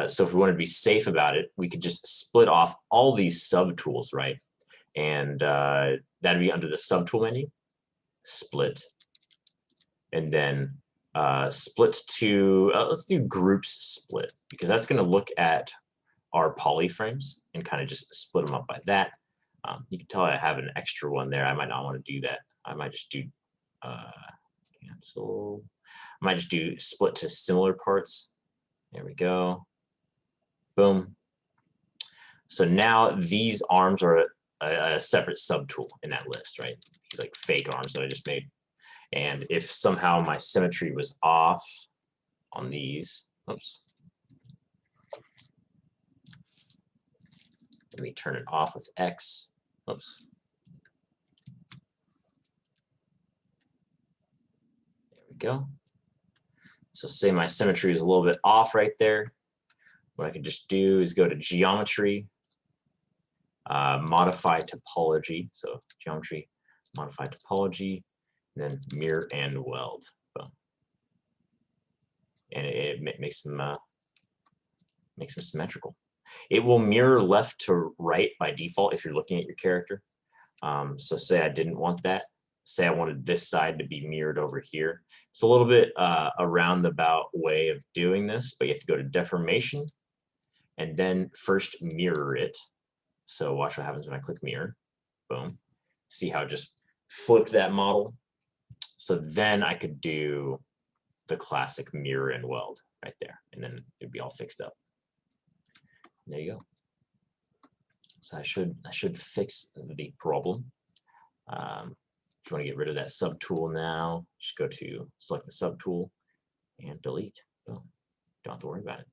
So if we want to be safe about it, we could just split off all these subtools, right? And that'd be under the subtool menu, split, and then split to, let's do groups split, because that's going to look at our polyframes and kind of just split them up by that. You can tell I have an extra one there. I might not want to do that. I might just do cancel. I might just do split to similar parts. There we go. Boom. So now these arms are a separate subtool in that list, right? These like fake arms that I just made. And if somehow my symmetry was off on these, oops. Let me turn it off with X. Oops. There we go. So say my symmetry is a little bit off right there. What I can just do is go to geometry, modify topology. So geometry, modify topology, and then mirror and weld. Boom. And it makes them symmetrical. It will mirror left to right by default if you're looking at your character. So say I didn't want that. Say I wanted this side to be mirrored over here. It's a little bit a roundabout way of doing this, but you have to go to deformation and then first mirror it. So watch what happens when I click mirror. Boom. See how it just flipped that model? So then I could do the classic mirror and weld right there, and then it'd be all fixed up. There you go. So I should fix the problem. If you want to get rid of that subtool now, just go to select the subtool and delete. Boom. Don't have to worry about it.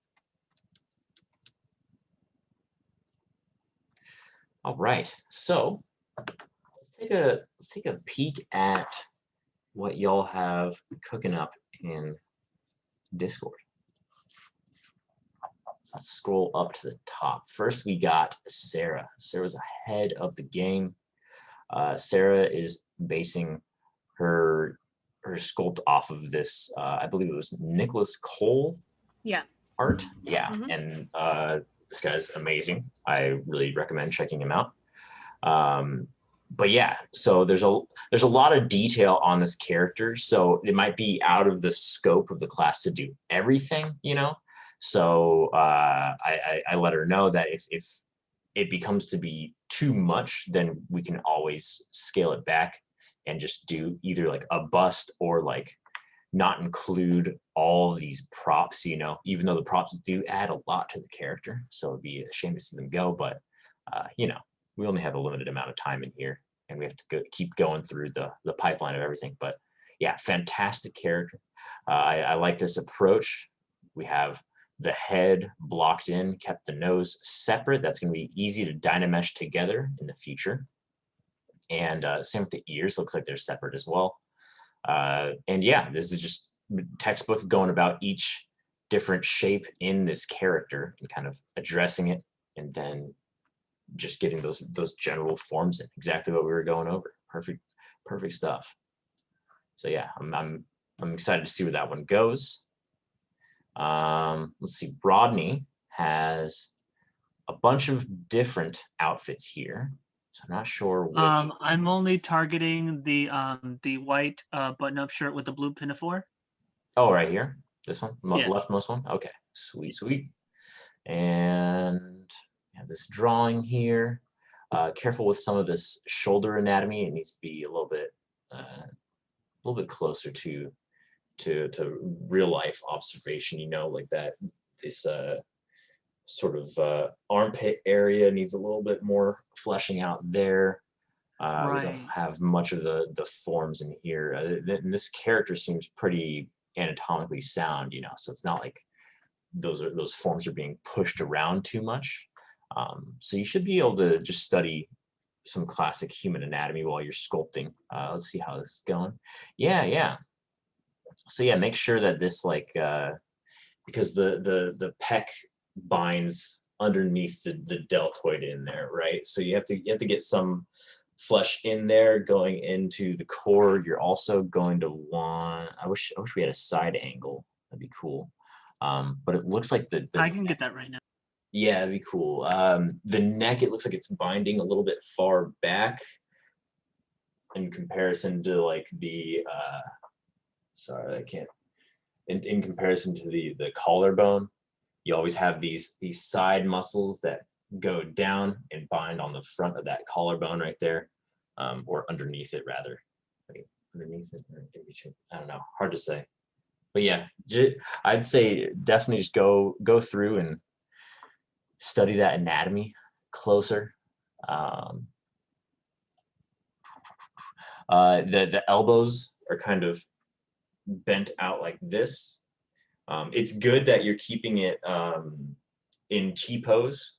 All right, so let's take a peek at what y'all have cooking up in Discord. So let's scroll up to the top. First, we got Sarah. Sarah's ahead of the game. Sarah is basing her sculpt off of this, I believe it was Nicholas Cole art. Yeah, and this guy's amazing. I really recommend checking him out. But yeah, so there's a lot of detail on this character, so it might be out of the scope of the class to do everything, you know. So I let her know that if it becomes to be too much, then we can always scale it back and just do either like a bust or like not include all of these props, you know, even though the props do add a lot to the character. So it'd be a shame to see them go, but you know, we only have a limited amount of time in here and we have to keep going through the pipeline of everything. But yeah, fantastic character. I like this approach. We have the head blocked in, kept the nose separate. That's going to be easy to Dynamesh together in the future. And same with the ears, looks like they're separate as well. And yeah, this is just textbook going about each different shape in this character and kind of addressing it, and then just getting those general forms in, exactly what we were going over. Perfect stuff. So yeah, I'm excited to see where that one goes. Let's see, Rodney has a bunch of different outfits here, so I'm not sure which. I'm only targeting the white button-up shirt with the blue pinafore. Oh, right here, this one, yeah. leftmost one. Okay, sweet. And yeah, this drawing here. Careful with some of this shoulder anatomy. It needs to be a little bit closer to real life observation, you know, like that. This sort of armpit area needs a little bit more fleshing out there. Right. We don't have much of the forms in here. And this character seems pretty anatomically sound, you know, so it's not like those forms are being pushed around too much. So you should be able to just study some classic human anatomy while you're sculpting. Let's see how this is going. Yeah. So yeah, make sure that this because the pec binds underneath the deltoid in there, right? So you have to get some flesh in there going into the core. You're also going to want, I wish we had a side angle. That'd be cool. But it looks like I can get that right now. yeah, it'd be cool. The neck, it looks like it's binding a little bit far back in comparison to like the sorry, I can't. In comparison to the collarbone, you always have these side muscles that go down and bind on the front of that collarbone right there, or underneath it rather. Wait, underneath it or in between? I don't know. Hard to say. But yeah, I'd say definitely just go through and study that anatomy closer. The elbows are kind of bent out like this. It's good that you're keeping it in T pose,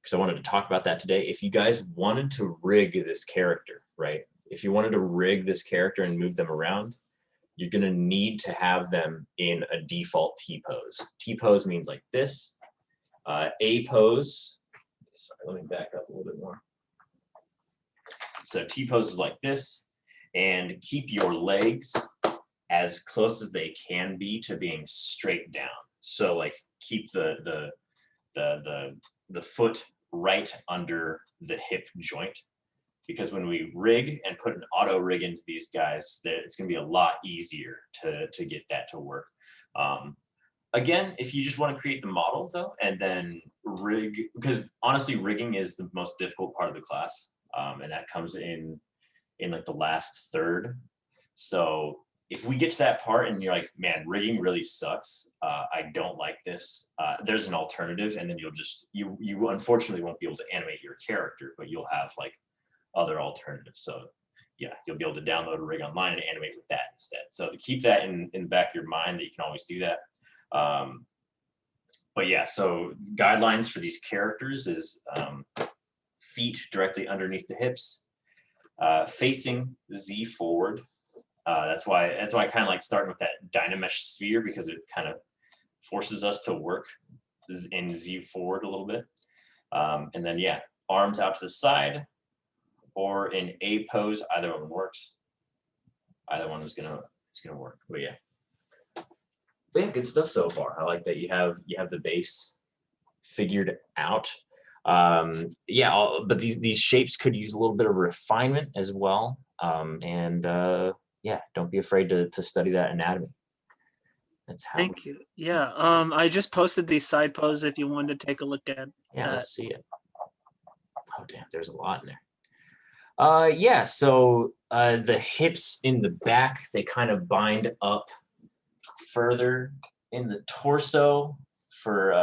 because I wanted to talk about that today. If you guys wanted to rig this character, right? If you wanted to rig this character and move them around, you're going to need to have them in a default T pose. T pose means like this. A pose, sorry, let me back up a little bit more. So T pose is like this, and keep your legs as close as they can be to being straight down. So like keep the foot right under the hip joint, because when we rig and put an auto rig into these guys, it's going to be a lot easier to get that to work. Again, if you just want to create the model though, and then rig, because honestly, rigging is the most difficult part of the class, and that comes in like the last third. So if we get to that part and you're like, man, rigging really sucks, I don't like this, there's an alternative, and then you unfortunately won't be able to animate your character, but you'll have like other alternatives. So yeah, you'll be able to download a rig online and animate with that instead. So to keep that in the back of your mind, that you can always do that. But yeah, so guidelines for these characters is feet directly underneath the hips, facing Z forward. That's why I kind of like starting with that Dynamesh sphere, because it kind of forces us to work in Z forward a little bit. And then yeah, arms out to the side or in A pose, either one works. Either one is gonna work. But yeah, good stuff so far. I like that you have the base figured out. Yeah, but these shapes could use a little bit of refinement as well. Yeah, don't be afraid to study that anatomy. That's how. Thank you. Yeah. I just posted these side poses if you wanted to take a look at. Yeah, that. let's see it. Oh damn, there's a lot in there. Yeah, so the hips in the back, they kind of bind up further in the torso for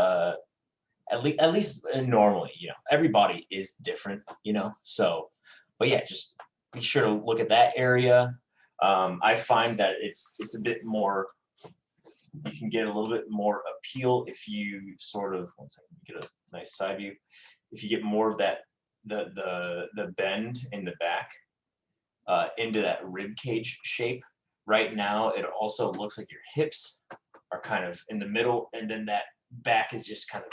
at least normally, every body is different, so, but yeah, just be sure to look at that area. I find that it's a bit more, you can get a little bit more appeal if you sort of, one second, get a nice side view, if you get more of that the bend in the back into that rib cage shape. Right now, it also looks like your hips are kind of in the middle, and then that back is just kind of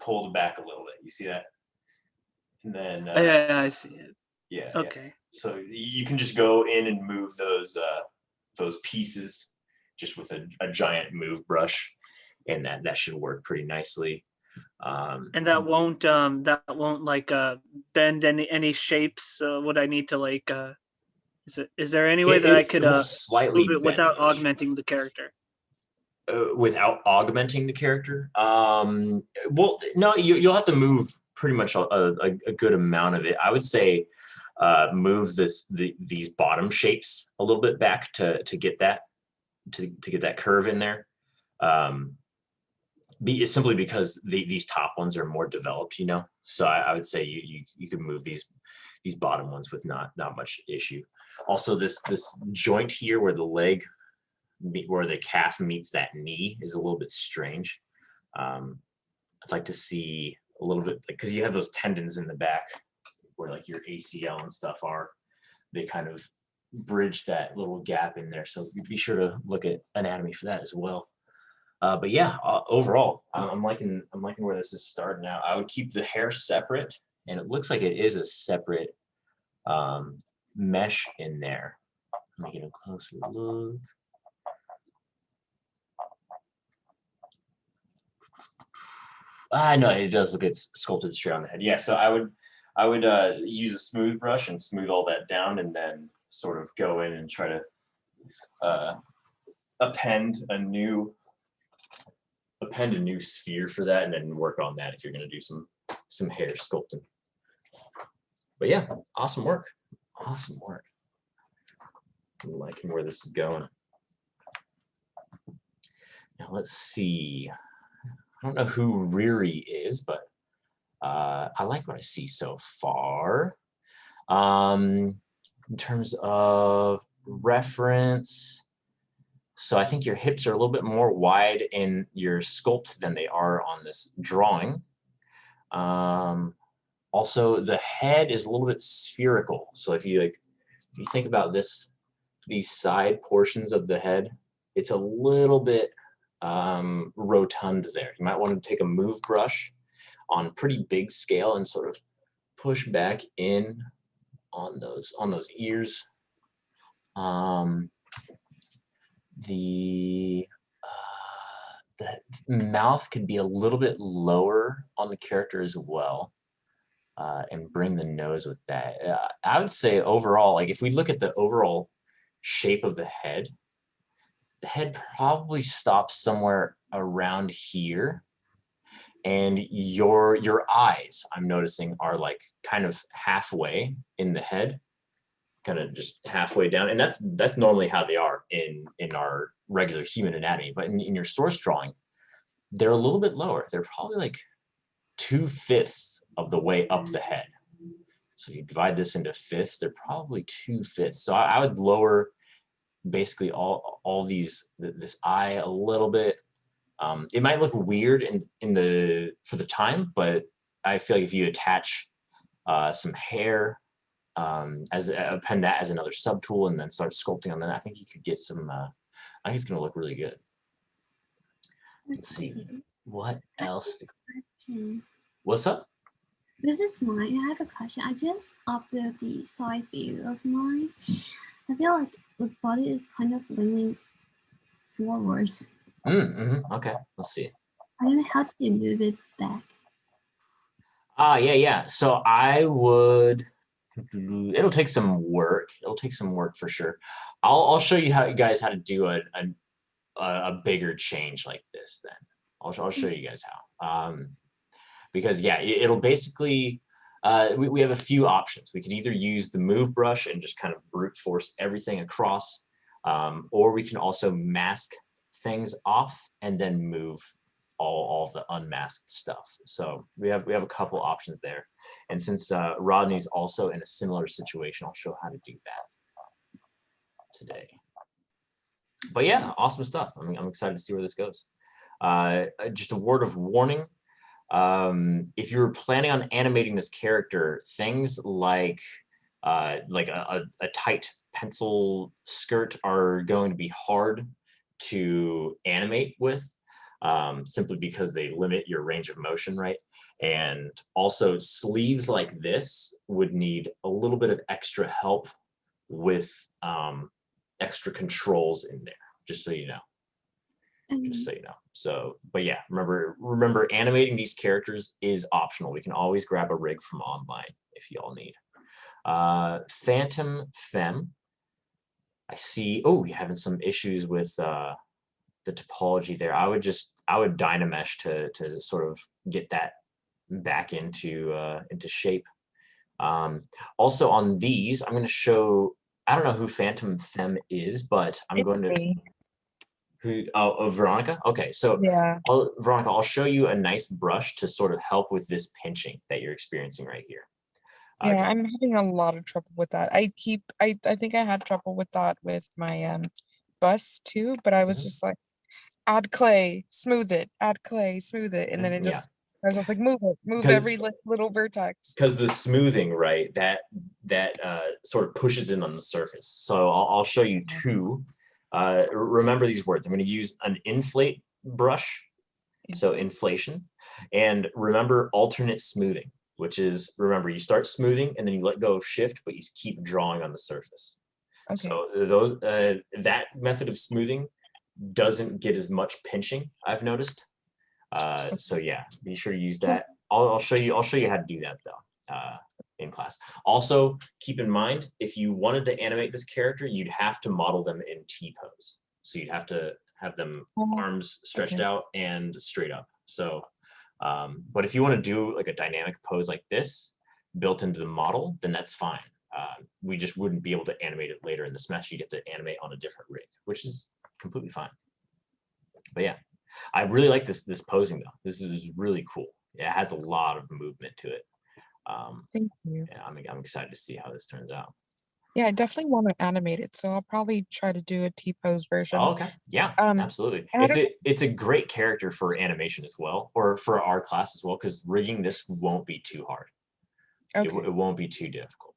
pulled back a little bit. You see that? And then yeah, I see it. Yeah. Okay. Yeah. So you can just go in and move those pieces just with a giant move brush, and that should work pretty nicely. And that won't like bend any shapes. Would I need to like is there any way that I could slightly move it without augmenting the character? Without augmenting the character? Well, no, you'll have to move pretty much a good amount of it. I would say move these bottom shapes a little bit back to get that curve in there. Simply because these top ones are more developed, So I would say you can move these bottom ones with not much issue. Also, this joint here where the calf meets that knee is a little bit strange. I'd like to see a little bit, because you have those tendons in the back where like your ACL and stuff are. They kind of bridge that little gap in there. So be sure to look at anatomy for that as well. But yeah, overall, I'm liking where this is starting out. I would keep the hair separate, and it looks like it is a separate mesh in there. Let me get a closer look. I know it does look it's sculpted straight on the head. Yeah, so I would use a smooth brush and smooth all that down, and then sort of go in and try to uh, append a new sphere for that, and then work on that if you're going to do some hair sculpting. But yeah, awesome work. Awesome work. I'm liking where this is going. Now let's see. I don't know who Riri is, but I like what I see so far. In terms of reference, so I think your hips are a little bit more wide in your sculpt than they are on this drawing. Also, the head is a little bit spherical. So if you think about these side portions of the head, it's a little bit rotund there. You might want to take a move brush on pretty big scale and sort of push back in on those ears. The mouth could be a little bit lower on the character as well, and bring the nose with that. I would say overall, like if we look at the overall shape of the head probably stops somewhere around here. And your eyes, I'm noticing, are like kind of halfway in the head, kind of just halfway down. And that's normally how they are in our regular human anatomy. But in your source drawing, they're a little bit lower. They're probably like 2/5 of the way up the head. So you divide this into fifths, they're probably 2/5. So I would lower basically all this eye a little bit. It might look weird for the time, but I feel like if you attach some hair, append that as another subtool, and then start sculpting on that, I think you could get some. I think it's gonna look really good. Let's see what else. What's up? This is mine. I have a question. I just updated the side view of mine. I feel like the body is kind of leaning forward. Okay, let's see. I don't know how to move it back. Yeah. So I would. It'll take some work. It'll take some work for sure. I'll show you guys how to do a bigger change like this. Then I'll show you guys how. Because yeah, it'll basically. We have a few options. We can either use the move brush and just kind of brute force everything across, or we can also mask things off and then move all of the unmasked stuff. So we have a couple options there. And since Rodney's also in a similar situation, I'll show how to do that today. But yeah, awesome stuff. I mean, I'm excited to see where this goes. Just a word of warning. If you're planning on animating this character, things like a tight pencil skirt are going to be hard to animate with, simply because they limit your range of motion, right? And also sleeves like this would need a little bit of extra help with extra controls in there, just so you know. Just so you know. So, but yeah, remember animating these characters is optional. We can always grab a rig from online if y'all need. Phantom Femme. I see, oh, you're having some issues with the topology there. I would Dynamesh to sort of get that back into shape. Also on these, I'm going to show, I don't know who Phantom Femme is, but I'm going to. Oh, Veronica? Okay, so yeah. Veronica, I'll show you a nice brush to sort of help with this pinching that you're experiencing right here. Yeah, I'm having a lot of trouble with that. I think I had trouble with that with my bust too, but I was just like, add clay, smooth it, add clay, smooth it, and then it just I was just like, move every little vertex. Because the smoothing, right, that sort of pushes in on the surface. So I'll show you two. Remember these words. I'm going to use an inflate brush, so inflation, and remember alternate smoothing, which is, remember, you start smoothing and then you let go of shift, but you keep drawing on the surface. Okay. So that method of smoothing doesn't get as much pinching, I've noticed. So yeah, be sure to use that. I'll show you how to do that though in class. Also, keep in mind, if you wanted to animate this character, you'd have to model them in T-pose. So you'd have to have them arms stretched out and straight up. So, but if you want to do like a dynamic pose like this built into the model, then that's fine. We just wouldn't be able to animate it later in the semester. You'd have to animate on a different rig, which is completely fine. But yeah, I really like this posing though. This is really cool. It has a lot of movement to it. Thank you. Yeah, I'm excited to see how this turns out. Yeah, I definitely want to animate it, so I'll probably try to do a T-pose version. Oh, okay. Yeah, absolutely. It's a great character for animation as well, or for our class as well, because rigging this won't be too hard. Okay. It won't be too difficult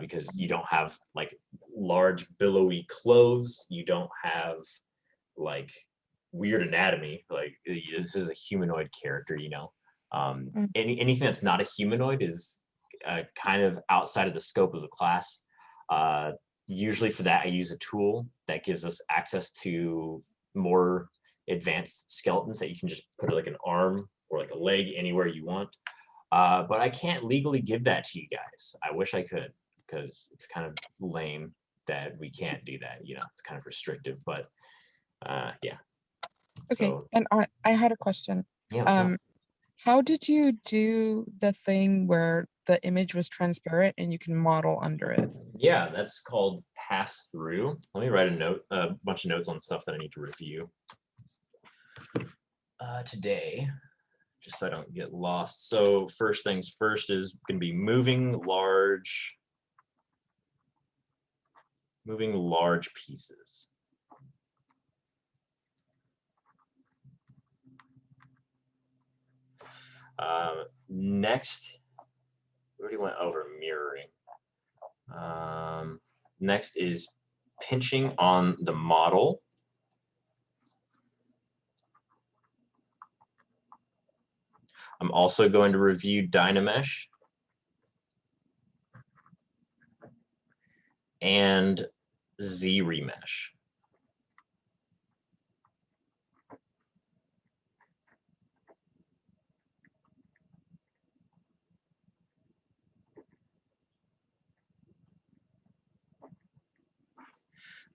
because you don't have like large billowy clothes. You don't have like weird anatomy. Like this is a humanoid character, you know. Anything that's not a humanoid is kind of outside of the scope of the class. Usually for that, I use a tool that gives us access to more advanced skeletons that you can just put like an arm or like a leg anywhere you want. But I can't legally give that to you guys. I wish I could, because it's kind of lame that we can't do that. You know, it's kind of restrictive, but yeah. Okay, So, and I had a question. Yeah. How did you do the thing where the image was transparent and you can model under it? Yeah, that's called pass through. Let me write a bunch of notes on stuff that I need to review today, just so I don't get lost. So first things first is going to be moving large pieces. Next, we already went over mirroring. Next is pinching on the model. I'm also going to review Dynamesh and Z-remesh.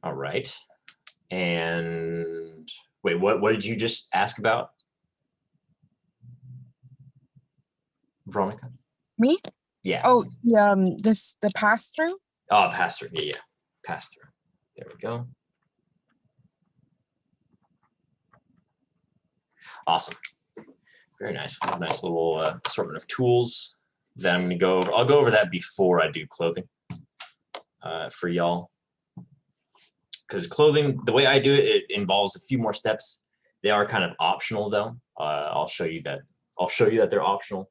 All right. And wait, what did you just ask about, Veronica? Me? Yeah. Oh, the pass through. Oh, pass through. Yeah, pass through. There we go. Awesome. Very nice. Nice little assortment of tools that I'm going to go over. I'll go over that before I do clothing for y'all. Because clothing, the way I do it, it involves a few more steps. They are kind of optional, though. I'll show you that. I'll show you that they're optional.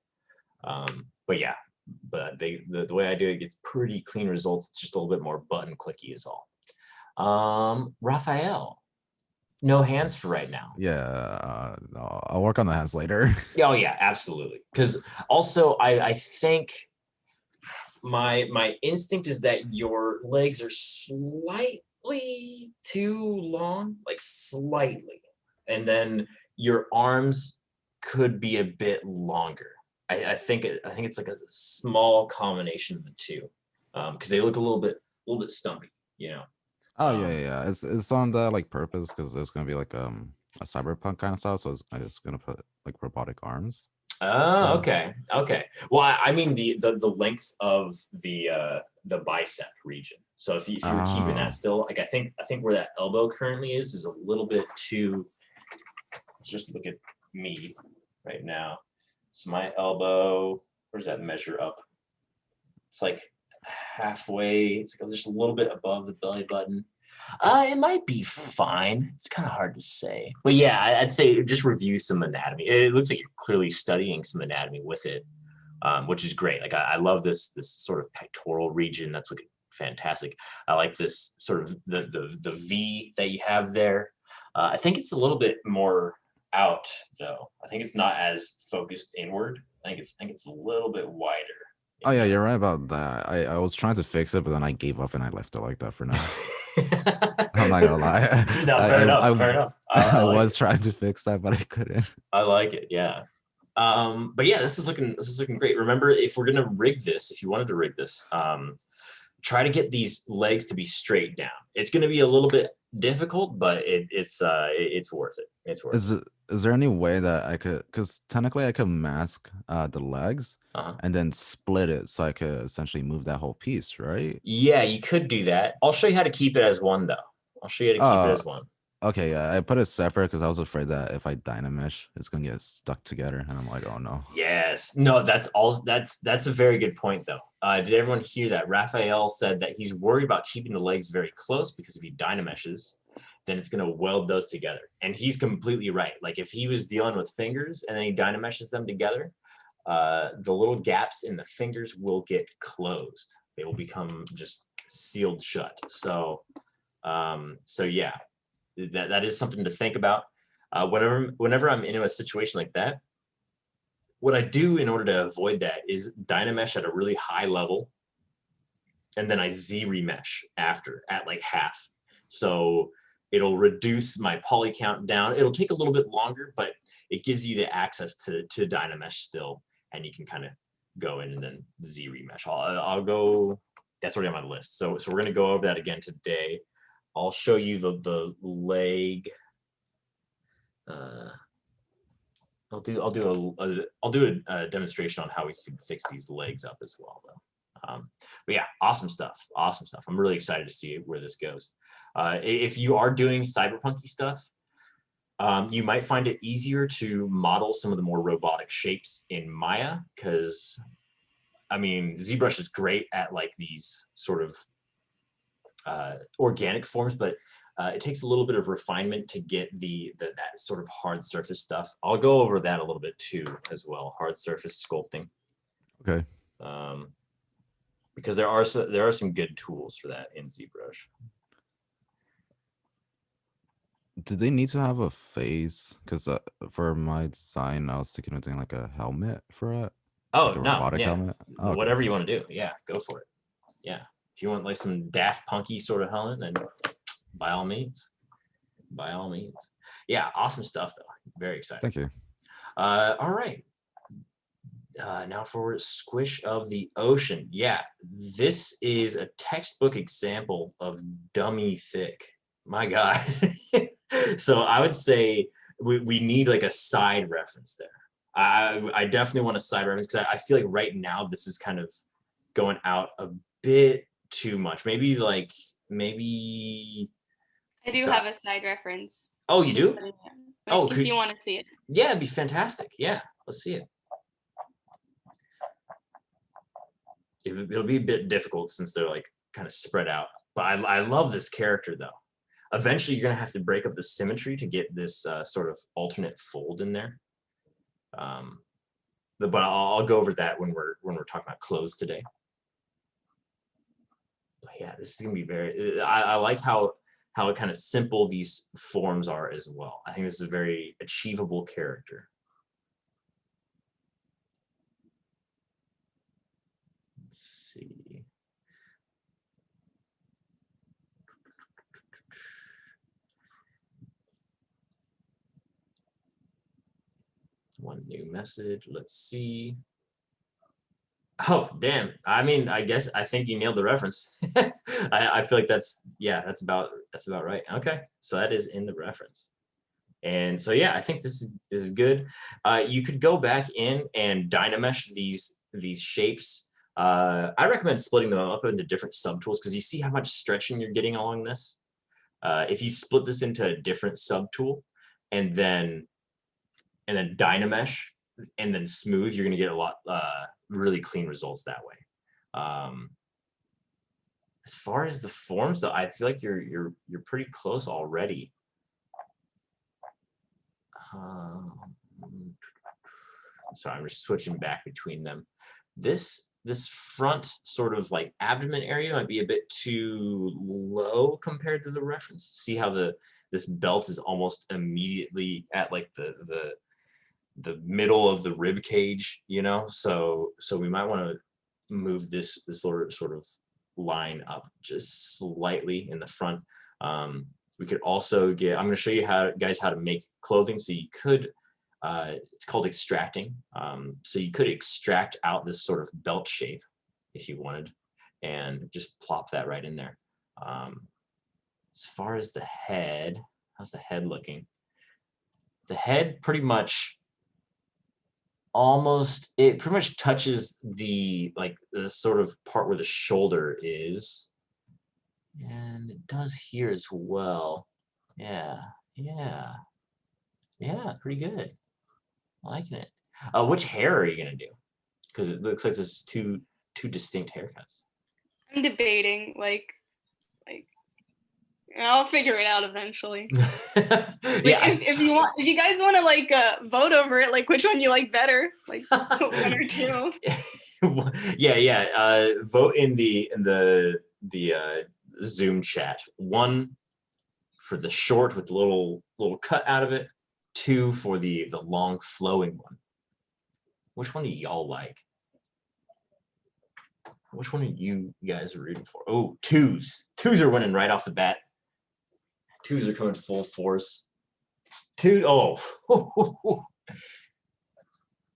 But yeah, the way I do it gets pretty clean results. It's just a little bit more button clicky is all. Raphael, no hands for right now. Yeah, I'll work on the hands later. Oh yeah, absolutely. Because also I think my instinct is that your legs are slightly too long, like slightly, and then your arms could be a bit longer. I think it's like a small combination of the two, because they look a little bit stumpy, you know. Oh yeah. It's on the like purpose because it's gonna be like a cyberpunk kind of style. So it's gonna put like robotic arms. Oh, okay. Well, I mean the length of the bicep region. So if you were keeping that still, like I think where that elbow currently is a little bit too. Let's just look at me right now. So my elbow, where's that measure up? It's like halfway. It's like just a little bit above the belly button. It might be fine. It's kind of hard to say, but yeah, I'd say just review some anatomy. It looks like you're clearly studying some anatomy with it, which is great. Like I love this sort of pectoral region. That's looking fantastic. I like this sort of the V that you have there. I think it's a little bit more out though. I think it's not as focused inward. I think it's a little bit wider. Oh yeah, you're right about that. I was trying to fix it, but then I gave up and I left it like that for now. I'm not gonna lie. No, fair enough. Fair enough. I like was it. trying to fix that, but I couldn't. I like it. Yeah. But yeah, this is looking great. Remember, if we're gonna rig this, if you wanted to rig this, try to get these legs to be straight down. It's gonna be a little bit difficult, but it's worth it. It's worth it. Is there any way that I could, because technically I could mask the legs Uh-huh. and then split it so I could essentially move that whole piece, right? Yeah, you could do that. I'll show you how to keep it as one, though. I'll show you how to keep it as one. Okay, yeah, I put it separate because I was afraid that if I Dynamesh, it's gonna get stuck together, and I'm like, oh no. Yes, no, that's a very good point, though. Did everyone hear that? Raphael said that he's worried about keeping the legs very close because if he Dynameshes, then it's gonna weld those together. And he's completely right. Like if he was dealing with fingers and then he Dynameshes them together, the little gaps in the fingers will get closed. They will become just sealed shut. So yeah. That is something to think about. Whenever I'm in a situation like that, what I do in order to avoid that is Dynamesh at a really high level, and then I Z remesh after at like half. So it'll reduce my poly count down. It'll take a little bit longer, but it gives you the access to Dynamesh still, and you can kind of go in and then Z remesh. I'll go. That's already on my list. So we're gonna go over that again today. I'll show you the leg. I'll do a demonstration on how we can fix these legs up as well, though. But yeah, awesome stuff. Awesome stuff. I'm really excited to see where this goes. If you are doing cyberpunky stuff, you might find it easier to model some of the more robotic shapes in Maya, because I mean, ZBrush is great at like these sort of organic forms, but it takes a little bit of refinement to get that sort of hard surface stuff. I'll go over that a little bit too as well. Hard surface sculpting. Okay. Because there are some good tools for that in ZBrush. Do they need to have a face? Because for my design, I was thinking of doing like a helmet for it. Oh like a no, robotic yeah. helmet. Oh, okay. Whatever you want to do, yeah, go for it. Yeah, if you want like some Daft Punky sort of helmet, then by all means, yeah, awesome stuff though. Very excited. Thank you. All right. Now for Squish of the Ocean. Yeah, this is a textbook example of dummy thick. My God. So I would say we need like a side reference there. I definitely want a side reference because I feel like right now this is kind of going out a bit too much. Maybe I do have a side reference. Oh, you do? Oh, if you want to see it. Yeah, it'd be fantastic. Yeah, let's see it. It'll be a bit difficult since they're like kind of spread out. But I love this character though. Eventually, you're gonna have to break up the symmetry to get this sort of alternate fold in there. But I'll go over that when we're talking about clothes today. But yeah, this is gonna be very. I like how kind of simple these forms are as well. I think this is a very achievable character. Let's see. One new message. Let's see. Oh, damn. I mean, I think you nailed the reference. I feel like that's about right. Okay. So that is in the reference. And so, yeah, I think this is good. You could go back in and Dynamesh these shapes. I recommend splitting them up into different subtools because you see how much stretching you're getting along this. If you split this into a different subtool and then Dynamesh and then smooth, you're going to get a lot really clean results that way. As far as the forms though, I feel like you're pretty close already. Sorry, I'm just switching back between them. This front sort of like abdomen area might be a bit too low compared to the reference. See how this belt is almost immediately at like the middle of the rib cage, you know? So we might want move this sort of line up just slightly in the front. We could also get, I'm going to show you guys how to make clothing. So you could, it's called extracting. So you could extract out this sort of belt shape if you wanted, and just plop that right in there. As far as the head, how's the head looking? The head pretty much pretty much touches the sort of part where the shoulder is. And it does here as well. Yeah, pretty good. I'm liking it. Which hair are you gonna do? Because it looks like there's two distinct haircuts. I'm debating, like I'll figure it out eventually. Yeah. If you guys want to like vote over it, like which one you like better, like one or two. Yeah. Vote in the Zoom chat. 1 for the short with the little cut out of it. 2 for the long flowing one. Which one do y'all like? Which one are you guys rooting for? Oh, 2s. 2s are winning right off the bat. 2s are coming full force. 2. Oh,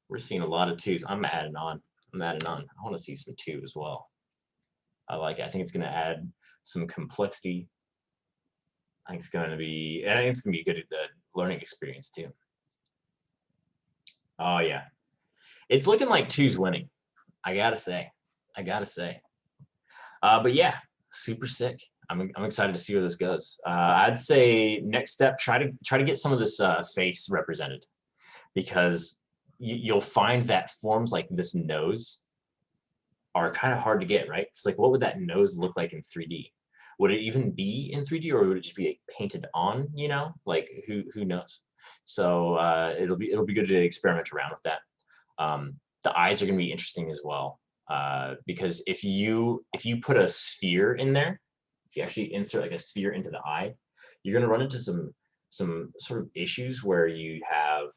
we're seeing a lot of 2s. I'm adding on. I want to see some 2 as well. I like it. I think it's going to add some complexity. I think it's going to be good at the learning experience too. Oh yeah, it's looking like 2's winning. I gotta say. But yeah, super sick. I'm excited to see where this goes. I'd say next step, try to get some of this face represented, because you'll find that forms like this nose are kind of hard to get, right? It's like, what would that nose look like in 3D? Would it even be in 3D, or would it just be like painted on? You know, like who knows? So it'll be good to experiment around with that. The eyes are going to be interesting as well, because if you put a sphere in there, if you actually insert like a sphere into the eye, you're going to run into some sort of issues where you have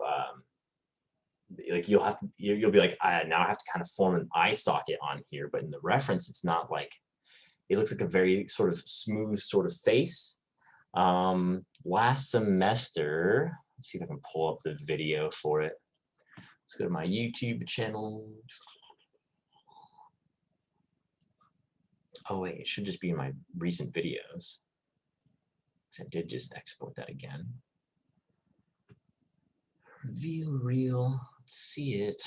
like you'll be like, now I have to kind of form an eye socket on here, but in the reference it's not like, it looks like a very sort of smooth sort of face. Last semester, let's see if I can pull up the video for it. Let's go to my YouTube channel. Oh wait, it should just be in my recent videos. I did just export that again. Reveal reel, let's see it.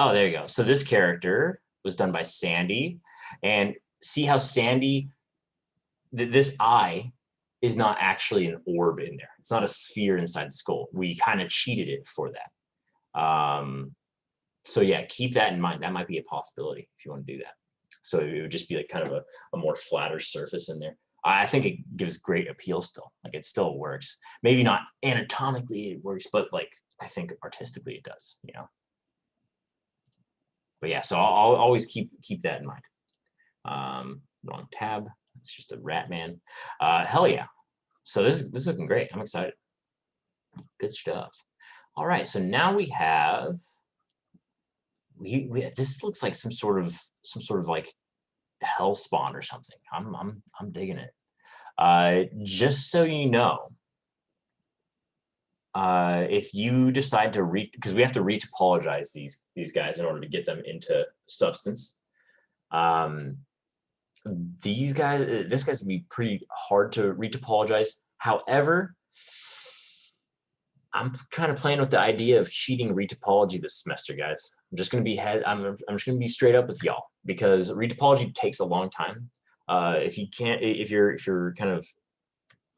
Oh, there you go. So this character was done by Sandy, and see how Sandy, this eye is not actually an orb in there. It's not a sphere inside the skull. We kind of cheated it for that. So yeah, keep that in mind. That might be a possibility if you want to do that. So it would just be like kind of a more flatter surface in there. I think it gives great appeal still. Like it still works. Maybe not anatomically it works, but like I think artistically it does, you know. But yeah, so I'll always keep that in mind. Wrong tab. It's just a rat man. Hell yeah. So this is looking great. I'm excited. Good stuff. All right, so now we have this looks like some sort of like hell spawn or something. I'm digging it. Just so you know, if you decide to because we have to retopologize these guys in order to get them into substance. This guy's gonna be pretty hard to retopologize. However, I'm kind of playing with the idea of cheating retopology this semester, guys. I'm just gonna be straight up with y'all, because retopology takes a long time. If you're kind of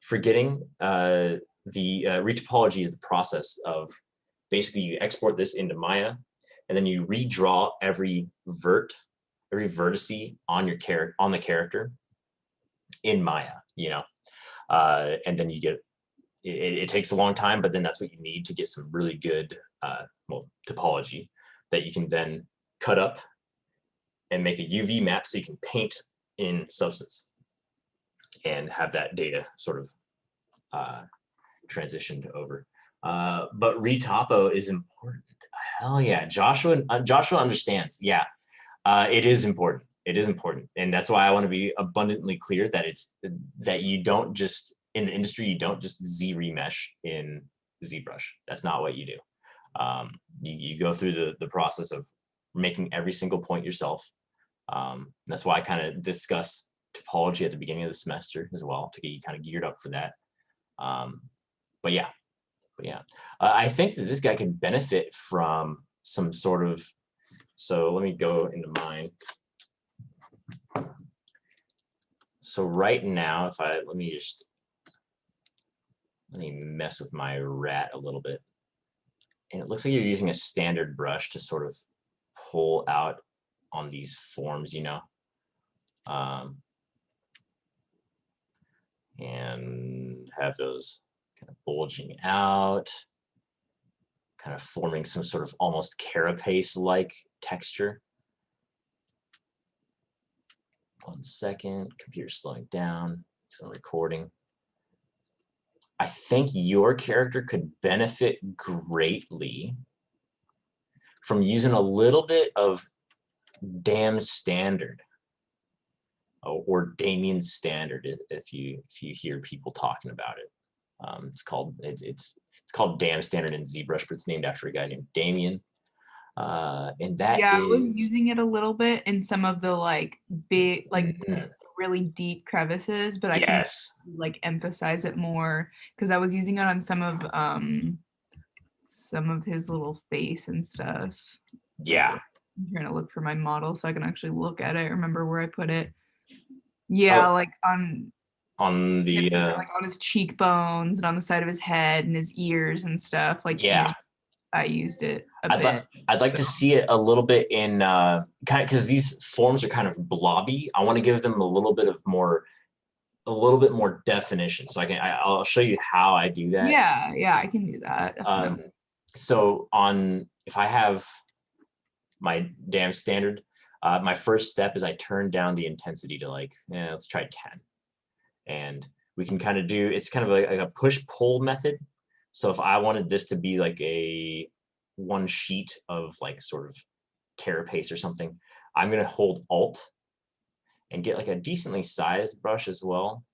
forgetting, the retopology is the process of basically you export this into Maya, and then you redraw every vertice on the character in Maya, you know, and then you get it takes a long time, but then that's what you need to get some really good topology that you can then cut up and make a UV map so you can paint in substance and have that data sort of transitioned over. But retopo is important. Hell yeah, Joshua understands. Yeah, it is important. It is important, and that's why I want to be abundantly clear that you don't just in the industry, you don't just Z remesh in ZBrush. That's not what you do. You go through the process of making every single point yourself. That's why I kind of discuss topology at the beginning of the semester as well, to get you kind of geared up for that. But yeah, I think that this guy can benefit from some sort of, so let me go into mine. So right now, let me mess with my rat a little bit. And it looks like you're using a standard brush to sort of pull out on these forms, you know. And have those kind of bulging out, kind of forming some sort of almost carapace-like texture. 1 second, computer's slowing down, so I'm recording. I think your character could benefit greatly from using a little bit of Damn Standard or Damien Standard, if you hear people talking about it. It's called Damn Standard in ZBrush, but it's named after a guy named Damien. And that I was using it a little bit in some of the like big, like really deep crevices, but I can like emphasize it more because I was using it on some of his little face and stuff. Yeah. I'm trying to look for my model so I can actually look at it, remember where I put it. Yeah, like on the like on his cheekbones and on the side of his head and his ears and stuff. Like I used it a bit. I'd like to see it a little bit in kind of, because these forms are kind of blobby. I want to give them a little bit more definition. So I'll show you how I do that. Yeah, I can do that. So if I have my Damn Standard, my first step is I turn down the intensity to like, let's try 10. And we can kind of do, it's kind of like a push-pull method. So if I wanted this to be like one sheet of like sort of carapace or something, I'm going to hold Alt and get like a decently sized brush as well,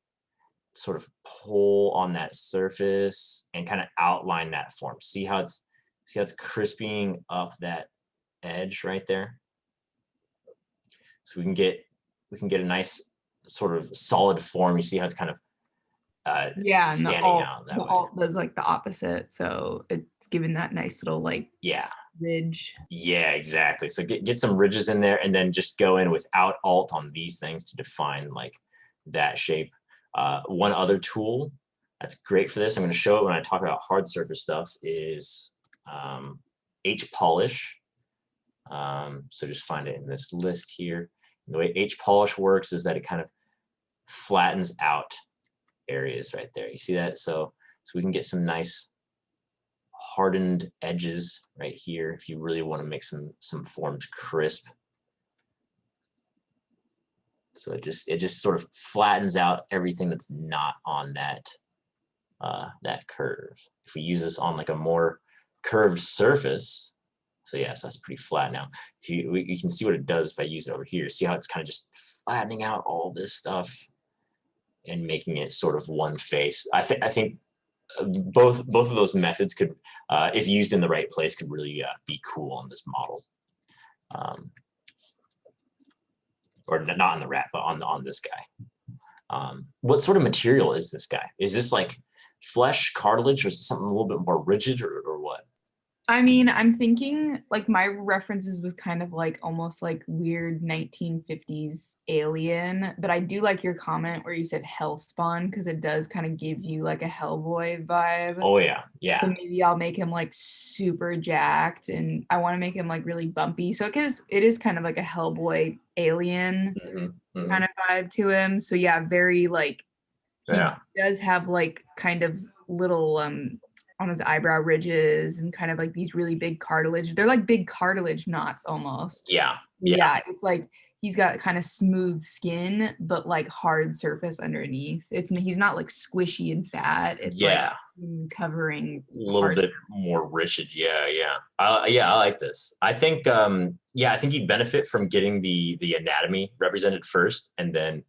sort of pull on that surface and kind of outline that form. See how it's crisping up that edge right there. So we can get a nice sort of solid form. You see how it's kind of and the alt does like the opposite, so it's giving that nice little like ridge. Yeah, exactly. So get some ridges in there, and then just go in without Alt on these things to define like that shape. One other tool that's great for this, I'm going to show it when I talk about hard surface stuff, is H polish. So just find it in this list here. And the way H polish works is that it kind of flattens out areas right there. You see that? So we can get some nice hardened edges right here if you really want to make some forms crisp. So it just sort of flattens out everything that's not on that curve. If we use this on like a more curved surface, so yes, that's pretty flat now. You can see what it does if I use it over here. See how it's kind of just flattening out all this stuff and making it sort of one face. I think both of those methods could, if used in the right place, could really be cool on this model. Or not on the rat, but on this guy. What sort of material is this guy? Is this like flesh, cartilage, or is it something a little bit more rigid, or what? I mean, I'm thinking like my references was kind of like almost like weird 1950s Alien, but I do like your comment where you said Hellspawn because it does kind of give you like a Hellboy vibe. Oh yeah. So maybe I'll make him like super jacked, and I want to make him like really bumpy. So it is kind of like a Hellboy Alien kind of vibe to him. So yeah, very like he does have like kind of little on his eyebrow ridges and kind of like these really big cartilage. They're like big cartilage knots almost. Yeah. It's like he's got kind of smooth skin, but like hard surface underneath. He's not like squishy and fat. It's Yeah. like covering A little hard bit more rigid. Yeah. I like this. I think I think you'd benefit from getting the anatomy represented first, and then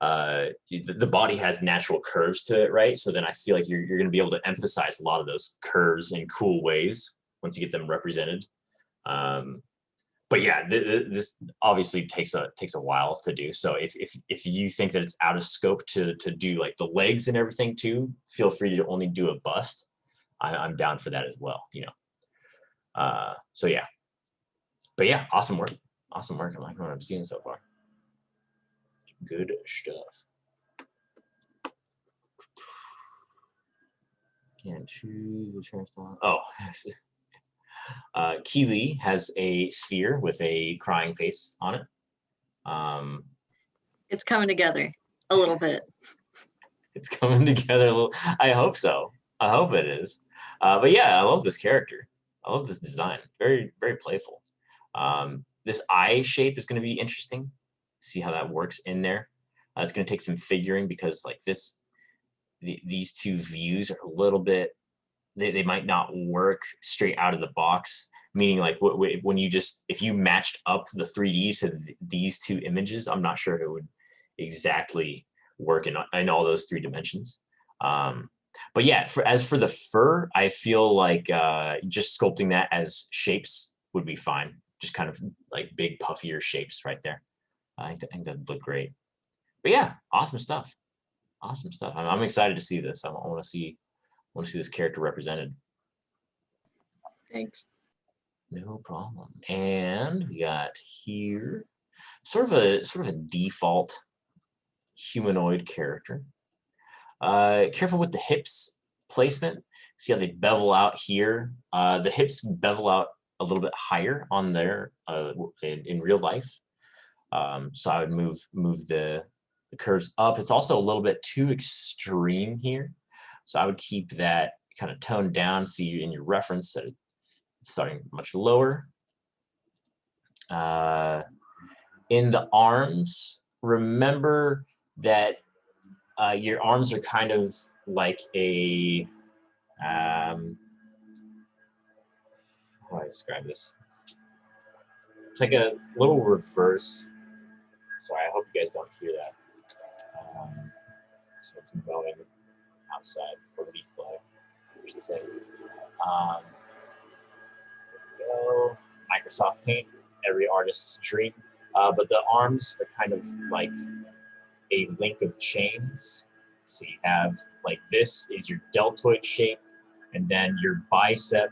the body has natural curves to it, right? So then I feel like you're going to be able to emphasize a lot of those curves in cool ways once you get them represented. But yeah, this obviously takes a while to do. So if you think that it's out of scope to do like the legs and everything too, feel free to only do a bust. I'm down for that as well, you know. So yeah, but yeah, awesome work. I like what I'm seeing so far. Good stuff. Can't choose which hairstyle. Oh. Keely has a sphere with a crying face on it. It's coming together a little bit. It's coming together a little. I hope so. I hope it is. But yeah, I love this character. I love this design. Very, very playful. This eye shape is going to be interesting. See how that works in there. It's going to take some figuring because like these two views are a little bit. They might not work straight out of the box, meaning like when you if you matched up the 3D to these two images, I'm not sure if it would exactly work in all those 3 dimensions. But yeah, as for the fur, I feel like just sculpting that as shapes would be fine. Just kind of like big puffier shapes right there. I think that'd look great. But yeah, awesome stuff. I'm excited to see this. I want to see this character represented. Thanks. No problem. And we got here sort of a default humanoid character. Careful with the hips placement. See how they bevel out here. The hips bevel out a little bit higher on there in real life. So I would move the curves up. It's also a little bit too extreme here. So I would keep that kind of toned down. See in your reference that it's starting much lower. In the arms, remember that your arms are kind of like a, how do I describe this? It's like a little reverse. Sorry, I hope you guys don't hear that. Someone's mowing outside, or leaf blower, I should say. Go. Microsoft Paint, every artist's dream. But the arms are kind of like a link of chains. So you have like this is your deltoid shape, and then your bicep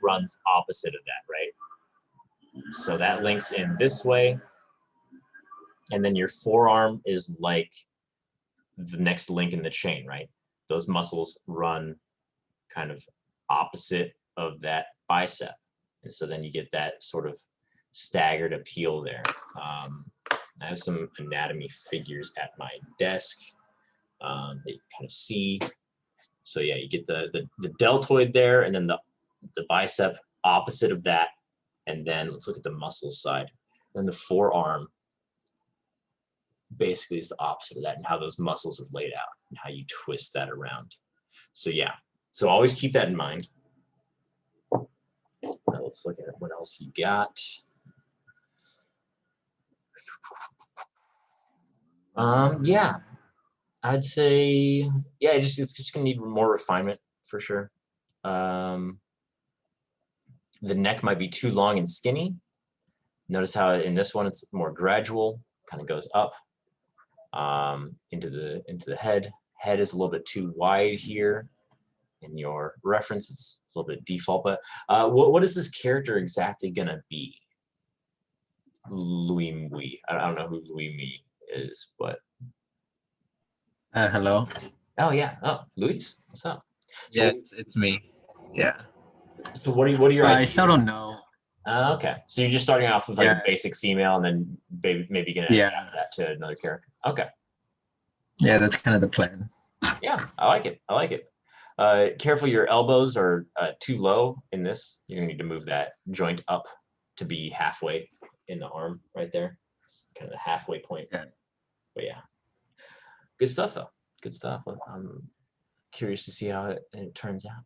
runs opposite of that, right? So that links in this way, and then your forearm is like the next link in the chain, right? Those muscles run kind of opposite of that bicep. And so then you get that sort of staggered appeal there. I have some anatomy figures at my desk that you kind of see. So yeah, you get the deltoid there, and then the bicep opposite of that. And then let's look at the muscle side. Then the forearm basically is the opposite of that, and how those muscles are laid out and how you twist that around. So yeah, so always keep that in mind. Now let's look at what else you got. Yeah, I'd say, yeah, it's just gonna need more refinement for sure. The neck might be too long and skinny. Notice how in this one it's more gradual, kind of goes up into the head. Head is a little bit too wide here. In your reference, it's a little bit default, but what is this character exactly gonna be? Louis Mui. I don't know who Louis Mui is, but hello. oh yeah, oh Luis, what's up? So, yeah, it's me. Yeah. So what are your I ideas? still don't know. Okay, so you're just starting off with like a basic female, and then maybe gonna adapt that to another character. Okay. Yeah, that's kind of the plan. Yeah, I like it. Careful, your elbows are too low in this. You're gonna need to move that joint up to be halfway in the arm right there. It's kind of the halfway point. Yeah. But yeah, good stuff though. Good stuff. I'm curious to see how it turns out.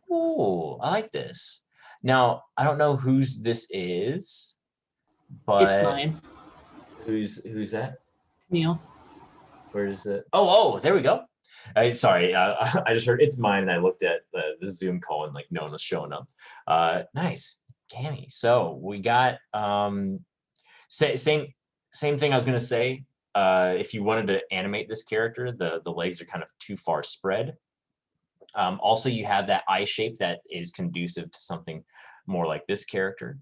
Ooh, I like this. Now, I don't know whose this is, but It's mine. Who's that? Neil. Where is it? Oh, there we go. Sorry, I just heard it's mine, and I looked at the Zoom call, and like no one was showing up. Nice, Cammy. So we got same thing I was gonna say. If you wanted to animate this character, the legs are kind of too far spread. Also, you have that eye shape that is conducive to something more like this character,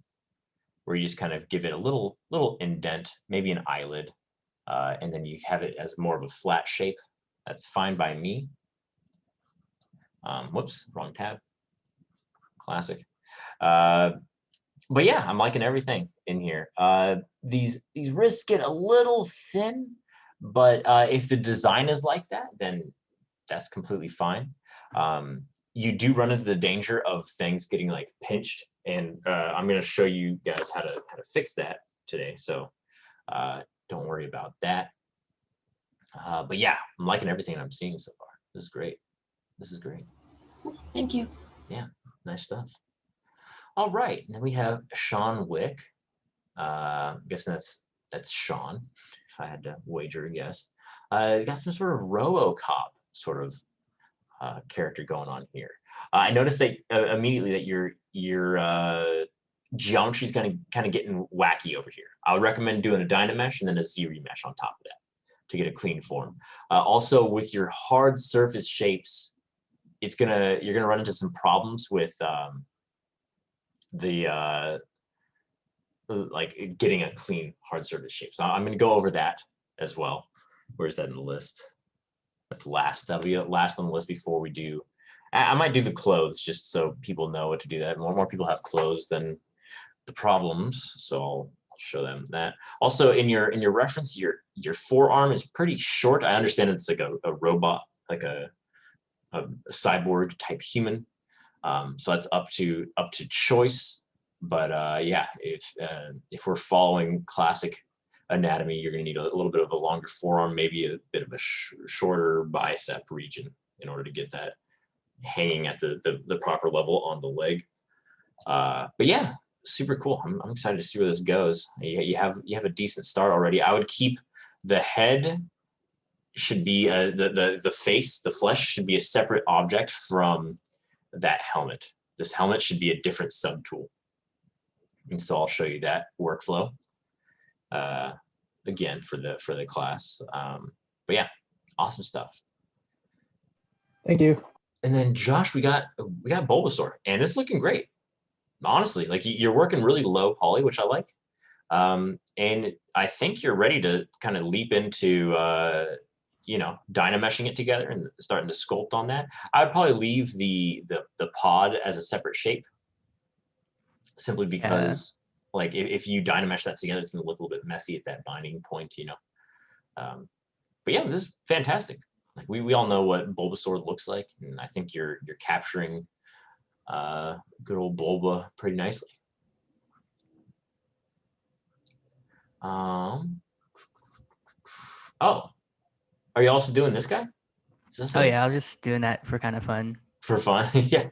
where you just kind of give it a little indent, maybe an eyelid, and then you have it as more of a flat shape. That's fine by me. Whoops, wrong tab. Classic. But yeah, I'm liking everything in here. These wrists get a little thin, but if the design is like that, then that's completely fine. You do run into the danger of things getting like pinched, and I'm going to show you guys how to fix that today. So don't worry about that. But yeah, I'm liking everything I'm seeing so far. This is great. This is great. Thank you. Yeah, nice stuff. All right, and then we have Sean Wick. I'm guessing that's Sean, if I had to wager a guess. He's got some sort of RoboCop sort of character going on here. I noticed that immediately that your geometry is kind of getting wacky over here. I would recommend doing a Dynamesh and then a Z-remesh on top of that to get a clean form. Also, with your hard surface shapes, you're gonna run into some problems with like getting a clean hard surface shape. So I'm gonna go over that as well. Where's that in the list? That's last. That'll be last on the list before we do. I might do the clothes just so people know what to do that. More people have clothes than the problems, so I'll show them that. Also, in your reference, your forearm is pretty short. I understand it's like a robot, like a cyborg type human. So that's up to choice. But yeah, if we're following classic anatomy, you're going to need a little bit of a longer forearm, maybe a bit of a shorter bicep region in order to get that hanging at the proper level on the leg. But yeah, super cool. I'm excited to see where this goes. You have a decent start already. I would keep the head should be the face, the flesh should be a separate object from that helmet. This helmet should be a different subtool. And so I'll show you that workflow again for the class. But yeah, awesome stuff. Thank you. And then Josh, we got Bulbasaur, and it's looking great. Honestly, like you're working really low poly, which I like. And I think you're ready to kind of leap into Dynameshing it together and starting to sculpt on that. I would probably leave the pod as a separate shape, simply because like if you Dynamesh that together, it's gonna look a little bit messy at that binding point, But yeah, this is fantastic. Like we all know what Bulbasaur looks like, and I think you're capturing good old Bulba pretty nicely. Oh, are you also doing this guy? Oh yeah, I was just doing that for kind of fun. For fun, yeah.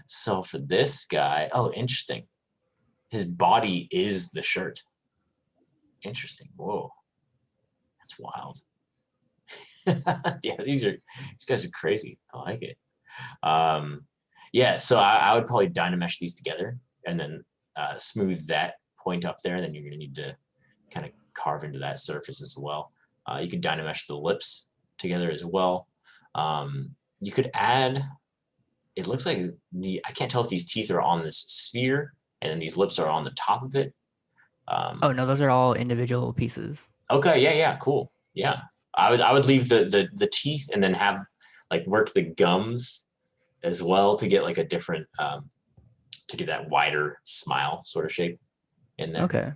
So for this guy, interesting. His body is the shirt. Interesting. Whoa, that's wild. Yeah, these guys are crazy. I like it. Yeah, so I would probably Dynamesh these together and then smooth that point up there. And then you're going to need to kind of carve into that surface as well. You could Dynamesh the lips together as well. You could add, it looks like I can't tell if these teeth are on this sphere and then these lips are on the top of it. Oh no, those are all individual pieces. Okay, yeah, cool. Yeah, I would leave the teeth and then have like work the gums as well to get like a different to get that wider smile sort of shape in there. Okay.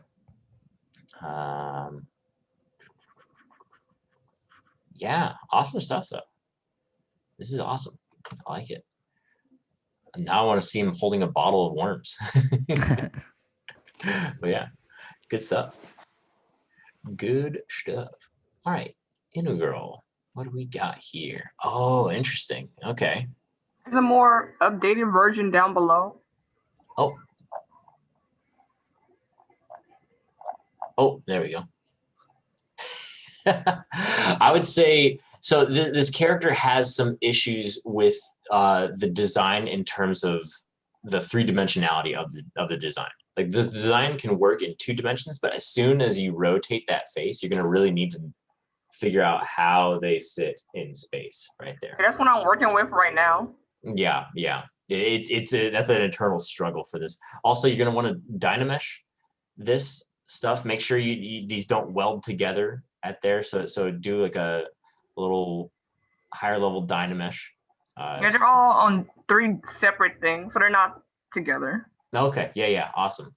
Yeah, awesome stuff though. This is awesome. I like it. And now I want to see him holding a bottle of worms. But yeah, Good stuff. Good stuff. All right, Integral. What do we got here? Oh, interesting. Okay. There's a more updated version down below. Oh. Oh, there we go. I would say, so this character has some issues with the design in terms of the three-dimensionality of the design. Like this design can work in 2 dimensions, but as soon as you rotate that face, you're gonna really need to figure out how they sit in space right there. That's what I'm working with right now. Yeah, yeah. That's an internal struggle for this. Also, you're gonna want to Dynamesh this stuff. Make sure these don't weld together at there. So do like a little higher level Dynamesh. Yeah, they're all on 3 separate things, so they're not together. Okay, yeah, awesome.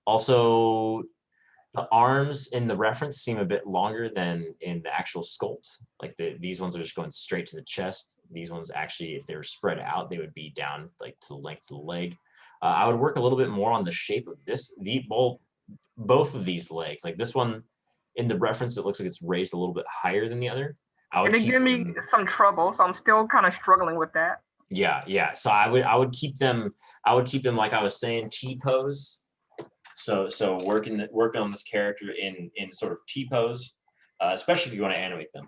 Also, the arms in the reference seem a bit longer than in the actual sculpt. Like these ones are just going straight to the chest. These ones actually, if they were spread out, they would be down like to the length of the leg. I would work a little bit more on the shape of this. Both of these legs, like this one in the reference, it looks like it's raised a little bit higher than the other. And they give me some trouble, so I'm still kind of struggling with that. Yeah. So I would keep them like I was saying, T pose. So working on this character in sort of T pose, especially if you want to animate them,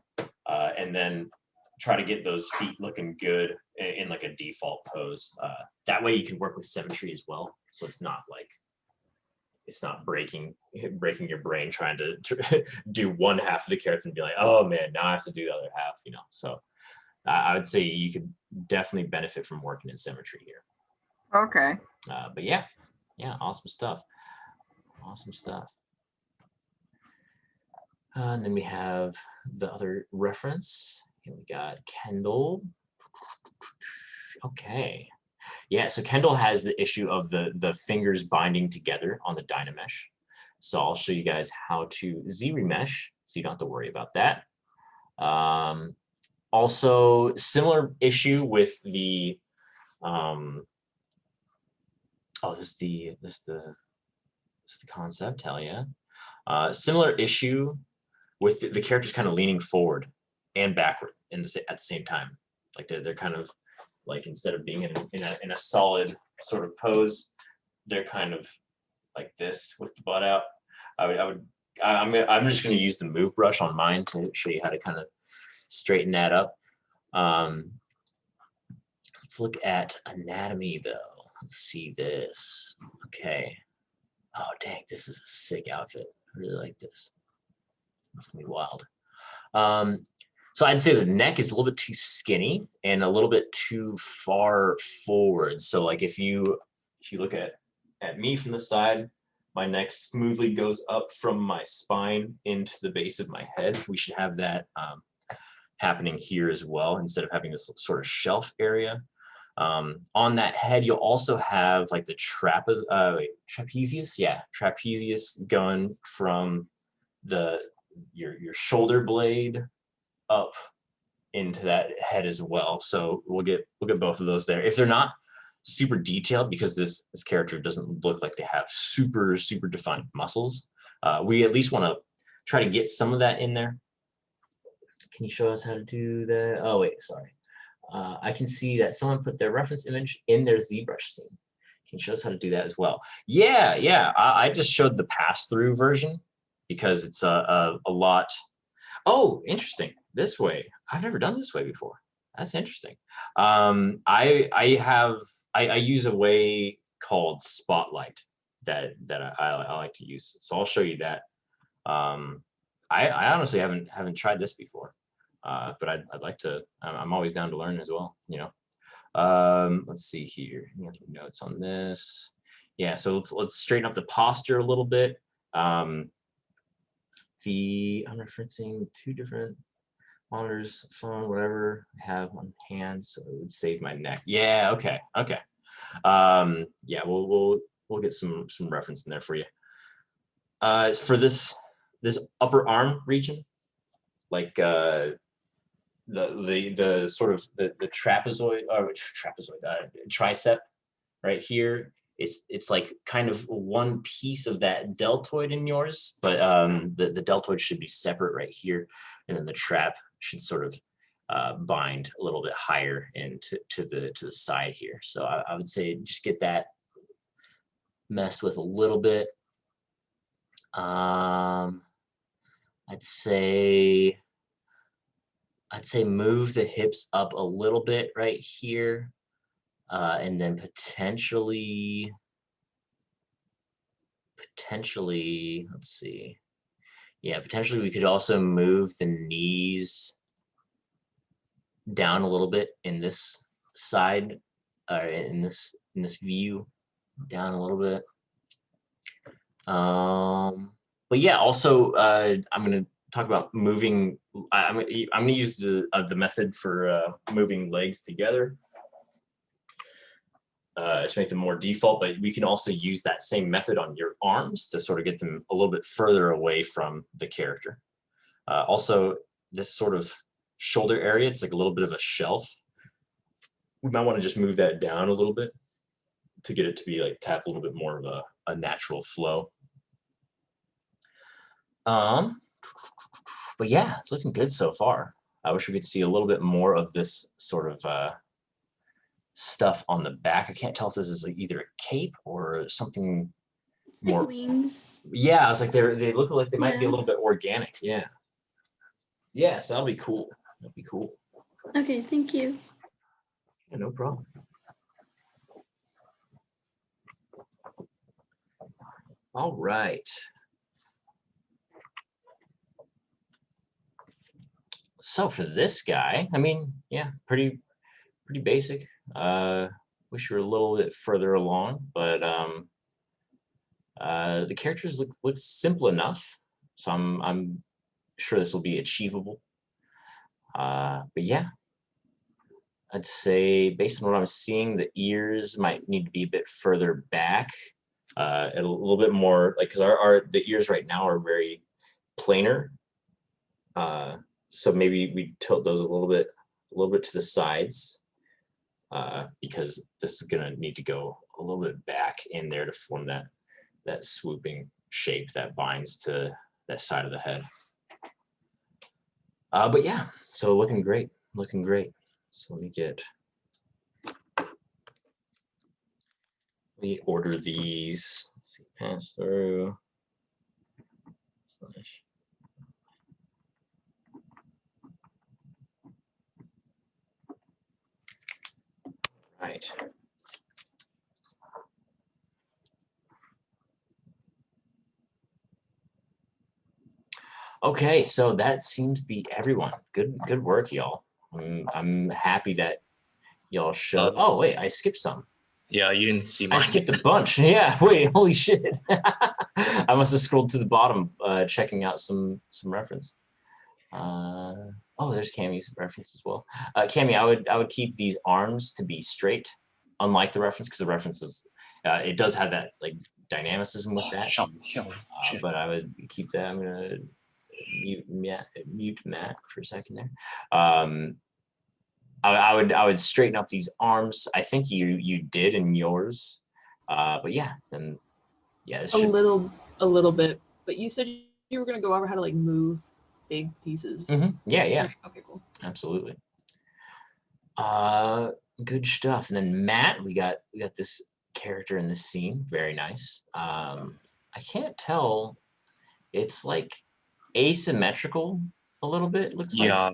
and then try to get those feet looking good in like a default pose. That way you can work with symmetry as well. So it's not breaking your brain trying to do one half of the character and be like, oh man, now I have to do the other half, you know. So I would say you could definitely benefit from working in symmetry here. Okay. But yeah, awesome stuff. Awesome stuff. And then we have the other reference. Here we got Kendall. Okay. Yeah, so Kendall has the issue of the fingers binding together on the Dynamesh. So I'll show you guys how to Z-remesh, so you don't have to worry about that. Also, similar issue with the this is the concept, hell yeah. Similar issue with the characters kind of leaning forward and backward at the same time. Like they're kind of like, instead of being in a solid sort of pose, they're kind of like this with the butt out. I'm just going to use the move brush on mine to show you how to kind of straighten that up. Let's look at anatomy though. Let's see this. Okay. Oh dang, this is a sick outfit. I really like this. It's gonna be wild. So I'd say the neck is a little bit too skinny and a little bit too far forward. So like if you look at me from the side, my neck smoothly goes up from my spine into the base of my head. We should have that happening here as well, instead of having this sort of shelf area. On that head, you'll also have like the trapezius. Yeah, trapezius going from your shoulder blade up into that head as well. So we'll get both of those there. If they're not super detailed, because this character doesn't look like they have super defined muscles, we at least want to try to get some of that in there. Can you show us how to do that? Oh wait, sorry. I can see that someone put their reference image in their ZBrush scene. Can you show us how to do that as well? Yeah. I just showed the pass-through version because it's a lot. Oh, interesting. This way. I've never done this way before. That's interesting. I use a way called Spotlight that I like to use. So I'll show you that. I honestly haven't tried this before. But I'd like to. I'm always down to learn as well, you know. Let's see here. Notes on this. Yeah, so let's straighten up the posture a little bit. I'm referencing 2 different monitors, phone, whatever I have on hand, so it would save my neck. Yeah, okay. Yeah, we'll get some reference in there for you. For this upper arm region, like the sort of the trapezoid tricep right here it's like kind of one piece of that deltoid in yours, but the deltoid should be separate right here, and then the trap should sort of bind a little bit higher into to the side here. So I would say just get that messed with a little bit. I'd say move the hips up a little bit right here, and then potentially, let's see. Yeah, potentially we could also move the knees down a little bit in this side, in this view, down a little bit. But yeah, also I'm gonna talk about moving. I'm gonna use the method for moving legs together to make them more default, but we can also use that same method on your arms to sort of get them a little bit further away from the character. Also, this sort of shoulder area, it's like a little bit of a shelf. We might want to just move that down a little bit to get it to be like to have a little bit more of a natural flow. But yeah, it's looking good so far. I wish we could see a little bit more of this sort of stuff on the back. I can't tell if this is like either a cape or something more. Like wings. Yeah, it's like they look like they might be a little bit organic. Yeah. Yeah, so that'll be cool. That'll be cool. Okay, thank you. Yeah, no problem. All right. So for this guy, I mean, yeah, pretty basic. Wish you were a little bit further along, but the characters look simple enough, so I'm sure this will be achievable. But yeah, I'd say based on what I'm seeing, the ears might need to be a bit further back, a little bit more, like, because the ears right now are very planar. So maybe we tilt those a little bit to the sides, because this is gonna need to go a little bit back in there to form that swooping shape that binds to that side of the head. But yeah, so looking great. So let me order these. Let's see, pass through. Right. Okay, so that seems to be everyone. Good work, y'all. I'm happy that y'all showed. Oh wait, I skipped some. Yeah, you didn't see mine. I skipped a bunch. Yeah, wait, holy shit. I must have scrolled to the bottom, checking out some reference. Oh, there's Cammy's reference as well. Cammy, I would keep these arms to be straight, unlike the reference, because the reference is it does have that like dynamicism with that. But I would keep that. I'm gonna mute Matt for a second there. I would straighten up these arms. I think you did in yours, but yeah, then yeah, a little bit. But you said you were gonna go over how to like move big pieces. Yeah. Okay, cool. Absolutely. Good stuff. And then Matt, we got this character in this scene. Very nice. I can't tell. It's like asymmetrical a little bit. Looks like. Yeah,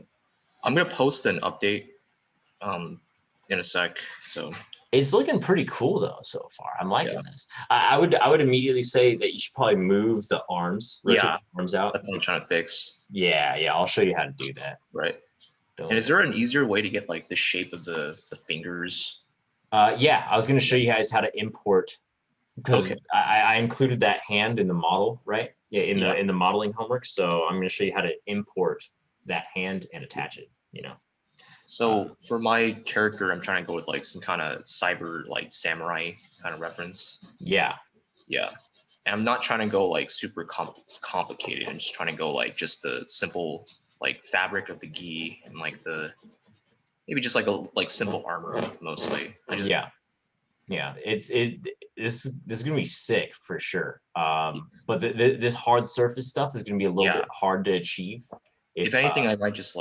I'm gonna post an update in a sec. So it's looking pretty cool though so far. I'm liking this. I would immediately say that you should probably move the arms, rotate the arms out. That's what I'm trying to fix. Yeah, I'll show you how to do that. Right. And is there an easier way to get like the shape of the fingers? Yeah, I was gonna show you guys how to import, because I included that hand in the model, right? Yeah, in the modeling homework. So I'm gonna show you how to import that hand and attach it, you know. So for my character, I'm trying to go with like some kind of cyber like samurai kind of reference. Yeah. And I'm not trying to go like super complicated. I'm just trying to go like just the simple like fabric of the gi and like maybe just like a simple armor mostly. Yeah, this is gonna be sick for sure. But this hard surface stuff is gonna be a little bit hard to achieve. If anything, I might just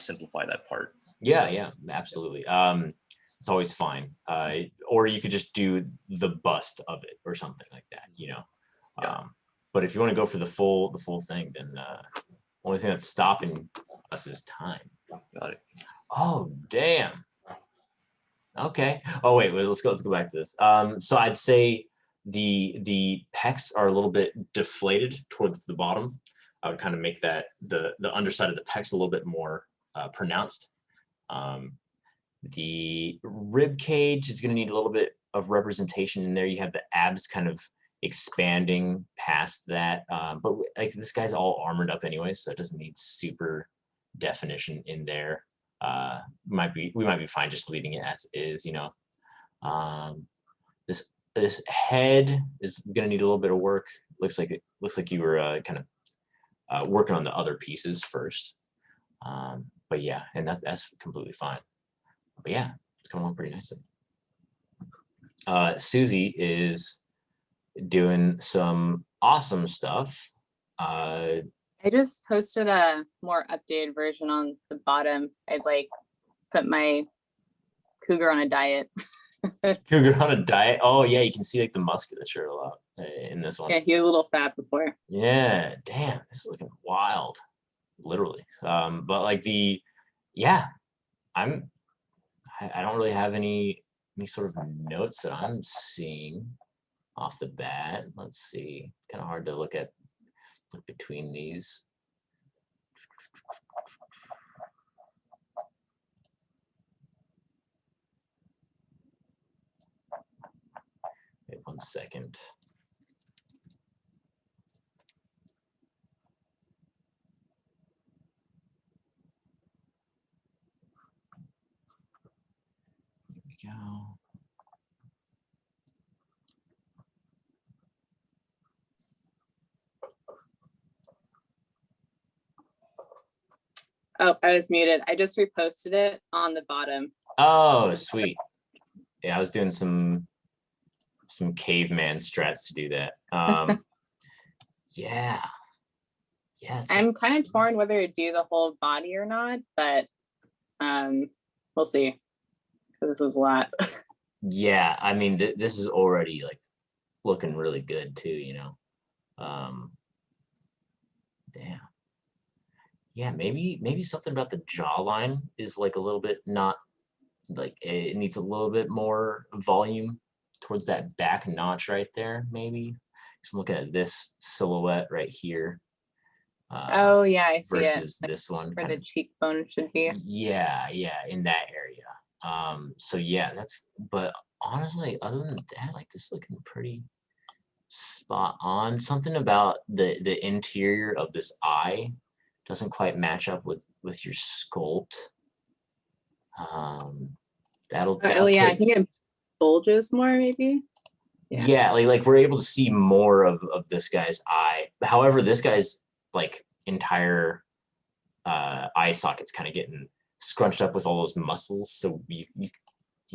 simplify that part. Yeah, yeah, absolutely. It's always fine. Or you could just do the bust of it or something like that, you know. But if you want to go for the full thing, then only thing that's stopping us is time. Got it. Oh damn. Okay. Oh wait, let's go back to this. So I'd say the pecs are a little bit deflated towards the bottom. I would kind of make that the underside of the pecs a little bit more pronounced. The rib cage is going to need a little bit of representation in there. You have the abs kind of expanding past that, but like this guy's all armored up anyway, so it doesn't need super definition in there. We might be fine just leaving it as is, you know. This head is going to need a little bit of work. Looks like you were kind of working on the other pieces first. But yeah, and that's completely fine. But yeah, it's coming along pretty nicely. Susie is doing some awesome stuff. I just posted a more updated version on the bottom. I'd like put my cougar on a diet. Cougar on a diet. Oh yeah, you can see like the musculature a lot in this one. Yeah, he was a little fat before. Yeah, damn, this is looking wild, literally. But like I don't really have any sort of notes that I'm seeing off the bat. Let's see. Kind of hard to look between these. Wait 1 second. Here we go. Oh, I was muted. I just reposted it on the bottom. Oh, sweet. Yeah, I was doing some caveman strats to do that. Yeah. I'm kind of torn whether to do the whole body or not, but we'll see. This was a lot. Yeah, I mean, this is already like looking really good too, you know. Damn. Yeah, maybe something about the jawline is like a little bit not like it needs a little bit more volume towards that back notch right there, maybe. So I'm looking at this silhouette right here. Oh yeah, I see it. Versus this one. Where the cheekbone should be. Yeah, in that area. So yeah, but honestly, other than that, like this is looking pretty spot on. Something about the interior of this eye doesn't quite match up with your sculpt. That'll yeah, I think it bulges more maybe. Yeah, like we're able to see more of this guy's eye. However, this guy's like entire eye socket's kind of getting scrunched up with all those muscles. So you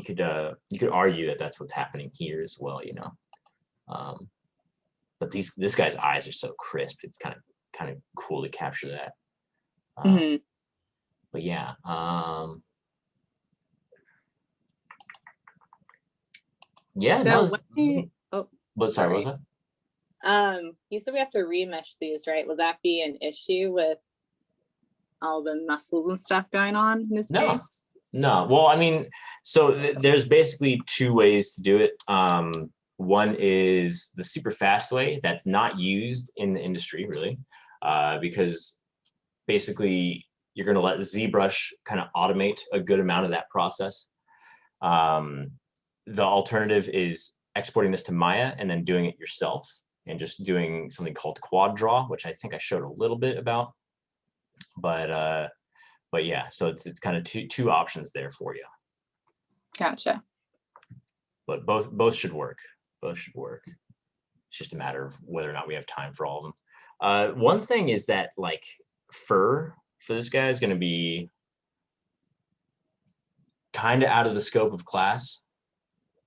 could argue that that's what's happening here as well, you know. But this guy's eyes are so crisp. It's kind of cool to capture that. But yeah. Yeah. So Sorry, what was that? You said we have to remesh these, right? Will that be an issue with all the muscles and stuff going on in this case? No. Well, I mean, so there's basically two ways to do it. One is the super fast way that's not used in the industry really, because basically you're going to let ZBrush kind of automate a good amount of that process. The alternative is exporting this to Maya and then doing it yourself and just doing something called quad draw, which I think I showed a little bit about. But yeah, so it's kind of two options there for you. Gotcha. But both should work. Both should work. It's just a matter of whether or not we have time for all of them. One thing is that like fur for this guy is going to be kind of out of the scope of class.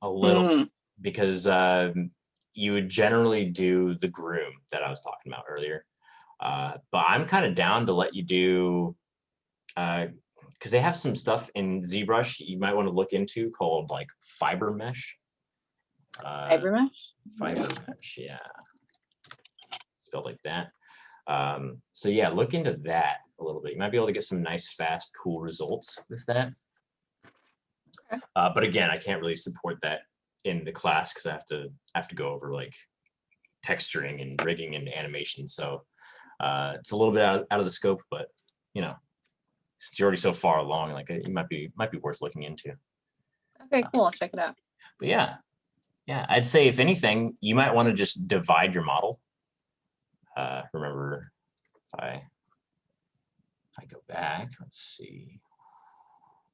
a little, because you would generally do the groom that I was talking about earlier. But I'm kind of down to let you do, because they have some stuff in ZBrush you might want to look into called like fiber mesh. Fiber mesh? Fiber mesh, yeah. Spelled like that. So yeah, look into that a little bit. You might be able to get some nice, fast, cool results with that. Okay. But again, I can't really support that in the class because I have to go over like texturing and rigging and animation. So it's a little bit out of the scope, but you know, since you're already so far along, like it might be worth looking into. Okay, cool. I'll check it out. But yeah, I'd say if anything, you might want to just divide your model. Remember, if I go back, let's see,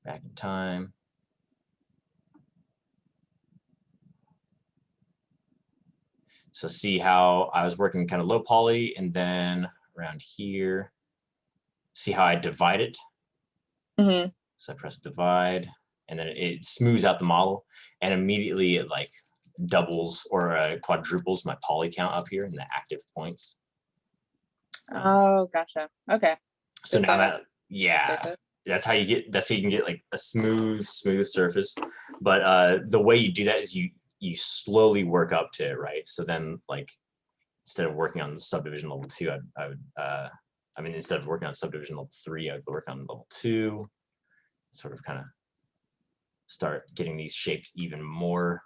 back in time. So see how I was working kind of low poly, and then around here, see how I divide it. Mm-hmm. So I press divide, and then it smooths out the model, and immediately it like doubles or quadruples my poly count up here in the active points. Oh, gotcha. Okay. So Just now like that, yeah, that's how you can get like a smooth surface. But the way you do that is you slowly work up to it, right? So then like instead of working on the subdivision level 2, I mean instead of working on subdivision level 3, I would work on level 2, sort of kind of start getting these shapes even more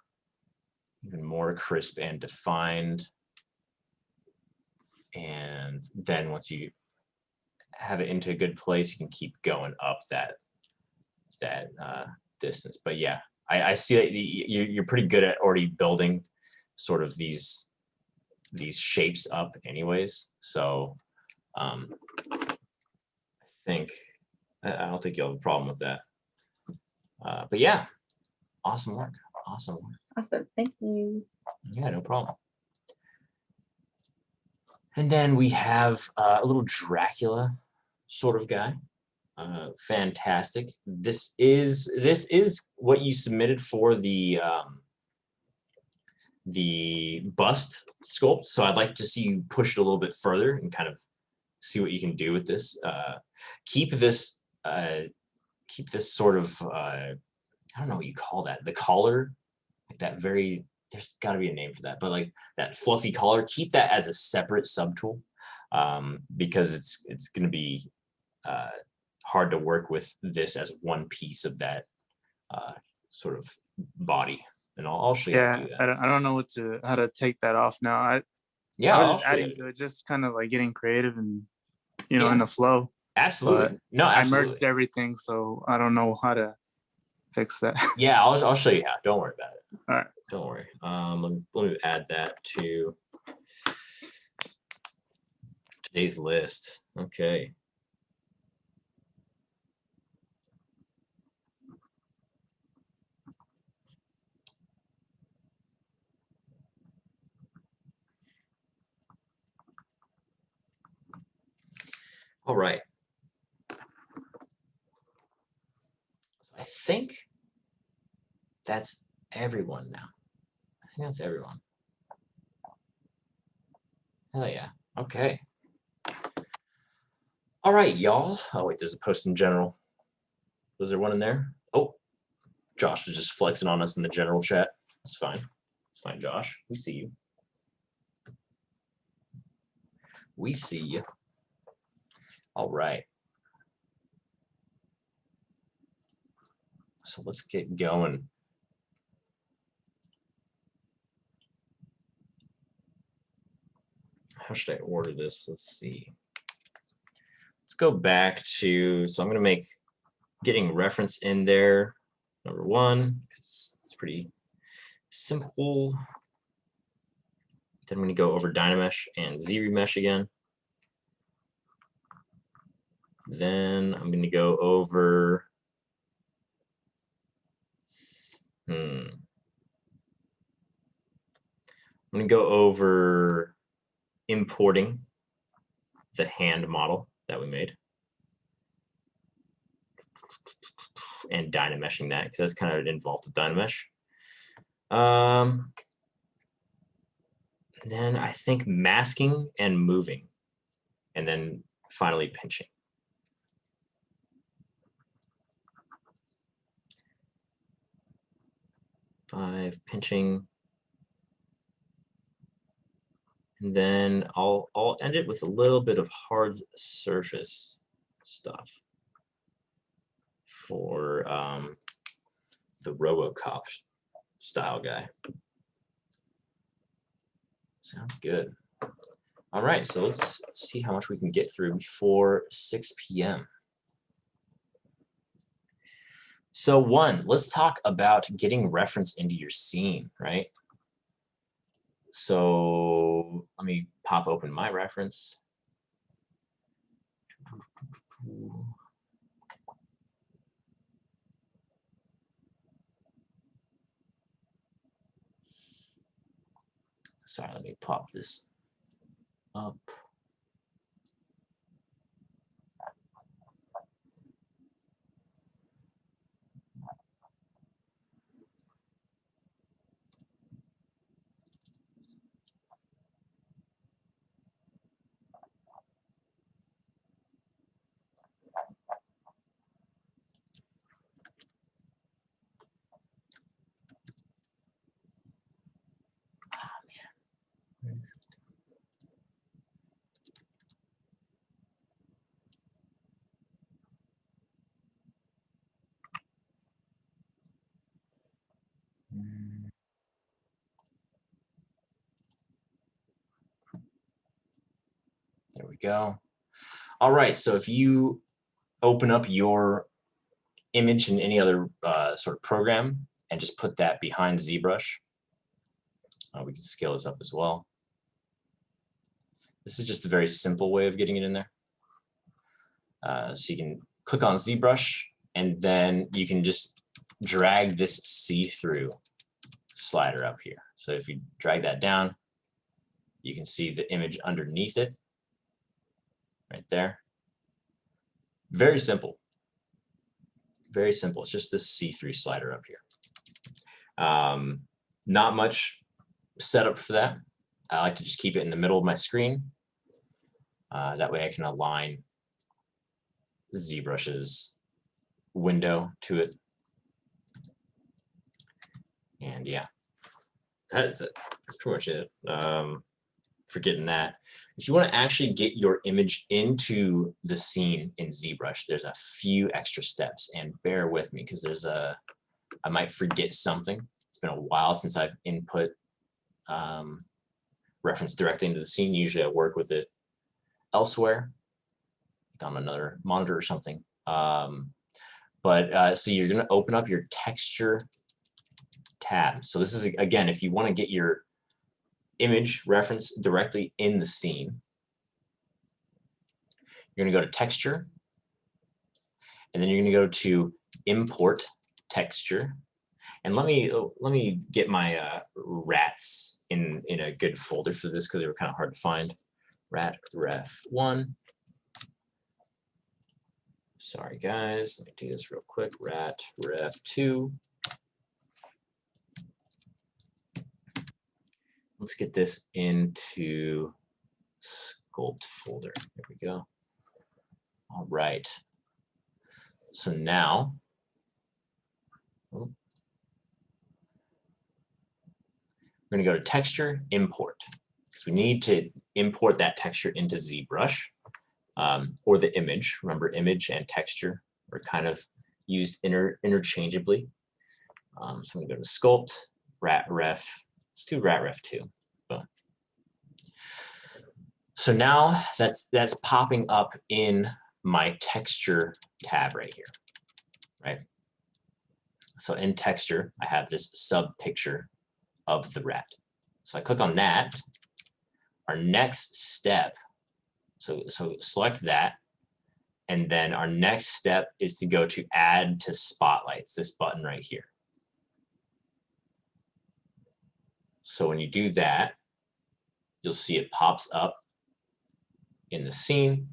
crisp and defined. And then once you have it into a good place, you can keep going up that distance. But yeah, I see that you're pretty good at already building sort of these shapes up anyways. So I don't think you'll have a problem with that. But yeah, awesome work. Awesome. Thank you. Yeah, no problem. And then we have a little Dracula sort of guy. Fantastic. This is what you submitted for the bust sculpt. So I'd like to see you push it a little bit further and kind of see what you can do with this. Keep this sort of I don't know what you call that. The collar, like that very. There's got to be a name for that, but like that fluffy collar, keep that as a separate subtool, because it's going to be hard to work with this as one piece of that sort of body. And I'll show you how to do that. I don't know how to take that off now. I was just adding to it, just kind of like getting creative and in the flow. Absolutely. But No, absolutely. I merged everything, so I don't know how to fix that. Yeah, I'll show you how. Don't worry about it. All right. Don't worry. Let me add that to today's list. Okay. All right. I think that's everyone now. I think that's everyone. Hell yeah. Okay. All right, y'all. Oh, wait, there's a post in general. Was there one in there? Oh, Josh was just flexing on us in the general chat. That's fine. It's fine, Josh. We see you. We see you. All right. So let's get going. How should I order this? Let's see. Let's go back to, so I'm going to make getting reference in there number 1. It's pretty simple. Then I'm going to go over Dynamesh and Z-Remesh again. Then I'm going to go over I'm going to go over importing the hand model that we made and Dynameshing that, because that's kind of involved with Dynamesh. Then I think masking and moving, and then finally pinching. Five, pinching. And then I'll end it with a little bit of hard surface stuff for the RoboCop style guy. Sounds good. All right, so let's see how much we can get through before 6 p.m. So let's talk about getting reference into your scene, right? So let me pop open my reference. Sorry, let me pop this up. There we go. All right, so if you open up your image in any other sort of program and just put that behind ZBrush, we can scale this up as well. This is just a very simple way of getting it in there. So you can click on ZBrush, and then you can just drag this see-through slider up here. So if you drag that down, you can see the image underneath it, right there. Very simple. Very simple. It's just this see-through slider up here. Not much setup for that. I like to just keep it in the middle of my screen. That way I can align ZBrush's window to it. And yeah, that's it. That's pretty much it. For getting that. If you want to actually get your image into the scene in ZBrush, there's a few extra steps, and bear with me because I might forget something. It's been a while since I've input reference directly into the scene. Usually I work with it elsewhere, on another monitor or something. So you're going to open up your texture tab. So this is, again, if you want to get your image reference directly in the scene, you're going to go to texture, and then you're going to go to import texture. And let me get my rats in a good folder for this because they were kind of hard to find. Rat ref 1. Sorry guys, let me do this real quick. Rat ref 2. Let's get this into sculpt folder. There we go. All right. So now, we're going to go to texture, import, because we need to import that texture into ZBrush or the image. Remember, image and texture are kind of used interchangeably. So I'm going to go to sculpt, rat ref. Let's do rat ref 2. Boom. So now that's popping up in my texture tab right here, right? So in texture, I have this sub picture of the rat. So I click on that. Our next step, so select that, and then our next step is to go to add to spotlights, this button right here. So when you do that, you'll see it pops up in the scene,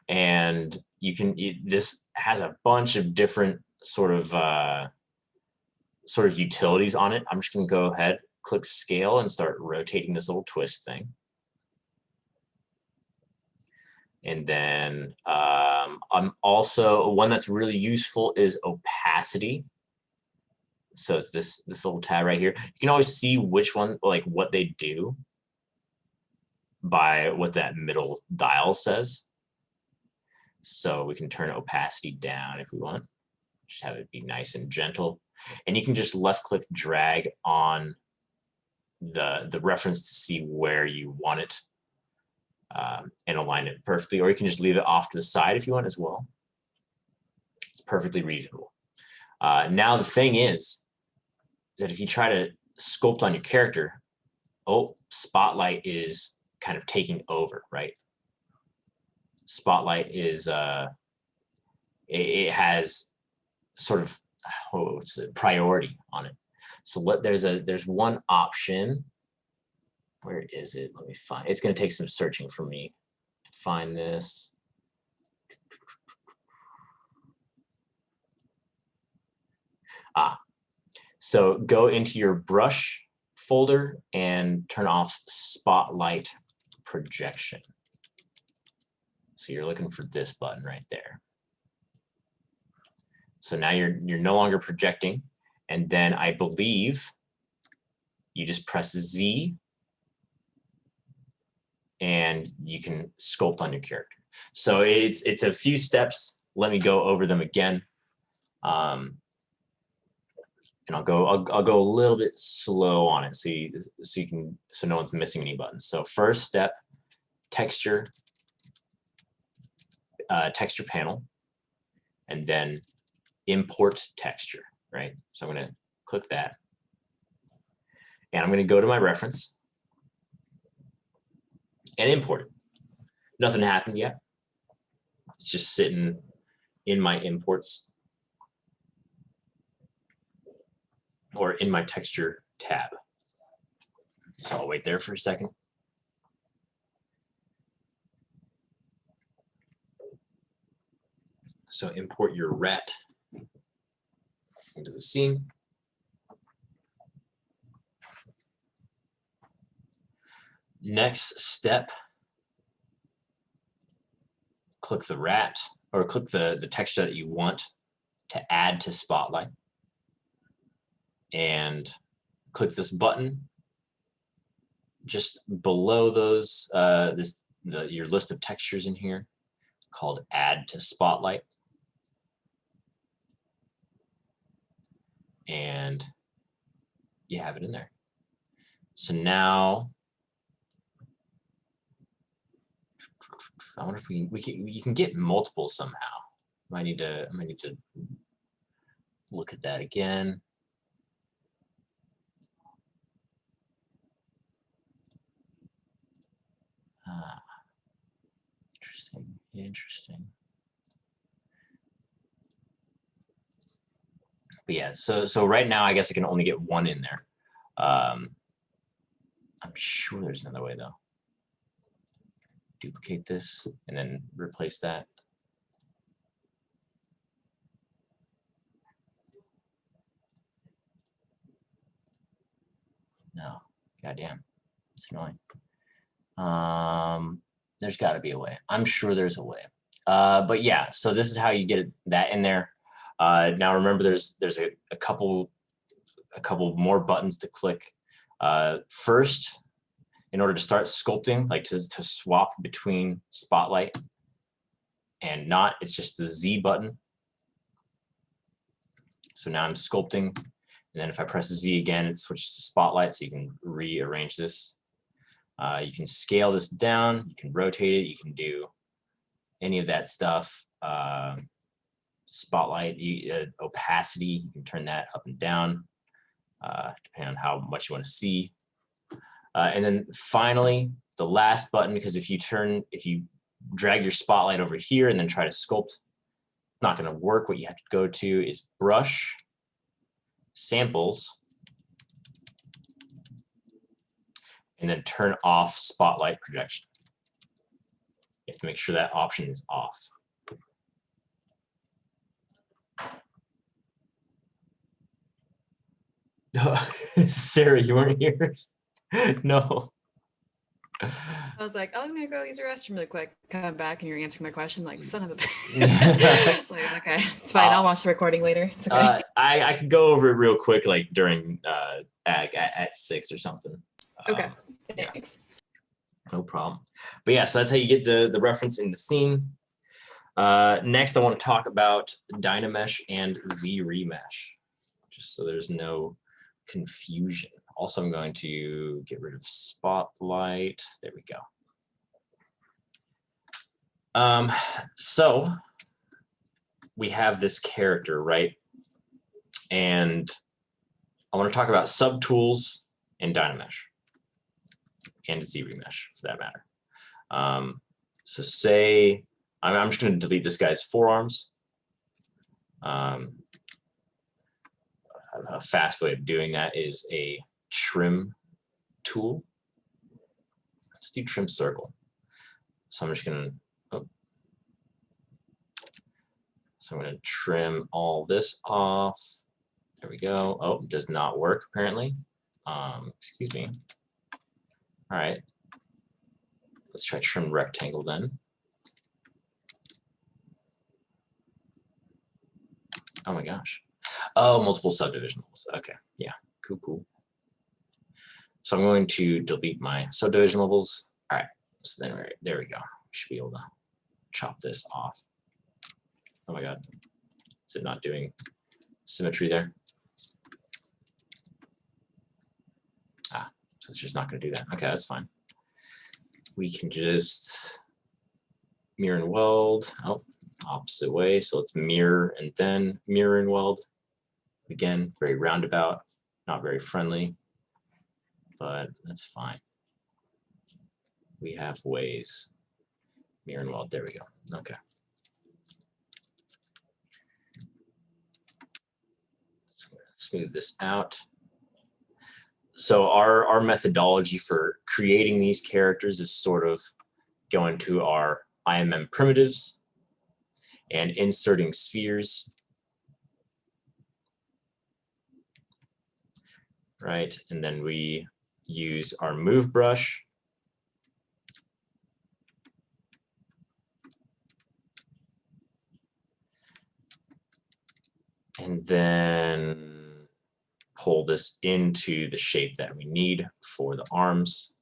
and this has a bunch of different sort of sort of utilities on it. I'm just going to go ahead, click scale, and start rotating this little twist thing. And then I'm also, one that's really useful is opacity. So it's this little tab right here. You can always see which one, like what they do by what that middle dial says. So we can turn opacity down if we want. Just have it be nice and gentle. And you can just left click drag on the reference to see where you want it and align it perfectly. Or you can just leave it off to the side if you want as well. It's perfectly reasonable. Now the thing is that if you try to sculpt on your character, Spotlight is kind of taking over, right? Spotlight is it has sort of what's the priority on it. So there's one option. Where is it? Let me find. It's going to take some searching for me to find this. So go into your brush folder and turn off Spotlight projection. So you're looking for this button right there. So now you're no longer projecting, and then I believe you just press Z and you can sculpt on your character. So it's a few steps. Let me go over them again. And I'll go a little bit slow on it so no one's missing any buttons. So first step, texture panel, and then import texture, right? So I'm going to click that, and I'm going to go to my reference and import it. Nothing happened yet. It's just sitting in my imports or in my texture tab. So I'll wait there for a second. So import your rat into the scene. Next step, click the rat, or click the texture that you want to add to Spotlight, and click this button just below those your list of textures in here called Add to Spotlight, and you have it in there. So now I wonder if you can get multiple somehow. I might need to look at that again. Interesting. But yeah, so right now I guess I can only get one in there. I'm sure there's another way though. Duplicate this and then replace that. No, goddamn, it's annoying. There's got to be a way. I'm sure there's a way. But yeah, so this is how you get that in there. Now remember, there's a couple more buttons to click. First, in order to start sculpting, like to swap between Spotlight and not, it's just the Z button. So now I'm sculpting, and then if I press Z again, it switches to Spotlight, so you can rearrange this. You can scale this down, you can rotate it, you can do any of that stuff. Spotlight, opacity, you can turn that up and down, depending on how much you want to see. And then finally, the last button, because if you drag your Spotlight over here and then try to sculpt, it's not going to work. What you have to go to is Brush, Samples, and then turn off Spotlight projection. You have to make sure that option is off. Sarah, you weren't here? No. I was like, oh, I'm gonna go use the restroom really quick. Come back and you're answering my question, like son of a. It's like, okay, it's fine. I'll watch the recording later. It's okay. I could go over it real quick, like during at 6 or something. Okay. Yeah. Thanks. No problem. But yeah, so that's how you get the reference in the scene. Next, I want to talk about Dynamesh and Z-Remesh, just so there's no confusion. Also, I'm going to get rid of Spotlight. There we go. So we have this character, right? And I want to talk about subtools and Dynamesh and Z-Remesh for that matter. So say, I'm just going to delete this guy's forearms. A fast way of doing that is a trim tool. Let's do trim circle. So I'm just going to, so I'm going to trim all this off. There we go. Oh, it does not work apparently. Excuse me. All right. Let's try trim rectangle then. Oh my gosh. Oh, multiple subdivision levels. Okay. Yeah. Cool, cool. So I'm going to delete my subdivision levels. All right. So then there we go. We should be able to chop this off. Oh my God. Is it not doing symmetry there? Ah, so it's just not going to do that. Okay, that's fine. We can just mirror and weld. Oh, opposite way. So let's mirror and then mirror and weld. Again, very roundabout, not very friendly, but that's fine. We have ways. Mirror and weld. There we go. Okay. Smooth this out. So our methodology for creating these characters is sort of going to our IMM primitives and inserting spheres. Right, and then we use our move brush. And then pull this into the shape that we need for the arms.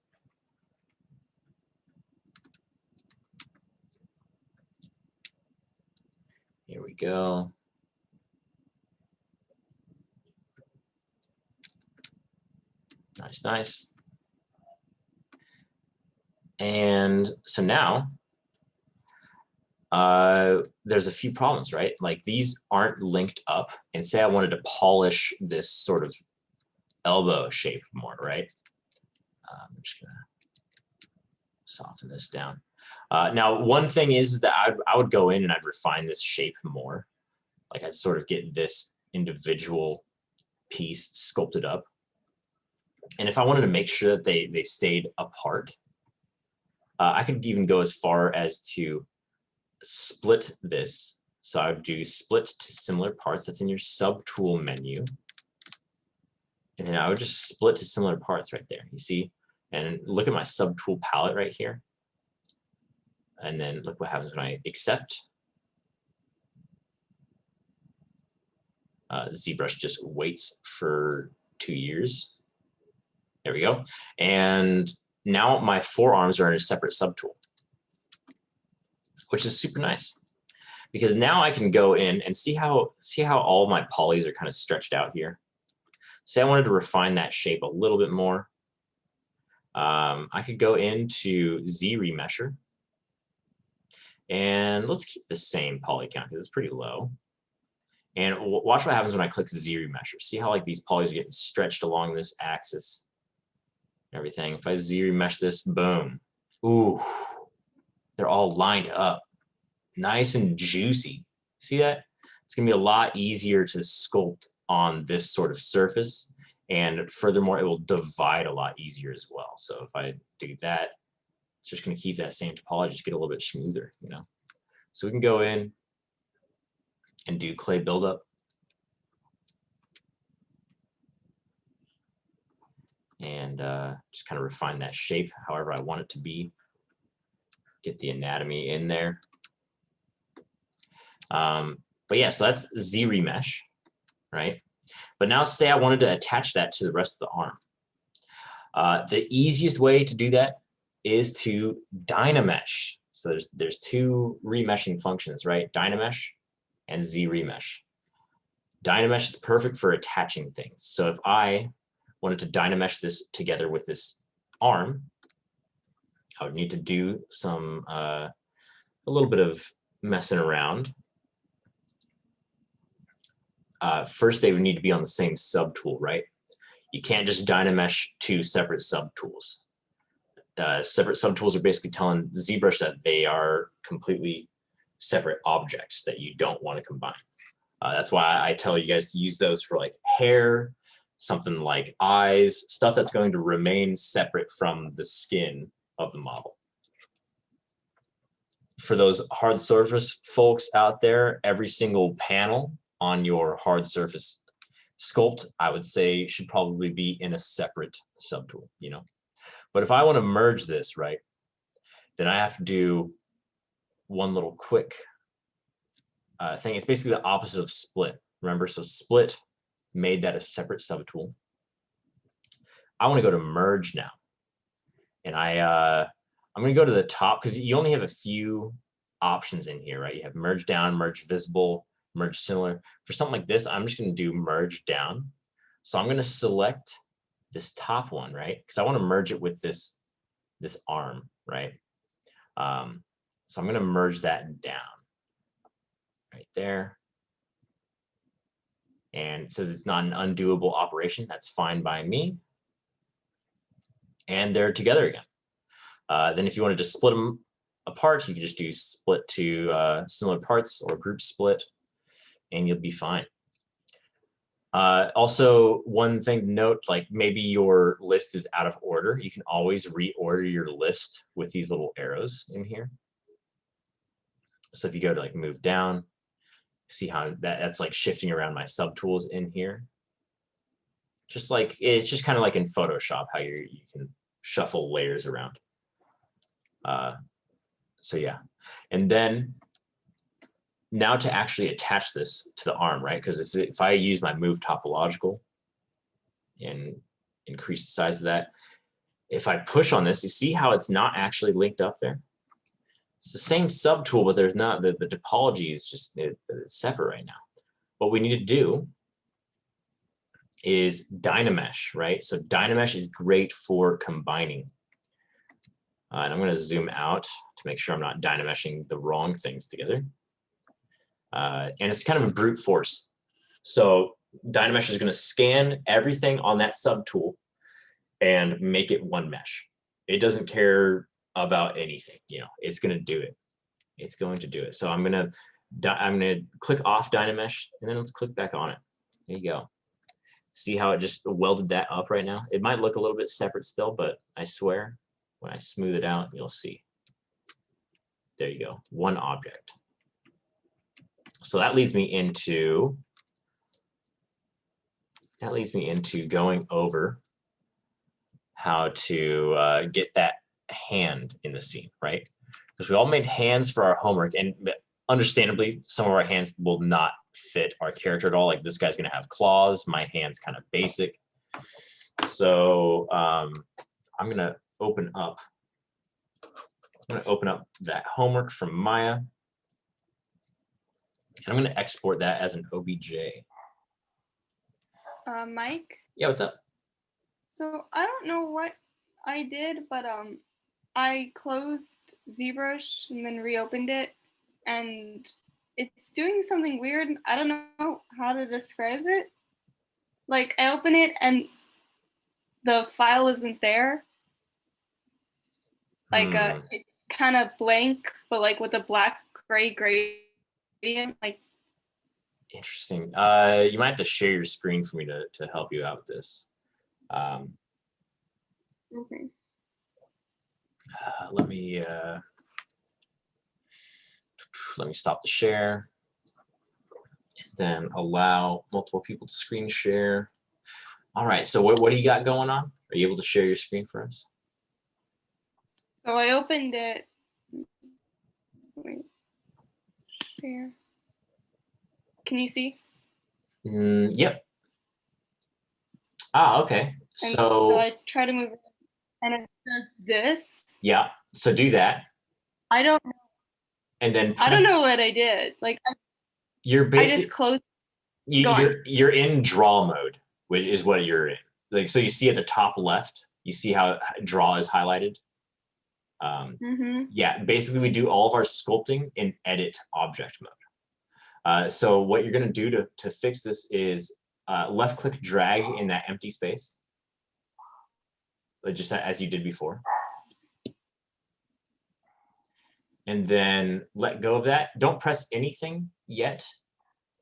Here we go. Nice, nice. And so now, there's a few problems, right? Like these aren't linked up. And say I wanted to polish this sort of elbow shape more, right? I'm just gonna soften this down. Now, one thing is that I would go in and I'd refine this shape more. Like I'd sort of get this individual piece sculpted up. And if I wanted to make sure that they stayed apart, I could even go as far as to split this. So I would do split to similar parts. That's in your subtool menu. And then I would just split to similar parts right there. You see? And look at my subtool palette right here. And then look what happens when I accept. ZBrush just waits for 2 years. There we go. And now my forearms are in a separate subtool, which is super nice. Because now I can go in and see how all my polys are kind of stretched out here. Say I wanted to refine that shape a little bit more. I could go into Z-Remesher. And let's keep the same poly count because it's pretty low. And watch what happens when I click Z-Remesher. See how like these polys are getting stretched along this axis. Everything. If I Z-Remesh this, boom. Ooh, they're all lined up. Nice and juicy. See that? It's gonna be a lot easier to sculpt on this sort of surface. And furthermore, it will divide a lot easier as well. So if I do that, it's just gonna keep that same topology, just get a little bit smoother, you know? So we can go in and do clay buildup. and just kind of refine that shape however I want it to be. Get the anatomy in there. But yeah, so that's Z remesh, right? But now say I wanted to attach that to the rest of the arm. The easiest way to do that is to Dynamesh. So there's two remeshing functions, right? Dynamesh and Z remesh. Dynamesh is perfect for attaching things. So if I wanted to Dynamesh this together with this arm, I would need to do some a little bit of messing around. First, they would need to be on the same subtool, right? You can't just Dynamesh two separate subtools. Separate subtools are basically telling ZBrush that they are completely separate objects that you don't want to combine. That's why I tell you guys to use those for like hair, something like eyes, stuff that's going to remain separate from the skin of the model. For those hard surface folks out there, every single panel on your hard surface sculpt, I would say should probably be in a separate subtool, you know. But if I want to merge this, right, then I have to do one little quick thing. It's basically the opposite of split. Remember, so split made that a separate subtool. I want to go to merge now, and I'm going to go to the top because you only have a few options in here, right? You have merge down, merge visible, merge similar. For something like this, I'm just going to do merge down. So I'm going to select this top one, right? Because I want to merge it with this arm, right? So I'm going to merge that down right there. And it says it's not an undoable operation. That's fine by me. And they're together again. Then if you wanted to split them apart, you can just do split to similar parts or group split, and you'll be fine. Also, one thing to note, like maybe your list is out of order. You can always reorder your list with these little arrows in here. So if you go to like move down, see how that's like shifting around my subtools in here. Just like, it's just kind of like in Photoshop, how you can shuffle layers around. So yeah, and then now to actually attach this to the arm, right? Because if I use my move topological and increase the size of that, if I push on this, you see how it's not actually linked up there? It's the same subtool, but there's not, the topology is just it's separate right now. What we need to do is Dynamesh, right? So Dynamesh is great for combining. And I'm going to zoom out to make sure I'm not Dynameshing the wrong things together. And it's kind of a brute force. So Dynamesh is going to scan everything on that subtool and make it one mesh. It doesn't care about anything, you know, it's going to do it. It's going to do it. So I'm going to click off Dynamesh, and then let's click back on it. There you go. See how it just welded that up right now? It might look a little bit separate still, but I swear, when I smooth it out, you'll see. There you go, one object. So that leads me into going over how to get that hand in the scene, right? Because we all made hands for our homework, and understandably, some of our hands will not fit our character at all. Like this guy's going to have claws. My hand's kind of basic. So I'm going to open up that homework from Maya. And I'm going to export that as an OBJ. Mike? Yeah, what's up? So I don't know what I did, but I closed ZBrush and then reopened it, and it's doing something weird. I don't know how to describe it. Like I open it and the file isn't there. Like it's kind of blank, but like with a black gray gradient. Like interesting. You might have to share your screen for me to help you out with this. Okay. Let me stop the share, and then allow multiple people to screen share. All right, so what do you got going on? Are you able to share your screen for us? So I opened it. Wait, share. Can you see? Yep. Ah, okay. And so I try to move it, and it says this. Yeah, so do that. I don't know. And then I don't know what I did. Like you're I basically just closed. you're in draw mode, which is what you're in. Like, so you see at the top left, you see how draw is highlighted. Yeah, basically we do all of our sculpting in edit object mode. So what you're going to do to fix this is left click drag in that empty space, just as you did before. And then let go of that. Don't press anything yet.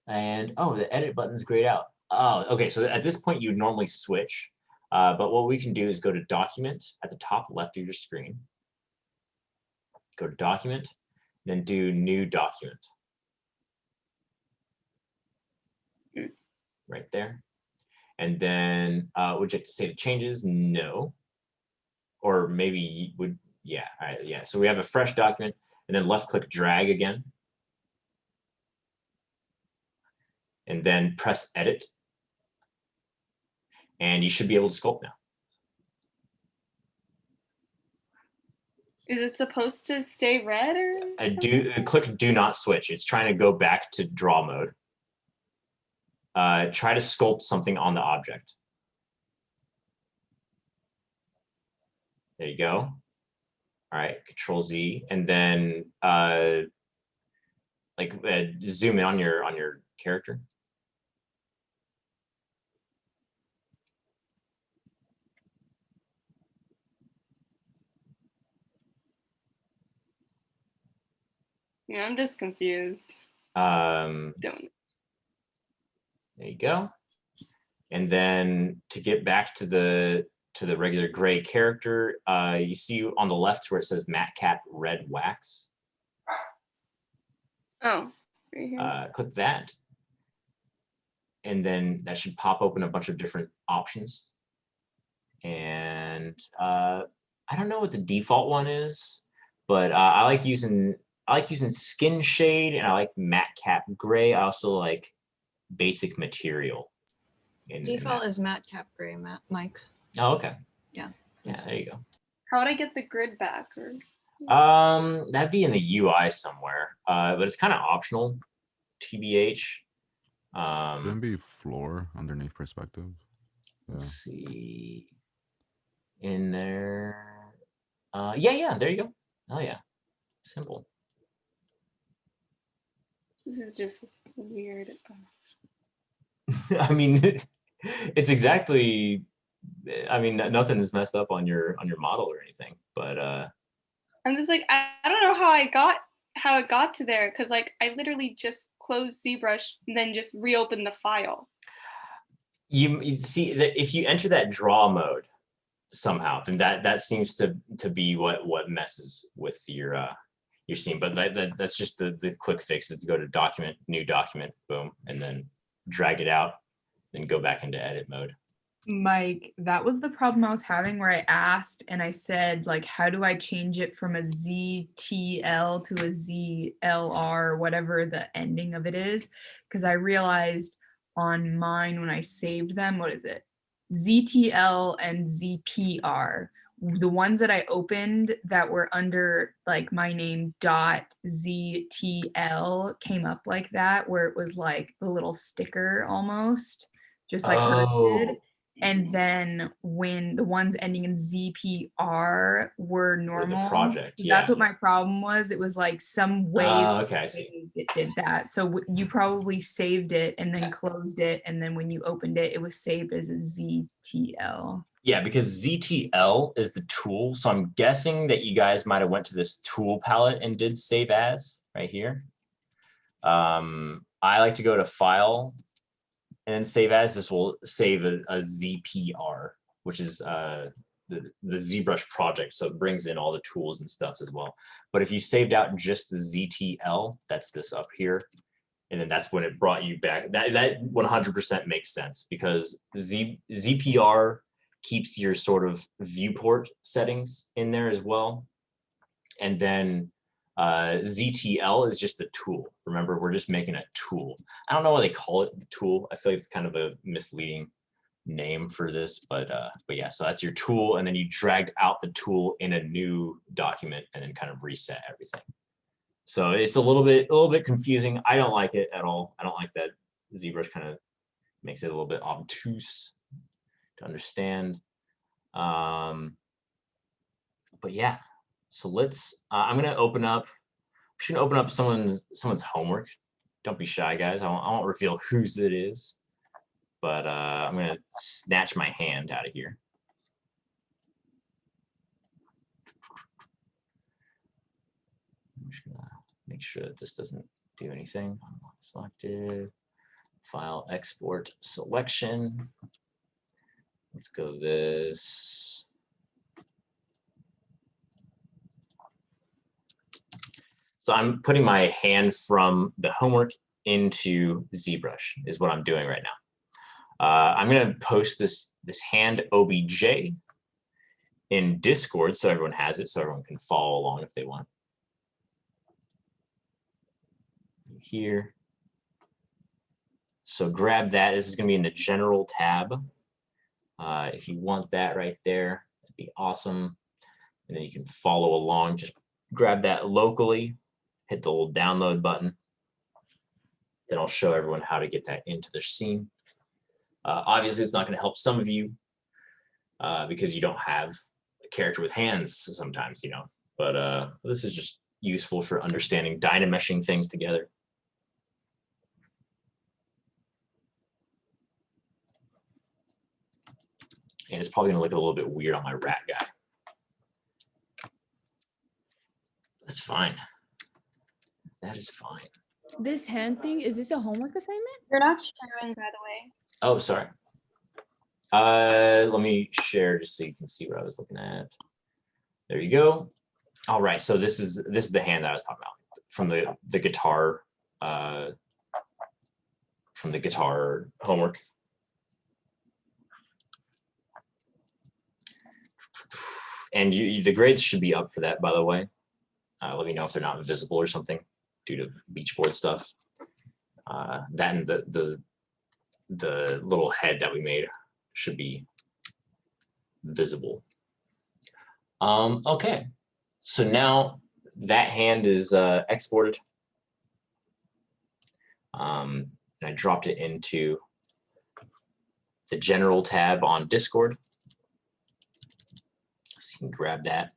And oh, the edit button's grayed out. Oh, okay, so at this point you'd normally switch. But what we can do is go to document at the top left of your screen. Go to document, then do new document. Right there. And then would you like to save the changes? No. Or maybe you would, yeah, all right, yeah. So we have a fresh document, and then left click drag again. And then press edit. And you should be able to sculpt now. Is it supposed to stay red or? Click do not switch. It's trying to go back to draw mode. Try to sculpt something on the object. There you go. All right, Control Z, and then zoom in on your character. Yeah, I'm just confused. There you go. And then to get back to the regular gray character, you see on the left where it says matte cap red wax. Oh, right here. Click that. And then that should pop open a bunch of different options. And I don't know what the default one is, but I like using skin shade, and I like matte cap gray. I also like basic material. Default is matte cap gray, Mike. Oh, okay. Yeah. Yeah, there you go. How would I get the grid back? Or That'd be in the UI somewhere, but it's kind of optional, TBH. Shouldn't be floor underneath perspective. Yeah. Let's see. In there. Yeah, there you go. Oh yeah, simple. This is just weird. I mean, it's exactly. I mean, nothing is messed up on your model or anything, but I'm just like, I don't know how it got to there, because like I literally just closed ZBrush and then just reopened the file. You see that if you enter that draw mode somehow, then that seems to be what messes with your scene. But that's just the quick fix is to go to document, new document, boom, and then drag it out, then go back into edit mode. Mike, that was the problem I was having where I asked and I said, like, how do I change it from a ZTL to a ZLR, whatever the ending of it is? Because I realized on mine when I saved them, what is it? ZTL and ZPR. The ones that I opened that were under like my name .ZTL came up like that, where it was like the little sticker almost, just like hers did. And then when the ones ending in ZPR were normal, project, that's what my problem was. It was like some way okay, I see. it did that. So you probably saved it and then closed it. And then when you opened it, it was saved as a ZTL. Yeah, because ZTL is the tool. So I'm guessing that you guys might have went to this tool palette and did save as right here. I like to go to file and then save as. This will save a ZPR, which is the ZBrush project. So it brings in all the tools and stuff as well. But if you saved out just the ZTL, that's this up here. and then that's when it brought you back. That 100% makes sense, because ZPR keeps your sort of viewport settings in there as well. And then ZTL is just the tool. Remember, we're just making a tool. I don't know why they call it the tool. I feel like it's kind of a misleading name for this, but yeah, so that's your tool, and then you dragged out the tool in a new document and then kind of reset everything. So it's a little bit confusing. I don't like it at all. I don't like that ZBrush kind of makes it a little bit obtuse to understand. But yeah, so let's I'm gonna open up someone's homework. Don't be shy, guys. I won't reveal whose it is, but I'm gonna snatch my hand out of here. I'm just gonna make sure that this doesn't do anything. Unlock selected, file export selection. Let's go this. So I'm putting my hand from the homework into ZBrush is what I'm doing right now. I'm gonna post this hand OBJ in Discord so everyone has it, so everyone can follow along if they want. Here. So grab that. This is going to be in the general tab. If you want that right there, that'd be awesome. And then you can follow along. Just grab that locally, hit the little download button. Then I'll show everyone how to get that into their scene. Obviously, it's not going to help some of you because you don't have a character with hands sometimes, you know. But this is just useful for understanding dynameshing things together. And it's probably gonna look a little bit weird on my rat guy. That's fine. That is fine. This hand thing, is this a homework assignment? You're not sharing, by the way. Oh, sorry. Let me share just so you can see what I was looking at. There you go. All right, so this is the hand that I was talking about from the guitar homework. And the grades should be up for that, by the way. Let me know if they're not visible or something due to beach board stuff. That and the little head that we made should be visible. Okay, so now that hand is exported. And I dropped it into the general tab on Discord. So you can grab that.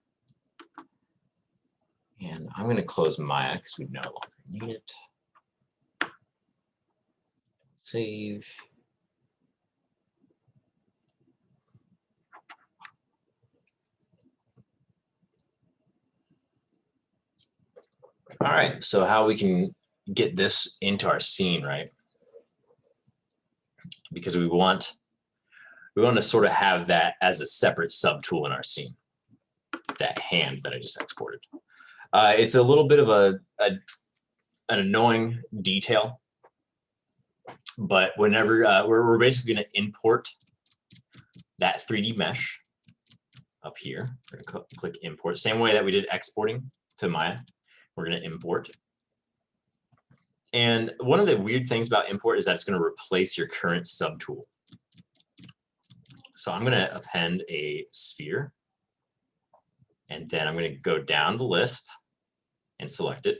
And I'm going to close Maya because we no longer need it. Save. All right, so how we can get this into our scene, right? Because we want to sort of have that as a separate subtool in our scene. That hand that I just exported. It's a little bit of an annoying detail, but whenever we're basically going to import that 3D mesh up here. We're going to click import, same way that we did exporting to Maya. We're going to import. And one of the weird things about import is that it's going to replace your current subtool. So I'm going to append a sphere. And then I'm going to go down the list and select it.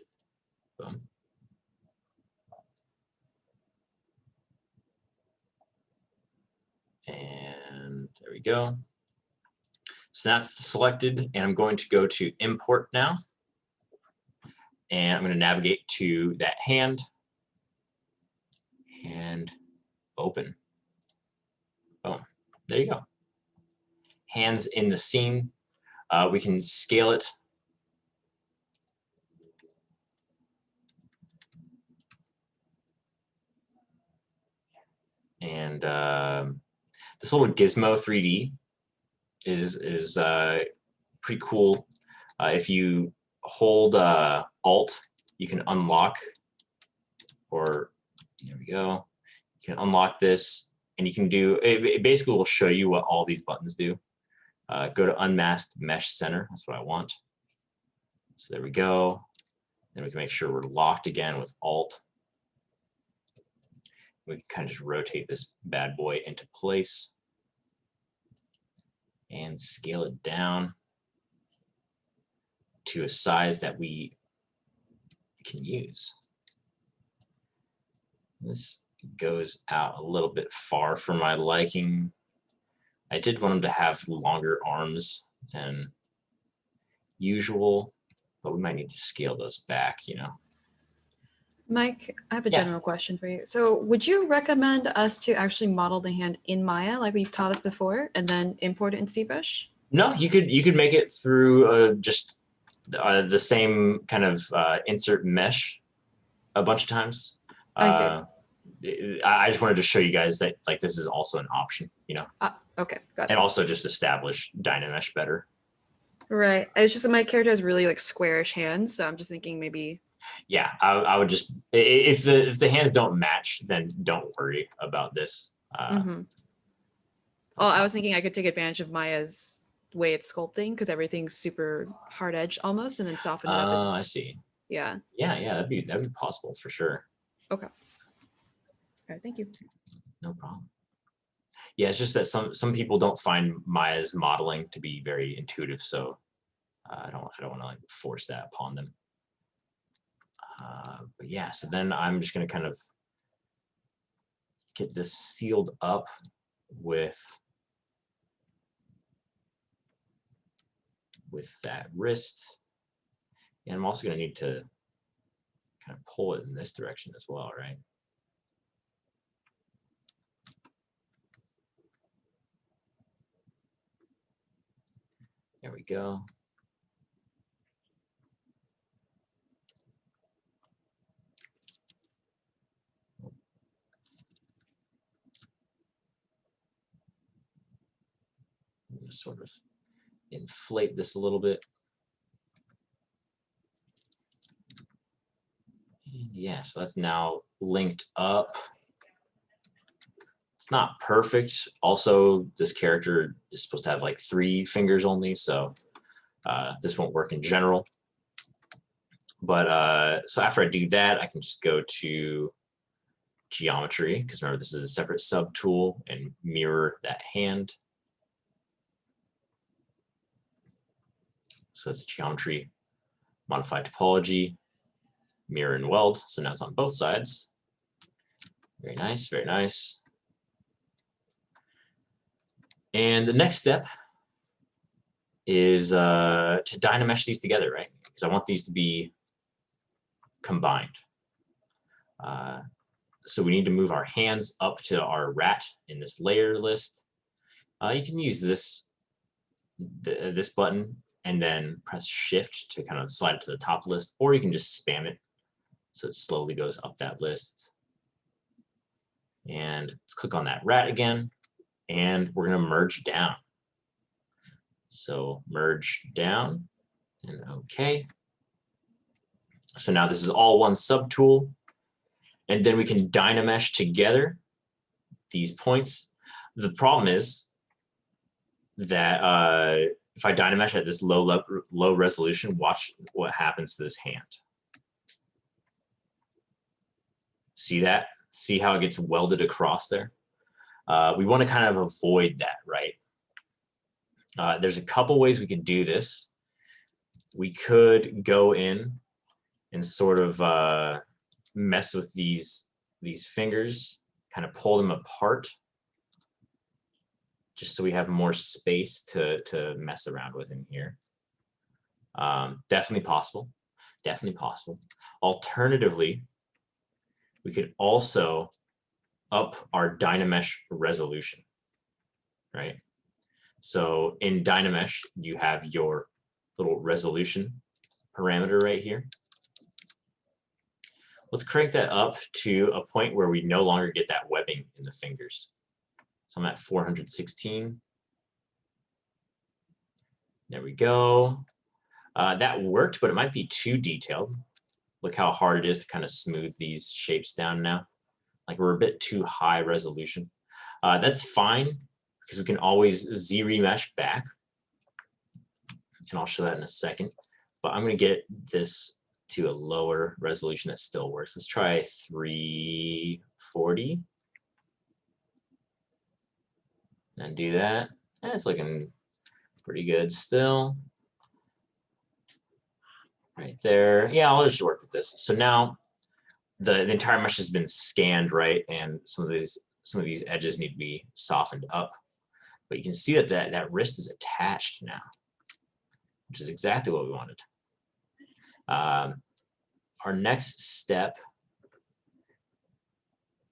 Boom. And there we go. So that's selected, and I'm going to go to import now. And I'm going to navigate to that hand and open. Boom. There you go. Hands in the scene. We can scale it. And this little gizmo 3D is pretty cool. If you hold Alt, you can unlock or there we go. You can unlock this, and you can do, it basically will show you what all these buttons do. Go to unmasked mesh center, that's what I want. So there we go. Then we can make sure we're locked again with Alt. We can kind of just rotate this bad boy into place and scale it down to a size that we can use. This goes out a little bit far for my liking. I did want him to have longer arms than usual, but we might need to scale those back, you know. Mike, I have a general question for you. So would you recommend us to actually model the hand in Maya like we've taught us before and then import it in ZBrush? No, you could make it through just the same kind of insert mesh a bunch of times. I see. I just wanted to show you guys that like this is also an option, you know. Okay, got it. And also just establish Dynamesh better. Right. It's just that my character has really like squarish hands, so I'm just thinking maybe. Yeah, I would just, if the hands don't match, then don't worry about this. Oh, I was thinking I could take advantage of Maya's way it's sculpting because everything's super hard edge almost, and then soften it up. Oh, I see. Yeah. Yeah, that'd be possible for sure. Okay. All right, thank you. No problem. Yeah, it's just that some people don't find Maya's modeling to be very intuitive, so I don't want to like force that upon them. But yeah, so then I'm just going to kind of get this sealed up with that wrist. And I'm also going to need to kind of pull it in this direction as well, right? There we go. I'm going to sort of inflate this a little bit. And yeah, so that's now linked up. It's not perfect. Also, this character is supposed to have like 3 fingers only, so this won't work in general. But so after I do that, I can just go to geometry, because remember this is a separate subtool, and mirror that hand. So it's geometry, modify topology, mirror and weld. So now it's on both sides. Very nice, very nice. And the next step is to Dynamesh these together, right? Because I want these to be combined. So we need to move our hands up to our rat in this layer list. You can use this button and then press shift to kind of slide it to the top list, or you can just spam it so it slowly goes up that list. And let's click on that rat again, and we're going to merge down. So merge down, and okay. So now this is all one subtool, and then we can Dynamesh together these points. The problem is that if I Dynamesh at this low resolution, watch what happens to this hand. See that? See how it gets welded across there? We want to kind of avoid that, right? There's a couple ways we could do this. We could go in and sort of mess with these fingers, kind of pull them apart, just so we have more space to mess around with in here. Definitely possible. Definitely possible. Alternatively, we could also up our Dynamesh resolution, right? So in Dynamesh, you have your little resolution parameter right here. Let's crank that up to a point where we no longer get that webbing in the fingers. So I'm at 416. There we go. That worked, but it might be too detailed. Look how hard it is to kind of smooth these shapes down now. Like we're a bit too high resolution. That's fine because we can always Z-remesh back. And I'll show that in a second. But I'm going to get this to a lower resolution that still works. Let's try 340. And do that. And it's looking pretty good still. Right there. Yeah, I'll just work with this. So now the entire mesh has been scanned, right? And some of these edges need to be softened up. But you can see that that wrist is attached now, which is exactly what we wanted. Our next step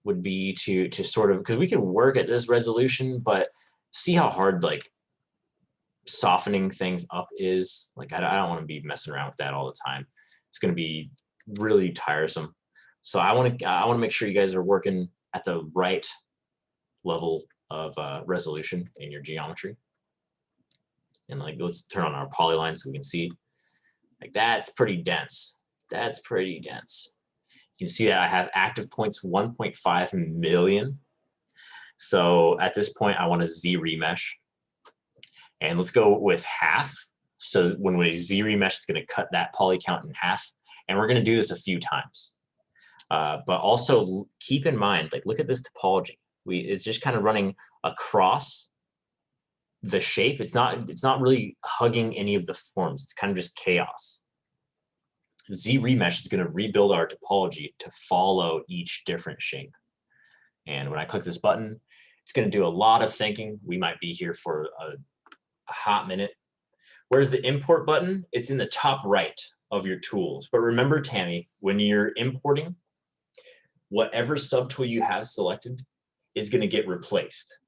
would be to sort of, because we can work at this resolution, but see how hard like softening things up is. Like I don't want to be messing around with that all the time. It's going to be really tiresome. So I want to make sure you guys are working at the right level of resolution in your geometry. And like, let's turn on our polyline so we can see. Like that's pretty dense. That's pretty dense. You can see that I have active points 1.5 million. So at this point, I want to Z-remesh. And let's go with half. So when we Z-remesh, it's going to cut that poly count in half. And we're going to do this a few times. But also keep in mind, like, look at this topology. It's just kind of running across the shape. It's not really hugging any of the forms. It's kind of just chaos. Z-remesh is going to rebuild our topology to follow each different shape. And when I click this button, it's going to do a lot of thinking. We might be here for a hot minute. Whereas the import button, it's in the top right of your tools. But remember, Tammy, when you're importing, whatever subtool you have selected is going to get replaced.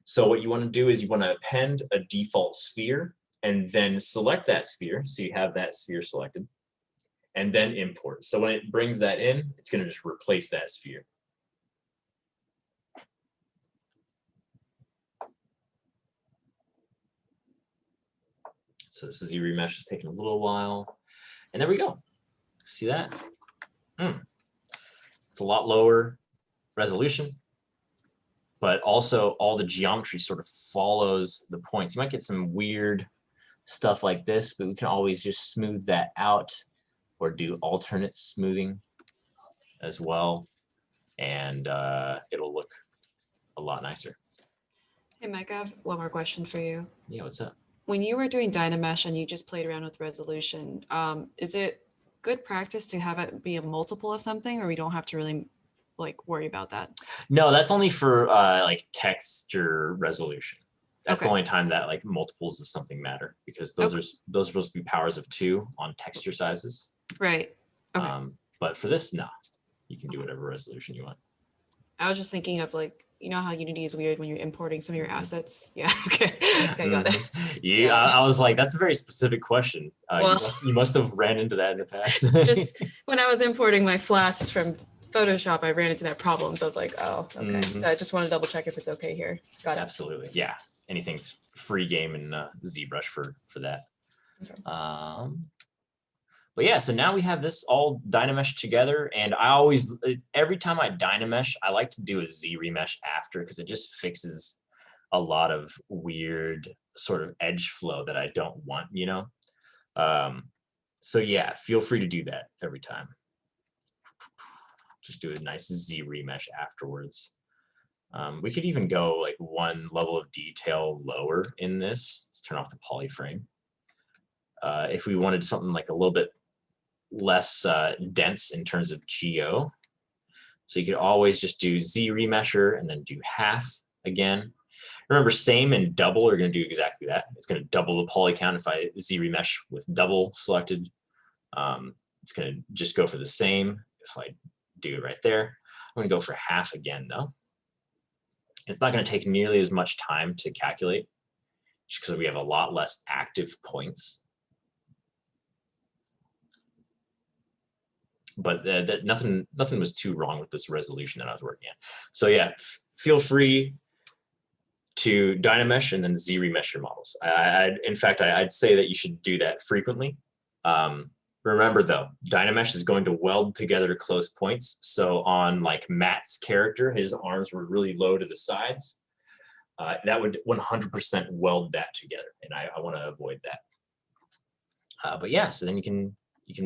So what you want to do is you want to append a default sphere and then select that sphere. So you have that sphere selected and then import. So when it brings that in, it's going to just replace that sphere. So this Z-remesh is taking a little while. And there we go. See that? It's a lot lower resolution, but also all the geometry sort of follows the points. You might get some weird stuff like this, but we can always just smooth that out or do alternate smoothing as well. And it'll look a lot nicer. Hey, Mike, I have one more question for you. Yeah, what's up? When you were doing Dynamesh and you just played around with resolution, is it good practice to have it be a multiple of something, or we don't have to really like worry about that? No, that's only for like texture resolution. That's Okay. the only time that like multiples of something matter, because those are supposed to be powers of 2 on texture sizes. Right. Okay. But for this, no, you can do whatever resolution you want. I was just thinking of like, you know how Unity is weird when you're importing some of your assets? Yeah, okay. Okay, got it. Yeah, I was like, that's a very specific question. Well- You must have ran into that in the past. Just when I was importing my flats from Photoshop, I ran into that problem. So I was like, oh, okay. So I just want to double check if it's okay here. Got it. Absolutely. Yeah. Anything's free game in ZBrush for that. Okay. But yeah, so now we have this all Dynamesh together, and I always, every time I Dynamesh, I like to do a Z-remesh after, because it just fixes a lot of weird sort of edge flow that I don't want, you know? So yeah, feel free to do that every time. Just do a nice Z-remesh afterwards. We could even go like one level of detail lower in this. Let's turn off the polyframe. If we wanted something like a little bit less dense in terms of geo. So you could always just do Z-remesher and then do half again. Remember, same and double are going to do exactly that. It's going to double the poly count if I Z-remesh with double selected. It's going to just go for the same if I do it right there. I'm going to go for half again, though. It's not going to take nearly as much time to calculate, just because we have a lot less active points. But nothing was too wrong with this resolution that I was working at. So yeah, feel free to Dynamesh and then Z-remesh your models. In fact, I'd say that you should do that frequently. Remember though, Dynamesh is going to weld together close points. So on like Matt's character, his arms were really low to the sides. That would 100% weld that together, and I want to avoid that. But yeah, so then you can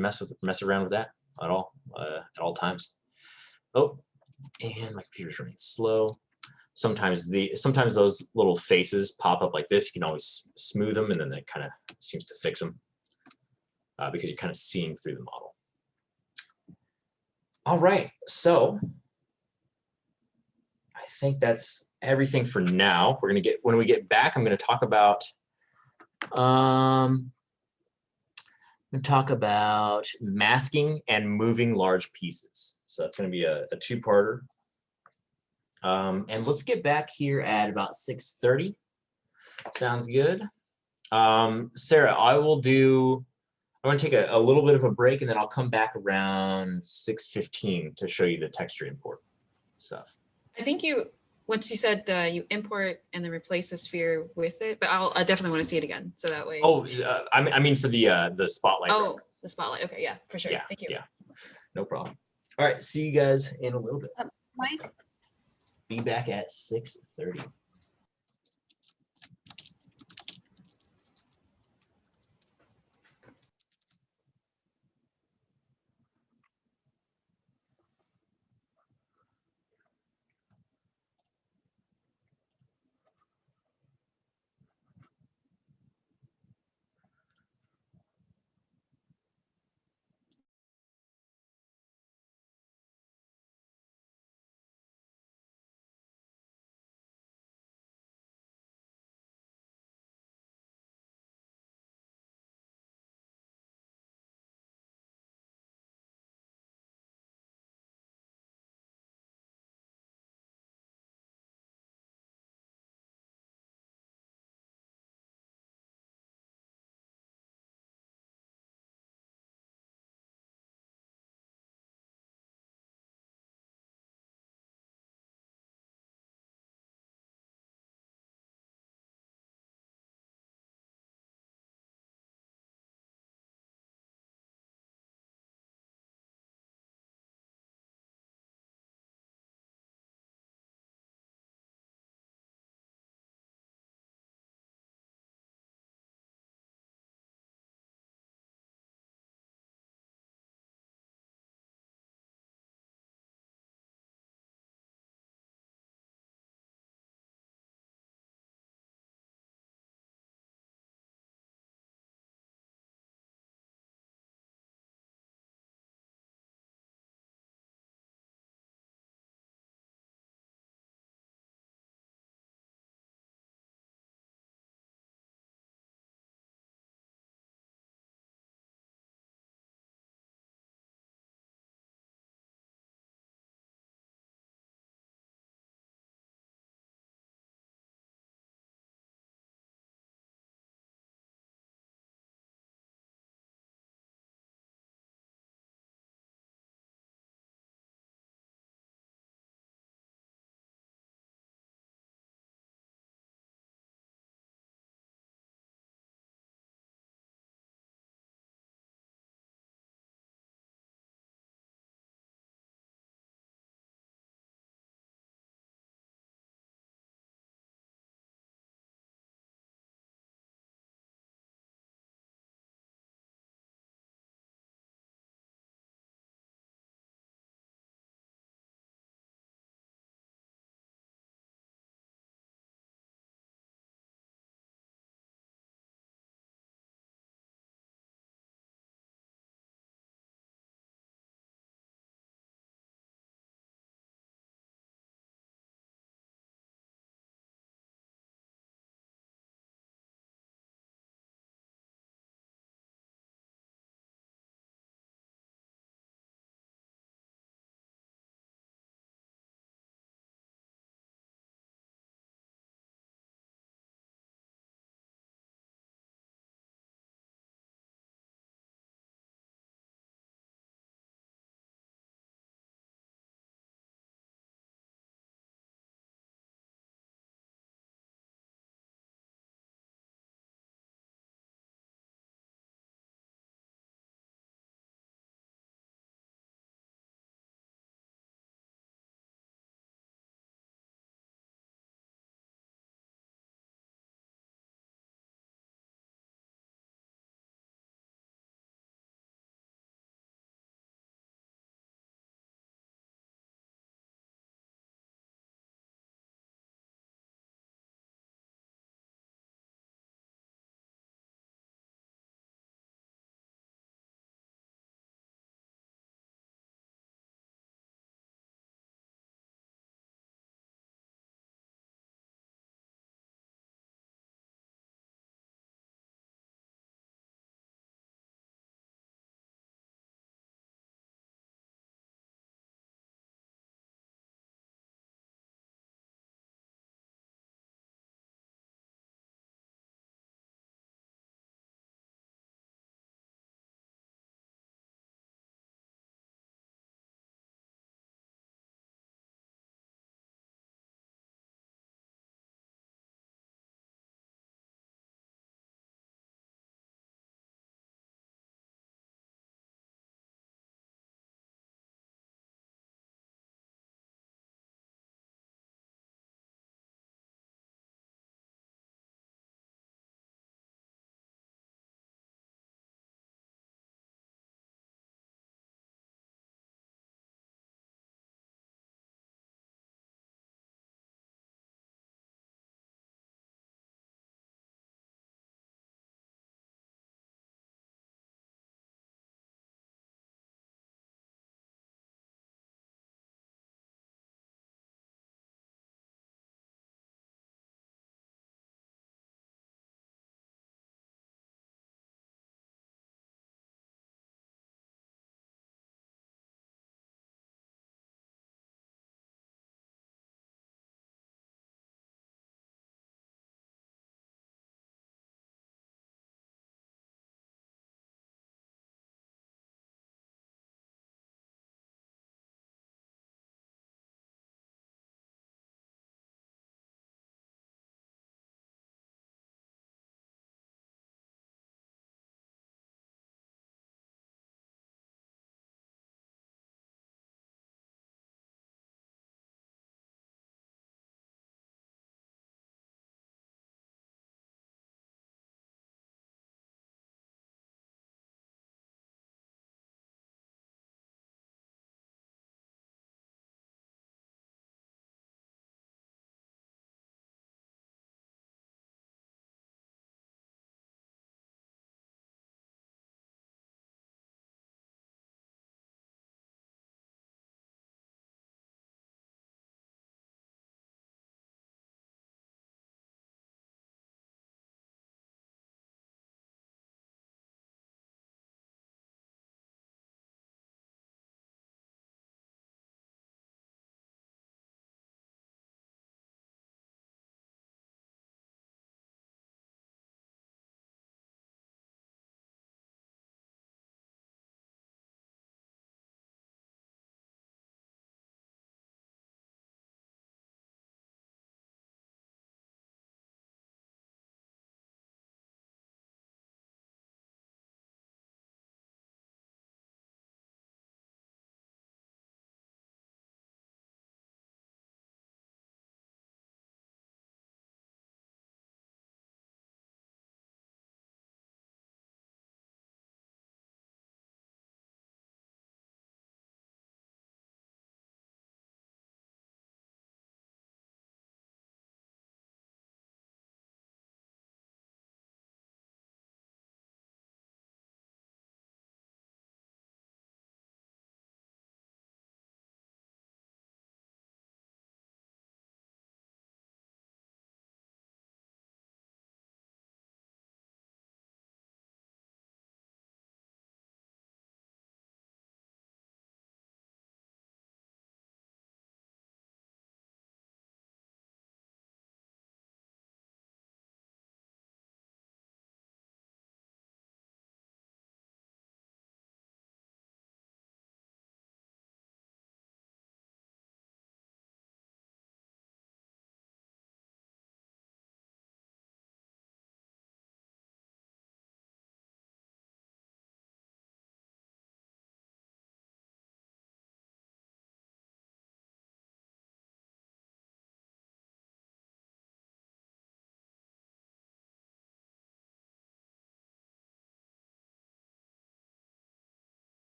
mess around with that at all times. Oh, and my computer's running slow. Sometimes those little faces pop up like this. You can always smooth them, and then that kind of seems to fix them because you're kind of seeing through the model. All right, so I think that's everything for now. We're gonna get, when we get back, I'm gonna talk about masking and moving large pieces. So that's gonna be a two-parter. And let's get back here at about 6:30. Sounds good. Sarah, I'm gonna take a little bit of a break, and then I'll come back around 6:15 to show you the texture import stuff. I think once you said you import and then replace the sphere with it, but I definitely want to see it again, so that way. Oh, I mean for the spotlight. Oh, reference. the spotlight. Okay, yeah, for sure. Yeah, Thank you. yeah, no problem. All right, see you guys in a little bit. Mike? Be back at 6:30.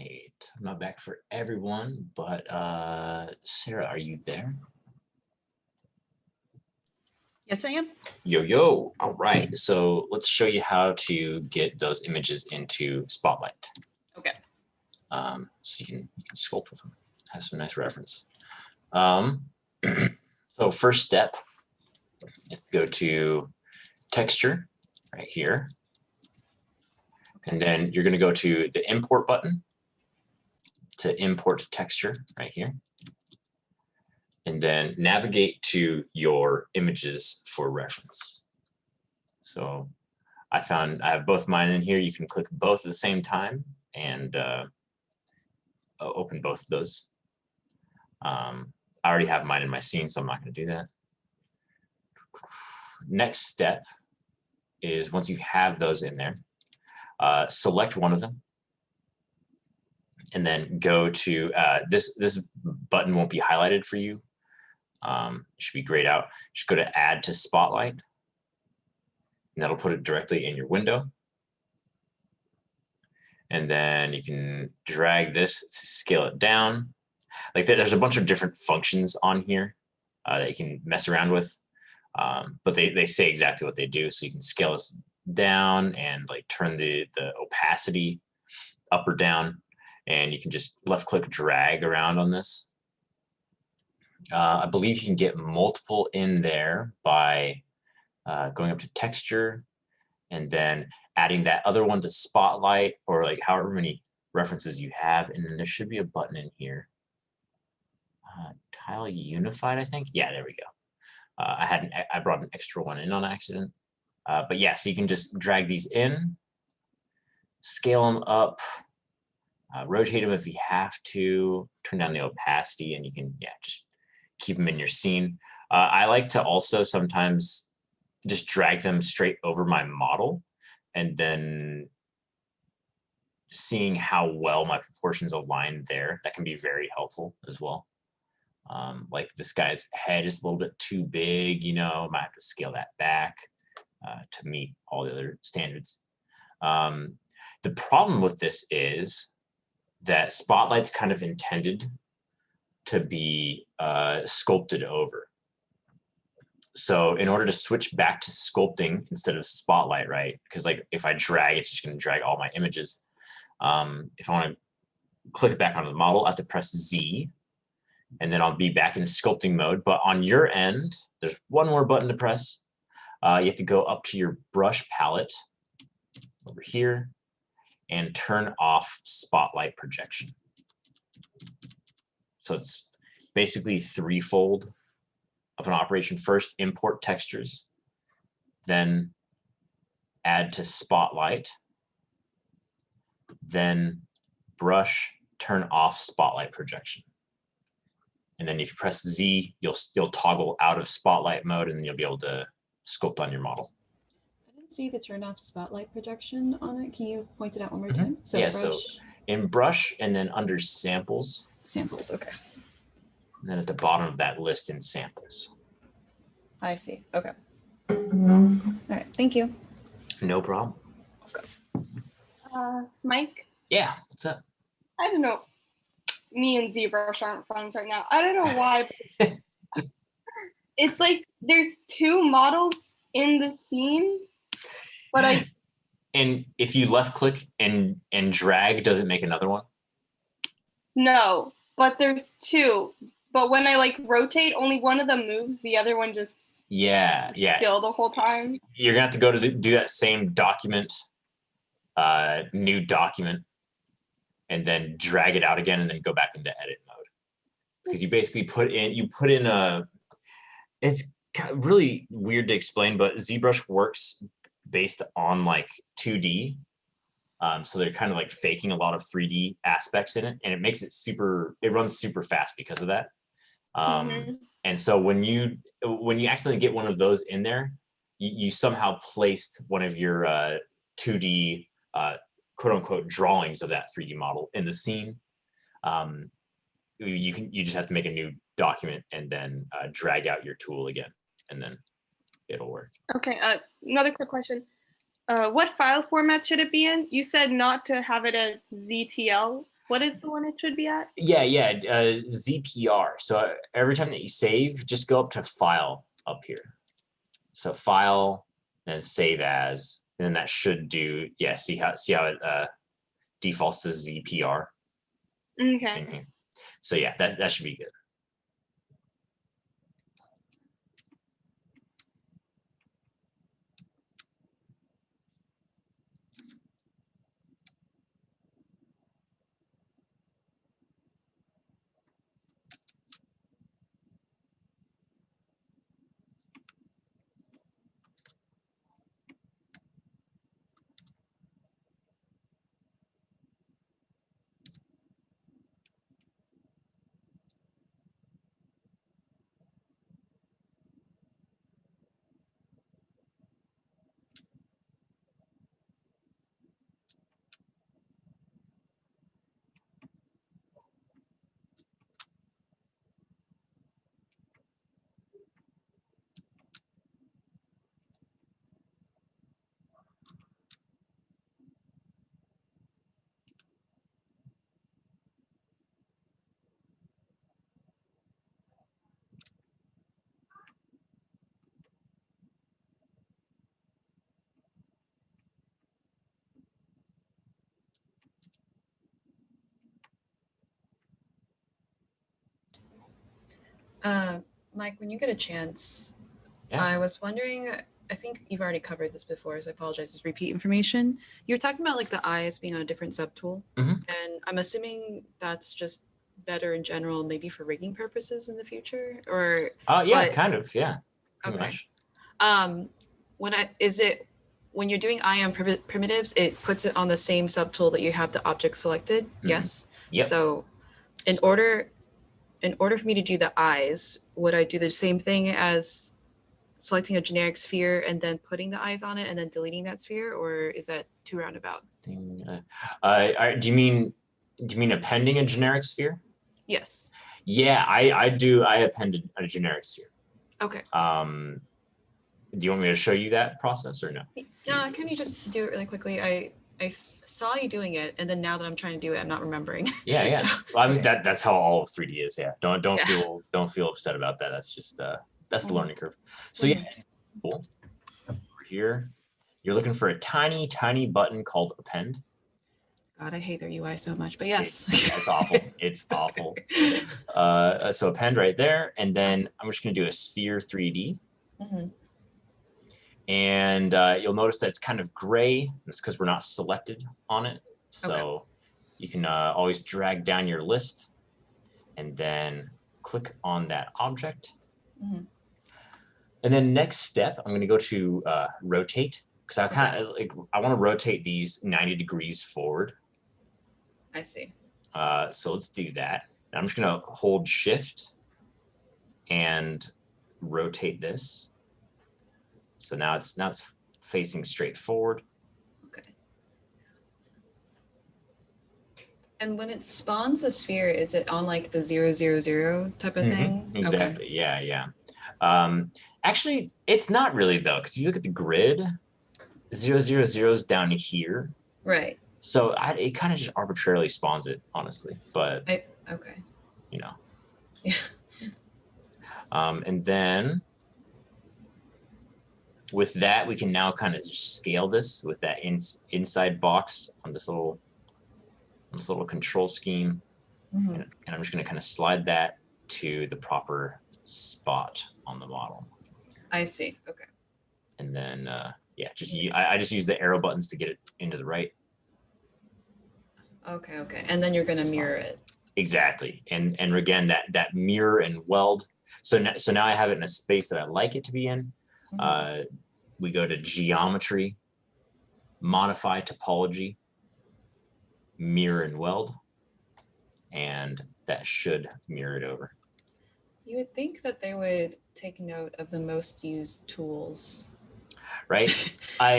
right. I'm not back for everyone, but Sarah, are you there? Yes, I am. Yo. All right. So let's show you how to get those images into Spotlight. Okay. So you can sculpt with them. Has some nice reference. So first step is to go to Texture right here. And then you're going to go to the Import button to import texture right here. And then navigate to your images for reference. So I have both mine in here. You can click both at the same time and open both of those. I already have mine in my scene, so I'm not going to do that. Next step is once you have those in there, select one of them, and then go to this button won't be highlighted for you. It should be grayed out. Just go to Add to Spotlight, and that'll put it directly in your window. And then you can drag this to scale it down. Like there's a bunch of different functions on here that you can mess around with, but they say exactly what they do. So you can scale this down and like turn the opacity up or down, and you can just left click drag around on this. I believe you can get multiple in there by going up to Texture and then adding that other one to Spotlight, or like however many references you have. And then there should be a button in here. Tile Unified, I think. Yeah, there we go. I brought an extra one in on accident. But yeah, so you can just drag these in, scale them up, rotate them if you have to, turn down the opacity, and you can, yeah, just keep them in your scene. I like to also sometimes just drag them straight over my model, and then seeing how well my proportions align there, that can be very helpful as well. Like this guy's head is a little bit too big, you know, might have to scale that back to meet all the other standards. The problem with this is that Spotlight's kind of intended to be sculpted over. So in order to switch back to sculpting instead of Spotlight, right? Because like if I drag, it's just going to drag all my images. If I want to click back onto the model, I have to press Z, and then I'll be back in sculpting mode. But on your end, there's one more button to press. You have to go up to your brush palette over here and turn off Spotlight projection. So it's basically threefold of an operation. First, import textures, then add to Spotlight, then brush, turn off Spotlight projection. And then if you press Z, you'll toggle out of Spotlight mode, and you'll be able to sculpt on your model. I didn't see the turn off spotlight projection on it. Can you point it out one more time? So yeah, brush. so in brush and then under samples. Samples, okay. And then at the bottom of that list in samples. I see, okay. All right, thank you. No problem. Mike? Yeah, what's up? I don't know. Me and ZBrush aren't friends right now. I don't know why. But it's like there's two models in the scene, but And if you left click and drag, does it make another one? No, but there's two. But when I like rotate, only one of them moves. The other one just still the whole time. You're gonna have to go to do that same document, new document, and then drag it out again, and then go back into edit mode. Because you basically put in a. It's really weird to explain, but ZBrush works based on like 2D. So they're kind of like faking a lot of 3D aspects in it, and it makes it it runs super fast because of that. And so when you accidentally get one of those in there, you somehow placed one of your 2D quote unquote drawings of that 3D model in the scene. You just have to make a new document and then drag out your tool again, and then it'll work. Okay, another quick question. What file format should it be in? You said not to have it as ZTL. What is the one it should be at? Yeah, ZPR. So every time that you save, just go up to File up here. So File and Save As, and then that should do. Yeah, see how it defaults to ZPR. Okay. So yeah, that should be good. Mike, when you get a chance, Yeah. I was wondering, I think you've already covered this before, so I apologize, it's repeat information. You were talking about like the eyes being on a different subtool, and I'm assuming that's just better in general, maybe for rigging purposes in the future, or? Yeah, kind of, yeah. Okay. When you're doing IAM primitives, it puts it on the same subtool that you have the object selected, yes? Yep. So in order for me to do the eyes, would I do the same thing as selecting a generic sphere and then putting the eyes on it and then deleting that sphere, or is that too roundabout? Do you mean appending a generic sphere? Yes. Yeah, I do. I appended a generic sphere. Okay. Do you want me to show you that process or no? No, can you just do it really quickly? I saw you doing it, and then now that I'm trying to do it, I'm not remembering. Yeah. So, Well, I mean that's how all of 3D is. Yeah. Don't feel upset about that. That's just that's the learning curve. So yeah, cool. Over here, you're looking for a tiny button called append. God, I hate their UI so much, but yes. It's awful. It's awful. So append right there, and then I'm just gonna do a sphere 3D. And you'll notice that it's kind of gray. That's because we're not selected on it. So you can always drag down your list and then click on that object. And then next step, I'm going to go to rotate, because I want to rotate these 90 degrees forward. I see. So let's do that. And I'm just going to hold shift and rotate this. So now it's facing straight forward. Okay. And when it spawns a sphere, is it on like the 0, 0, 0 type of thing? Exactly. Okay. Yeah. Actually, it's not really though, because if you look at the grid, 0, 0, 0 is down here. Right. So it kind of just arbitrarily spawns it, honestly. But okay. You know. Yeah. And then with that, we can now kind of just scale this with that inside box on this little control scheme. And I'm just going to kind of slide that to the proper spot on the model. I see. Okay. And then, yeah, I just use the arrow buttons to get it into the right. Okay. And then you're going to mirror it. Exactly. And again, that mirror and weld. So now I have it in a space that I like it to be in. We go to geometry, modify topology, mirror and weld, and that should mirror it over. You would think that they would take note of the most used tools. Right.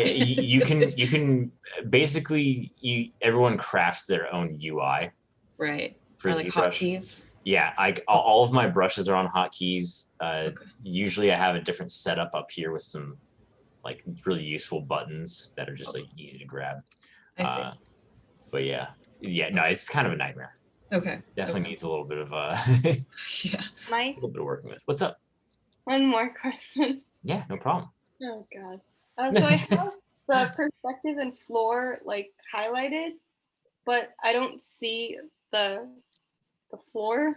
You can basically everyone crafts their own UI. Right. For like hotkeys. Yeah, all of my brushes are on hotkeys. Usually I have a different setup up here with some like really useful buttons that are just like easy to grab. I see. But yeah, Yeah, no, it's kind of a nightmare. Okay. Definitely needs a little bit of yeah. Mike, a little bit of working with. What's up? one more question. Yeah, no problem. Oh God. So I have the perspective and floor like highlighted, but I don't see the floor.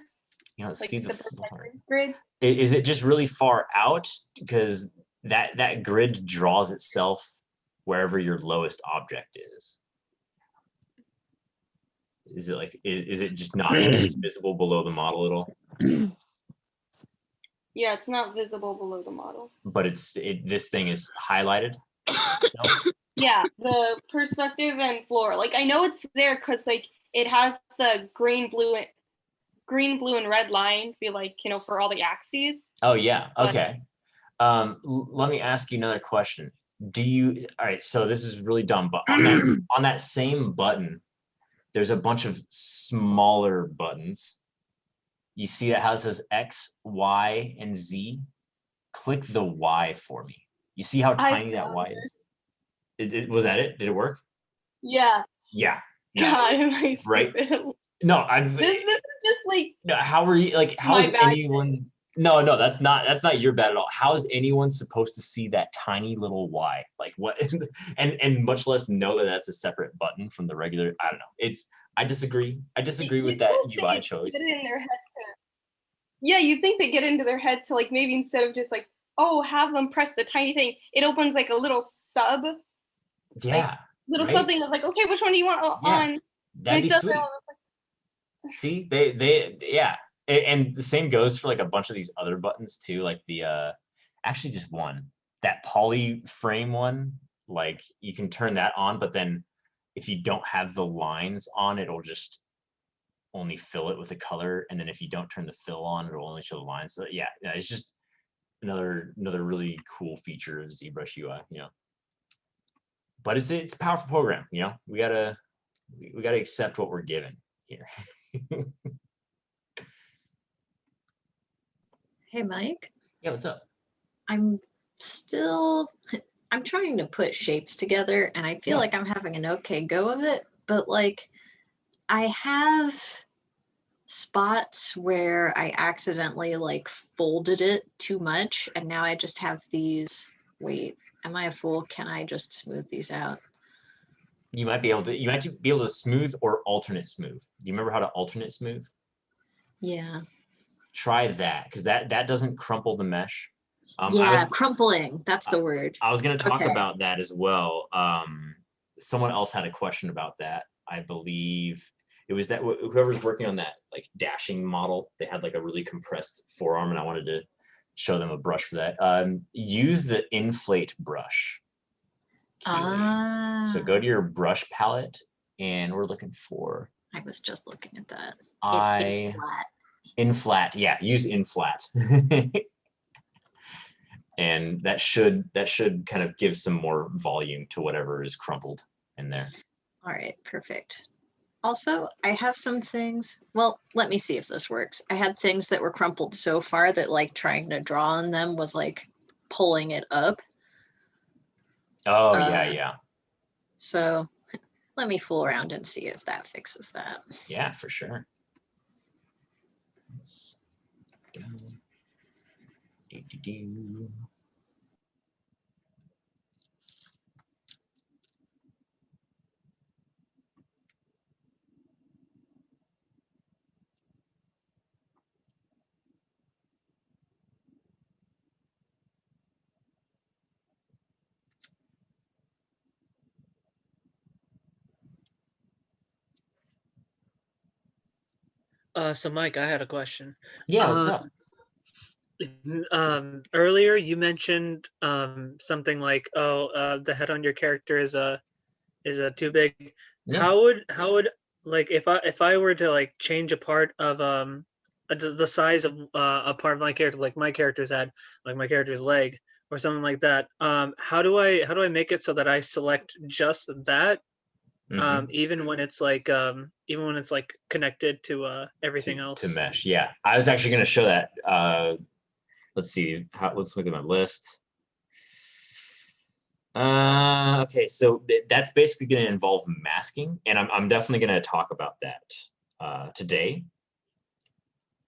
You don't like see the perspective floor. grid. Is it just really far out? Because that grid draws itself wherever your lowest object is. Is it like is it just not visible below the model at all? Yeah, it's not visible below the model. But this thing is highlighted. Yeah, the perspective and floor. Like I know it's there because like it has the green, blue, and red line. Be like for all the axes. Oh yeah. Okay. Let me ask you another question. All right, so this is really dumb, but on that same button, there's a bunch of smaller buttons. You see that how it says X, Y, and Z? Click the Y for me. You see how tiny that Y is? Was that it? Did it work? Yeah. Yeah. God, am I stupid? Right? No, This is just like. No, how are you like? How is anyone? No, that's not your bad at all. How is anyone supposed to see that tiny little Y? Like what? and much less know that that's a separate button from the regular. I don't know. I disagree. I disagree with that UI choice. Get it in their head yeah, you think they get into their head to like maybe instead of just like have them press the tiny thing, it opens like a little sub. Yeah. Little something that's like, okay, which one do you want on? That'd be sweet. See, they yeah. And the same goes for like a bunch of these other buttons too, like the actually just one, that poly frame one, like you can turn that on, but then if you don't have the lines on, it'll just only fill it with a color, and then if you don't turn the fill on, it'll only show the lines. So yeah, it's just another really cool feature of ZBrush UI, But it's a powerful program, We gotta accept what we're given here. Hey, Mike. Yeah, what's up? I'm trying to put shapes together and I feel like I'm having an okay go of it, but like I have spots where I accidentally like folded it too much and now I just have these. Wait, am I a fool? Can I just smooth these out? You might be able to smooth or alternate smooth. Do you remember how to alternate smooth? Yeah. Try that, because that doesn't crumple the mesh. Crumpling. That's the word. I was going to talk about that as well. Someone else had a question about that. I believe it was that whoever's working on that like dashing model, they had like a really compressed forearm, and I wanted to show them a brush for that. Use the Inflate Brush. So go to your brush palette, and we're looking for. I was just looking at that. Inflat, yeah, use Inflat. And that should kind of give some more volume to whatever is crumpled in there. All right, perfect. Also, I have some things, well, let me see if this works. I had things that were crumpled so far that like trying to draw on them was like pulling it up. Oh, yeah. So let me fool around and see if that fixes that. Yeah, for sure. So Mike, I had a question. Yeah, what's up? Earlier you mentioned something like, the head on your character is too big. Yeah. How would like if I were to like change a part of the size of a part of my character, like my character's head, like my character's leg, or something like that, how do I make it so that I select just that? Even when it's like connected to everything else to mesh. Yeah, I was actually going to show that. Let's see. Let's look at my list. Okay, so that's basically going to involve masking, and I'm definitely going to talk about that today.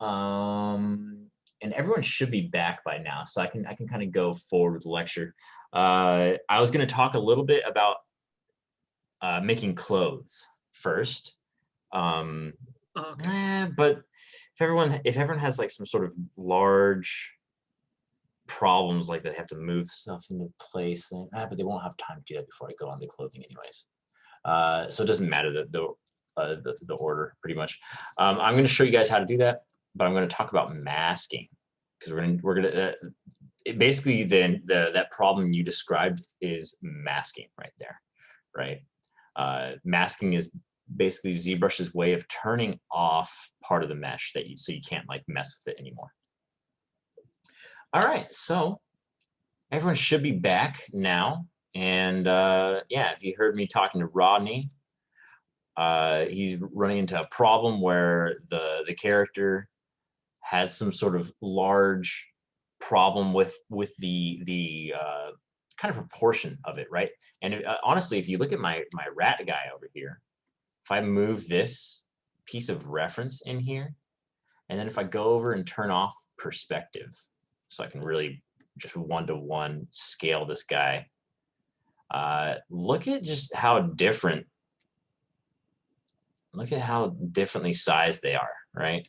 And everyone should be back by now, so I can kind of go forward with the lecture. I was going to talk a little bit about making clothes first. But if everyone has like some sort of large problems, like they have to move stuff into place, then, but they won't have time to do that before I go on the clothing anyways. So it doesn't matter the order pretty much. I'm going to show you guys how to do that, but I'm going to talk about masking because we're gonna basically then that problem you described is masking right there, right? Masking is basically ZBrush's way of turning off part of the mesh so you can't like mess with it anymore. All right, so everyone should be back now. And yeah, if you heard me talking to Rodney, he's running into a problem where the character has some sort of large problem with the kind of proportion of it, right? And honestly, if you look at my rat guy over here, if I move this piece of reference in here, and then if I go over and turn off perspective, so I can really just one-to-one scale this guy. Look at just how different, look at how differently sized they are, right?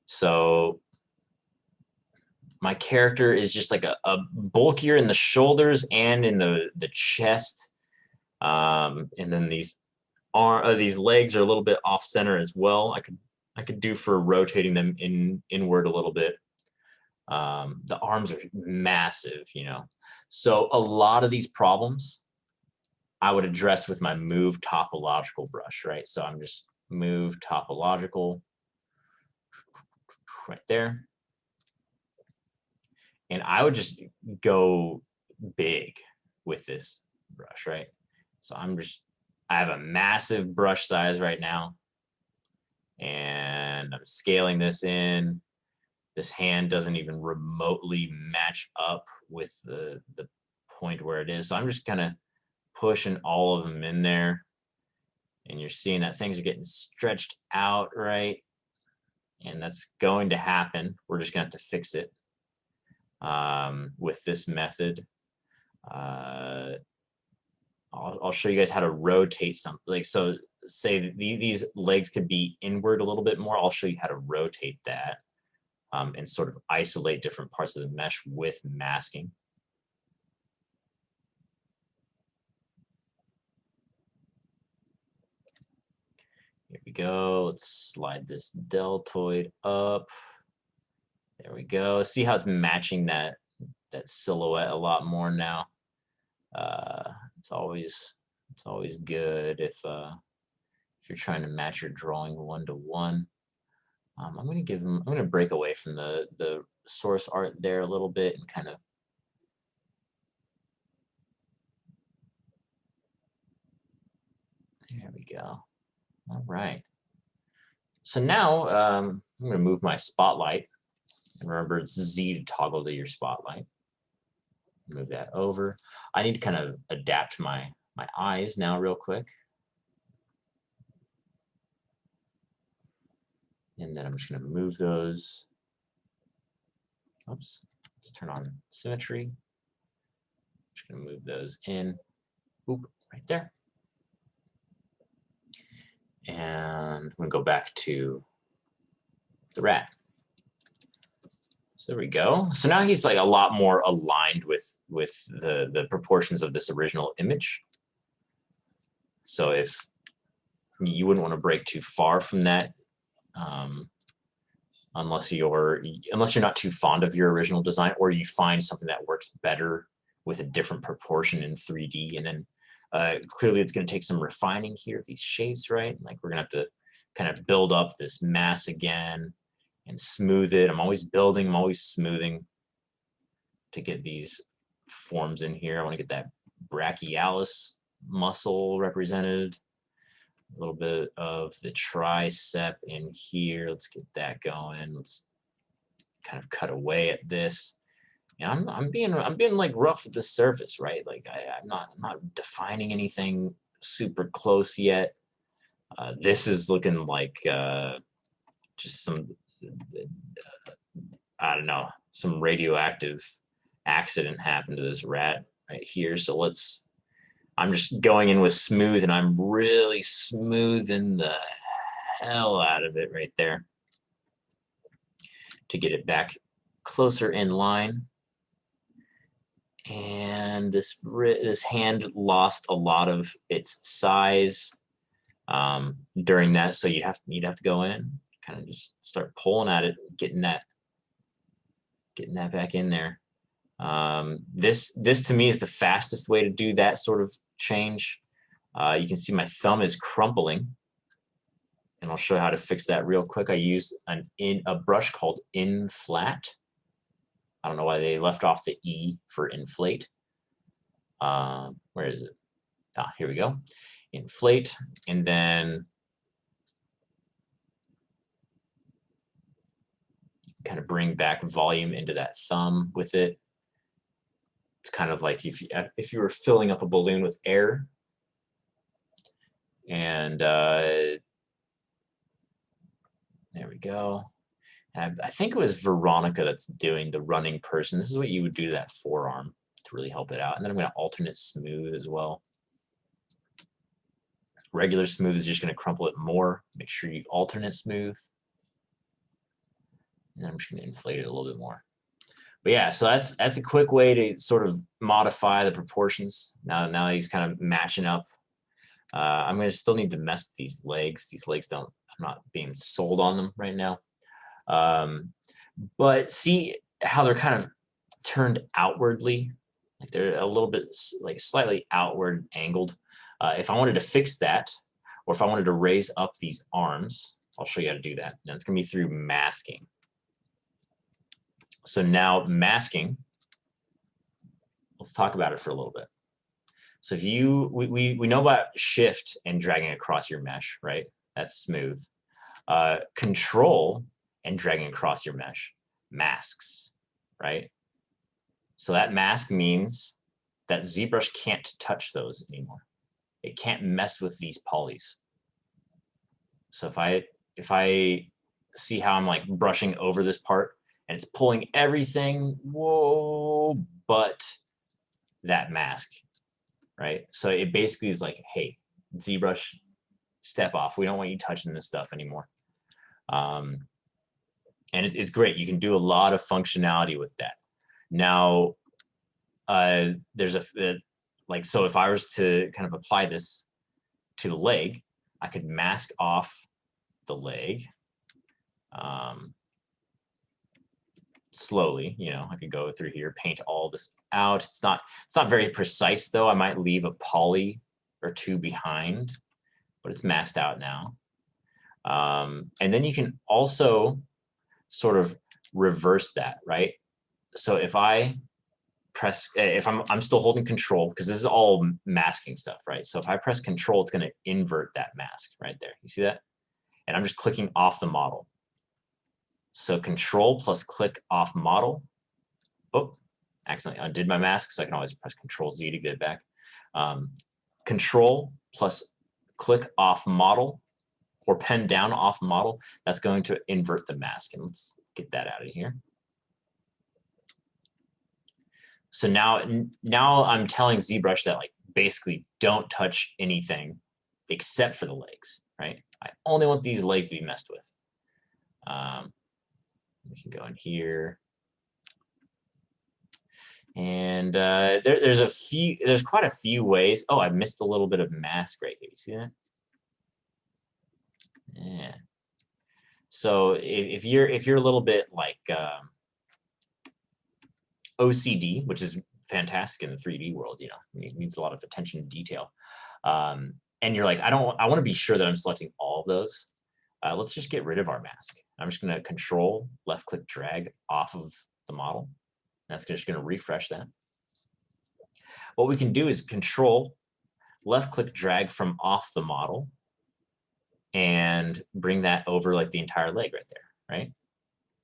So my character is just like a bulkier in the shoulders and in the chest. And then these legs are a little bit off center as well. I could do for rotating them inward a little bit. The arms are massive, you know. So a lot of these problems I would address with my move topological brush, right? So I'm just move topological right there. And I would just go big with this brush, right? So I have a massive brush size right now. And I'm scaling this in. This hand doesn't even remotely match up with the point where it is. So I'm just kind of pushing all of them in there. And you're seeing that things are getting stretched out, right? And that's going to happen. We're just going to have to fix it with this method. I'll show you guys how to rotate something. Like, so say these legs could be inward a little bit more. I'll show you how to rotate that. And sort of isolate different parts of the mesh with masking. Here we go. Let's slide this deltoid up. There we go. See how it's matching that silhouette a lot more now. It's always good if you're trying to match your drawing one-to-one. I'm going to break away from the source art there a little bit and kind of there we go. All right. So now I'm going to move my spotlight. And remember, it's Z to toggle to your spotlight. Move that over. I need to kind of adapt my eyes now real quick. And then I'm just going to move those. Oops. Let's turn on symmetry. Just going to move those in. Oop, right there. And I'm going to go back to the rat. So there we go. So now he's like a lot more aligned with the proportions of this original image. So if you wouldn't want to break too far from that, unless you're not too fond of your original design, or you find something that works better with a different proportion in 3D. And then clearly it's going to take some refining here of these shapes, right? Like we're going to have to kind of build up this mass again and smooth it. I'm always building, I'm always smoothing to get these forms in here. I want to get that Brachialis muscle represented. A little bit of the tricep in here. Let's get that going. Let's kind of cut away at this. And I'm being like rough at the surface, right? Like I'm not defining anything super close yet. This is looking like just some I don't know, some radioactive accident happened to this rat right here. So I'm just going in with smooth, and I'm really smoothing the hell out of it right there to get it back closer in line. And this hand lost a lot of its size during that, so you'd have to go in, kind of just start pulling at it, getting that back in there. This to me is the fastest way to do that sort of change. You can see my thumb is crumpling, and I'll show you how to fix that real quick. I use a brush called Inflate. I don't know why they left off the E for inflate. Where is it? Ah, here we go. Inflate, and then kind of bring back volume into that thumb with it. It's kind of like if you were filling up a balloon with air. And there we go. And I think it was Veronica that's doing the running person. This is what you would do to that forearm to really help it out. And then I'm going to alternate smooth as well. Regular smooth is just going to crumple it more. Make sure you alternate smooth. And then I'm just going to inflate it a little bit more. But yeah, so that's a quick way to sort of modify the proportions. Now he's kind of matching up. I'm going to still need to mess with these legs. These legs I'm not being sold on them right now. But see how they're kind of turned outwardly, like they're a little bit like slightly outward angled. If I wanted to fix that, or if I wanted to raise up these arms, I'll show you how to do that. And it's going to be through masking. So now masking, let's talk about it for a little bit. So if we know about shift and dragging across your mesh, right? That's smooth. Control and dragging across your mesh, masks, right? So that mask means that ZBrush can't touch those anymore. It can't mess with these polys. So if I see how I'm like brushing over this part and it's pulling everything, whoa, but that mask, right? So it basically is like, hey, ZBrush, step off. We don't want you touching this stuff anymore. And it's great. You can do a lot of functionality with that. Now, there's so if I was to kind of apply this to the leg, I could mask off the leg slowly. I could go through here, paint all this out. It's not very precise though. I might leave a poly or two behind, but it's masked out now. And then you can also sort of reverse that, right? So if I press, if I'm still holding control, because this is all masking stuff, right? So if I press control, it's going to invert that mask right there. You see that? And I'm just clicking off the model. So control plus click off model. Oh, accidentally undid my mask, so I can always press Control Z to get it back. Control plus click off model, or pen down off model, that's going to invert the mask. And let's get that out of here. So now I'm telling ZBrush that like basically don't touch anything except for the legs, right? I only want these legs to be messed with. We can go in here. And there's quite a few ways. Oh, I missed a little bit of mask right here. You see that? Yeah. So if you're a little bit like OCD, which is fantastic in the 3D world, it needs a lot of attention to detail. And you're like, I want to be sure that I'm selecting all of those. Let's just get rid of our mask. I'm just going to Control left click drag off of the model. That's just going to refresh that. What we can do is Control left click drag from off the model and bring that over like the entire leg right there, right?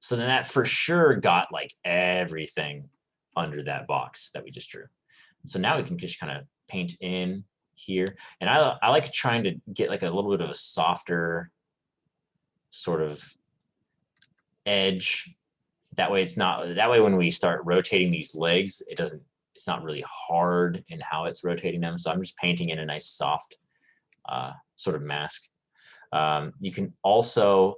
So then that for sure got like everything under that box that we just drew. So now we can just kind of paint in here. And I like trying to get like a little bit of a softer sort of edge. That way when we start rotating these legs, it's not really hard in how it's rotating them. So I'm just painting in a nice soft sort of mask. You can also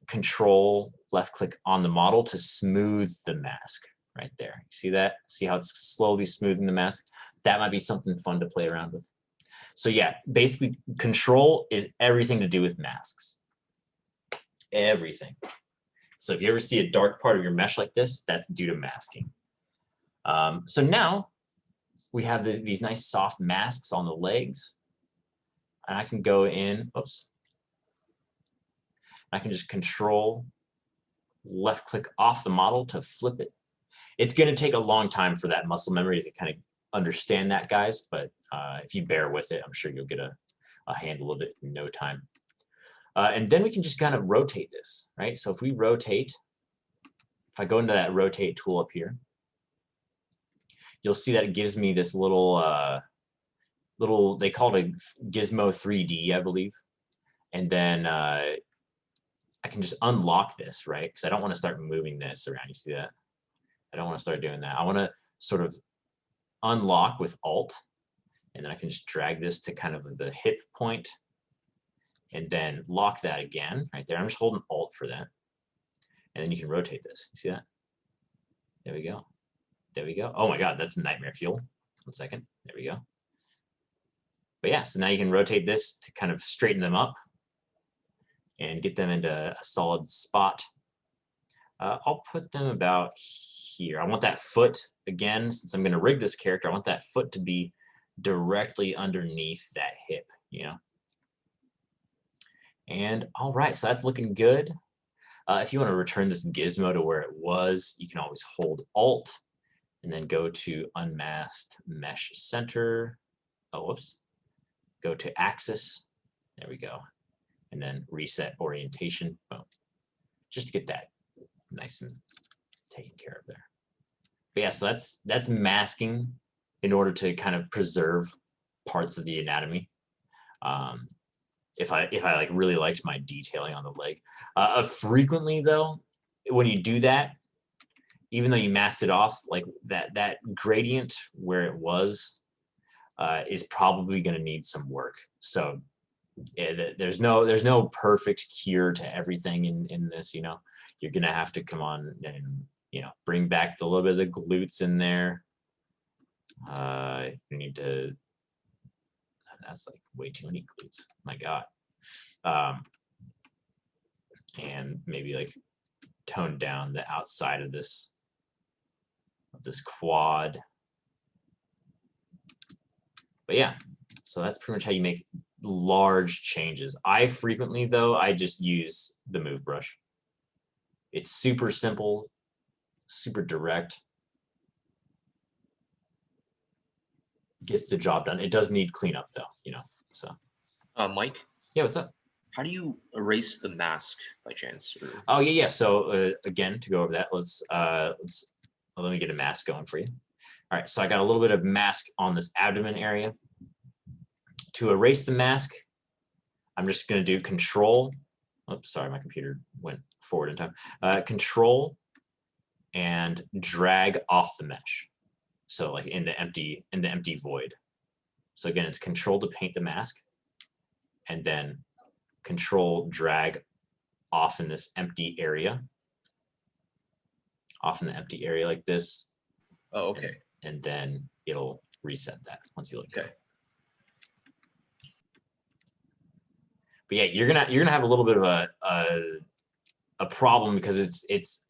control left click on the model to smooth the mask right there. See that? See how it's slowly smoothing the mask? That might be something fun to play around with. So yeah, basically control is everything to do with masks. Everything. So if you ever see a dark part of your mesh like this, that's due to masking. So now we have these nice soft masks on the legs. And I can go in, oops. I can just control left click off the model to flip it. It's going to take a long time for that muscle memory to kind of understand that, guys. But if you bear with it, I'm sure you'll get a handle of it in no time. And then we can just kind of rotate this, right? So if we rotate, if I go into that rotate tool up here, you'll see that it gives me this little, they call it a Gizmo 3D, I believe. And then I can just unlock this, right? Because I don't want to start moving this around. You see that? I don't want to start doing that. I want to sort of unlock with Alt, and then I can just drag this to kind of the hip point, and then lock that again right there. I'm just holding Alt for that. And then you can rotate this. You see that? There we go. There we go. Oh my God, that's nightmare fuel. 1 second. There we go. But yeah, so now you can rotate this to kind of straighten them up and get them into a solid spot. I'll put them about here. I want that foot, again, since I'm going to rig this character, I want that foot to be directly underneath that hip, you know? And all right, so that's looking good. If you want to return this gizmo to where it was, you can always hold Alt and then go to Unmasked Mesh Center. Oh, whoops. Go to Axis. There we go. And then reset orientation. Boom. Just to get that nice and taken care of there. But yeah, so that's masking in order to kind of preserve parts of the anatomy. If I like really liked my detailing on the leg. Frequently though, when you do that, even though you masked it off, like that gradient where it was is probably going to need some work. So there's no perfect cure to everything in this, you know. You're going to have to come on and, you know, bring back a little bit of the glutes in there. You need to, that's like way too many glutes. My God. And maybe like tone down the outside of this quad. But yeah, so that's pretty much how you make large changes. I frequently, though, I just use the move brush. It's super simple, super direct. Gets the job done. It does need cleanup, though, you know. So, Mike? Yeah, what's up? How do you erase the mask by chance? Or... Oh yeah. So again, to go over that, let me get a mask going for you. All right, so I got a little bit of mask on this abdomen area. To erase the mask, I'm just going to do Control. Oops, sorry, my computer went forward in time. Control and drag off the mesh. So like in the empty void. So again, it's Control to paint the mask, and then Control drag off in this empty area. Off in the empty area like this. Oh, okay. And then it'll reset that once you let go. Okay. But yeah, you're gonna have a little bit of a problem because it's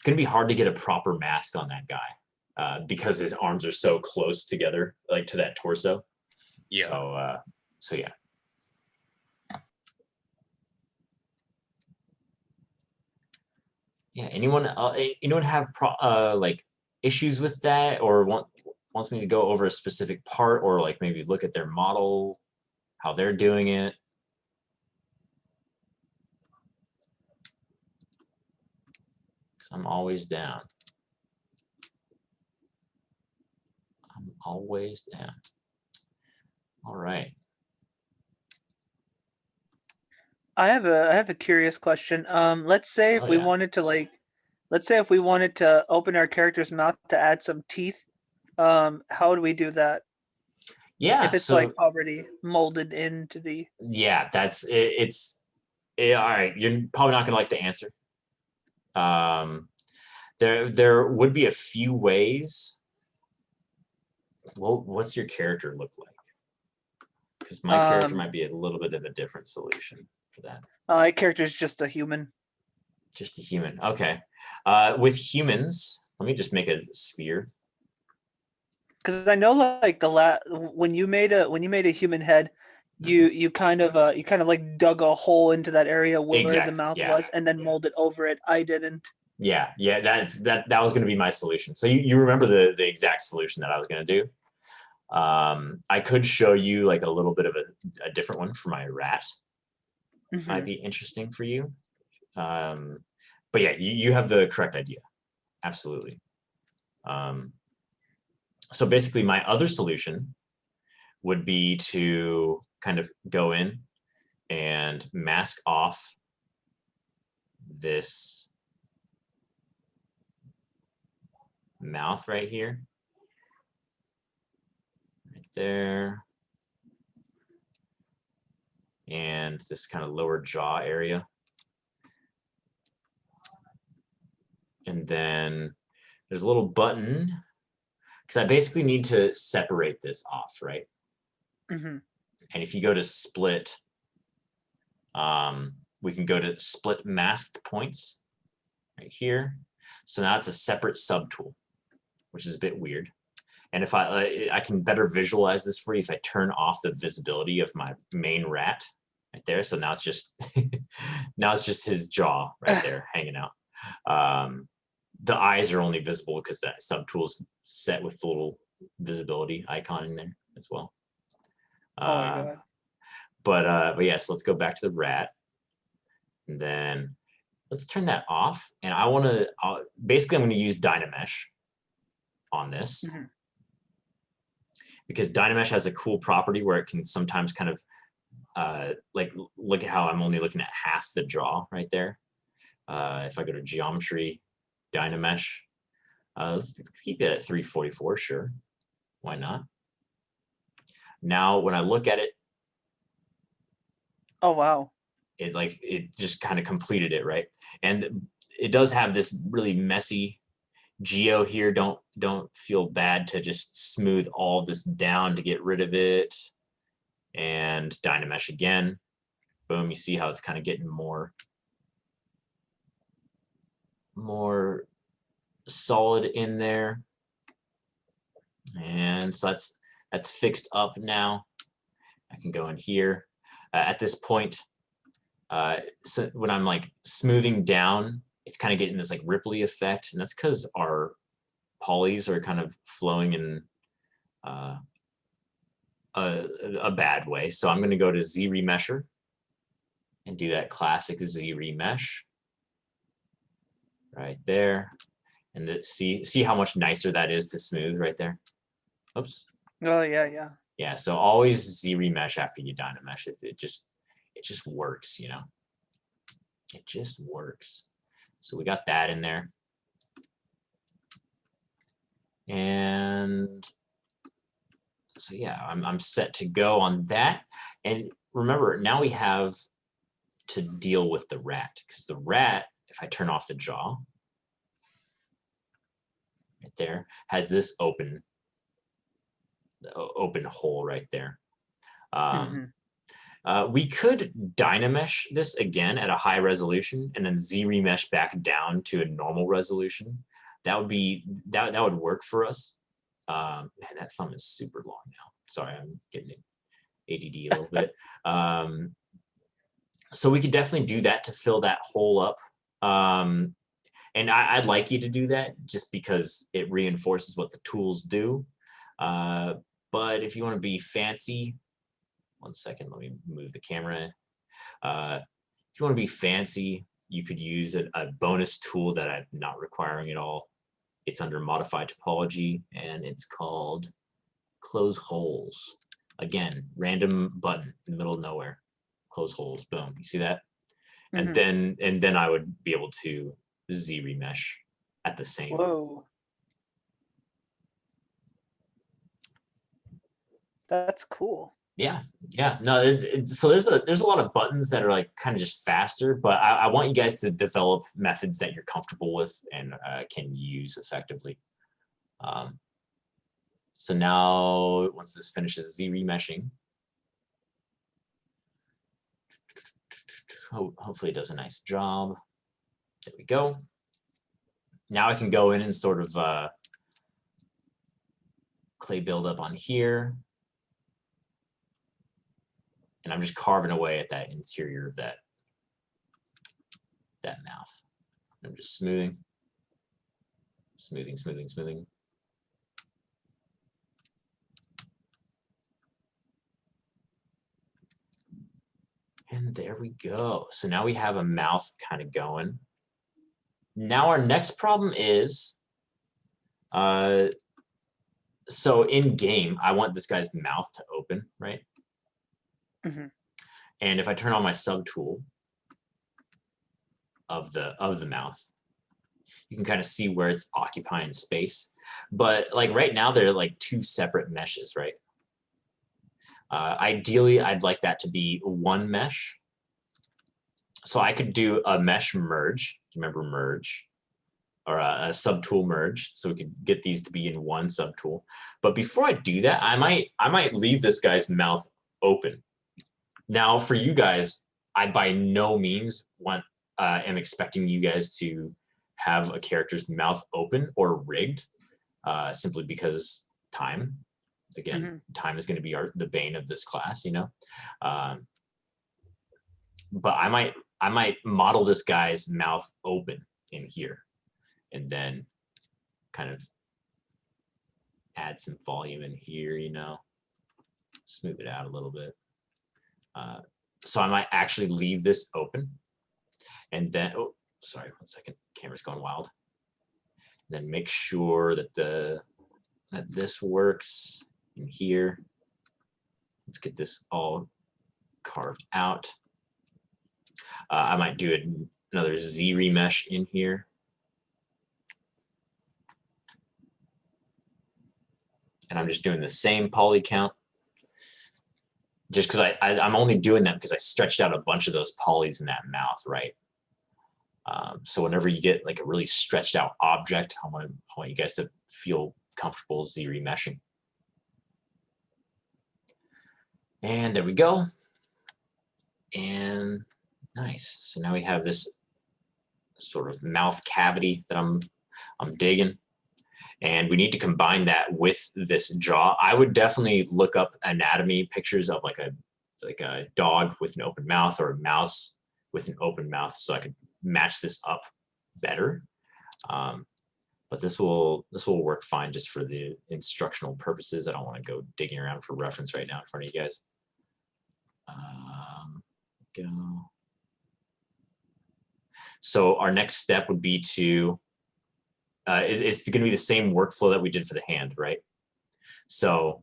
gonna be hard to get a proper mask on that guy because his arms are so close together, like to that torso. Yeah. So yeah. Yeah. Anyone have like issues with that, or wants me to go over a specific part, or like maybe look at their model, how they're doing it? I'm always down. Always down. All right. I have a curious question. Let's say if we wanted to open our character's mouth to add some teeth, how do we do that? Yeah. If it's like already molded into the. Yeah, that's it. All right. You're probably not gonna like the answer. There would be a few ways. Well, what's your character look like? Because my character might be a little bit of a different solution for that. My character's just a human. Just a human. Okay. With humans, let me just make a sphere. Because I know, like when you made a human head, you kind of like dug a hole into that area where the mouth was, and then molded over it. I didn't. Yeah, that was going to be my solution. So you remember the exact solution that I was going to do. I could show you like a little bit of a different one for my rat. Might be interesting for you. But yeah, you have the correct idea. Absolutely. So basically my other solution would be to kind of go in and mask off this mouth right here. Right there. And this kind of lower jaw area. And then there's a little button, because I basically need to separate this off, right? And if you go to split, we can go to split masked points right here. So now it's a separate subtool, which is a bit weird. And if I can better visualize this for you if I turn off the visibility of my main rat right there. So now it's just now it's just his jaw right there hanging out. The eyes are only visible because that subtool is set with the little visibility icon in there as well. Oh my God. But yes, let's go back to the rat, and then let's turn that off. And I want to basically I'm going to use Dynamesh on this because Dynamesh has a cool property where it can sometimes kind of like look at how I'm only looking at half the jaw right there. If I go to geometry, Dynamesh, let's keep it at 344, sure. Why not? Now, when I look at it, oh wow, it just kind of completed it, right? And it does have this really messy geo here. Don't feel bad to just smooth all this down to get rid of it. And Dynamesh again. Boom, you see how it's kind of getting more solid in there. And so that's fixed up now. I can go in here. At this point, so when I'm like smoothing down, it's kind of getting this like ripply effect, and that's because our polys are kind of flowing in a bad way. So I'm going to go to Z Remesher and do that classic Z Remesh right there, and see how much nicer that is to smooth right there. Oops. Oh yeah. Yeah, so always Z Remesh after you Dynamesh it. It just works, you know. It just works. So we got that in there. And so yeah, I'm set to go on that. And remember, now we have to deal with the rat, because the rat, if I turn off the jaw, right there, has this open hole right there. We could Dynamesh this again at a high resolution and then Z Remesh back down to a normal resolution. That would work for us. Man, that thumb is super long now. Sorry, I'm getting ADD a little bit. So we could definitely do that to fill that hole up. And I'd like you to do that just because it reinforces what the tools do. But if you want to be fancy, one second, let me move the camera. If you want to be fancy, you could use a bonus tool that I'm not requiring at all. It's under modified topology, and it's called close holes. Again, random button in the middle of nowhere. Close holes, boom. You see that? And then I would be able to Z remesh at the same. Whoa. That's cool. Yeah, yeah. No, so there's a lot of buttons that are like kind of just faster, but I want you guys to develop methods that you're comfortable with and can use effectively. So now, once this finishes Z remeshing, hopefully it does a nice job. There we go. Now I can go in and sort of clay buildup on here. And I'm just carving away at that interior of that mouth. I'm just smoothing. And there we go. So now we have a mouth kind of going. Now our next problem is, so in game, I want this guy's mouth to open, right? And if I turn on my subtool of the mouth, you can kind of see where it's occupying space. But like right now, they're like two separate meshes, right? Ideally, I'd like that to be one mesh. So I could do a mesh merge. Remember merge? Or a subtool merge, so we could get these to be in one subtool. But before I do that, I might leave this guy's mouth open. Now, for you guys, I by no means am expecting you guys to have a character's mouth open or rigged, simply because time. Again, time is going to be the bane of this class, you know. But I might model this guy's mouth open in here, and then kind of add some volume in here, you know, smooth it out a little bit. So I might actually leave this open, and then, oh, sorry, 1 second, camera's going wild. And then make sure that that this works in here. Let's get this all carved out. I might do another Z remesh in here. And I'm just doing the same poly count. Just because I'm only doing that because I stretched out a bunch of those polys in that mouth, right? So whenever you get like a really stretched out object, I want you guys to feel comfortable Z remeshing. And there we go. And nice. So now we have this sort of mouth cavity that I'm digging. And we need to combine that with this jaw. I would definitely look up anatomy pictures of like a dog with an open mouth or a mouse with an open mouth, so I could match this up better. But this will work fine just for the instructional purposes. I don't want to go digging around for reference right now in front of you guys. Go. So our next step would be to it's going to be the same workflow that we did for the hand, right? So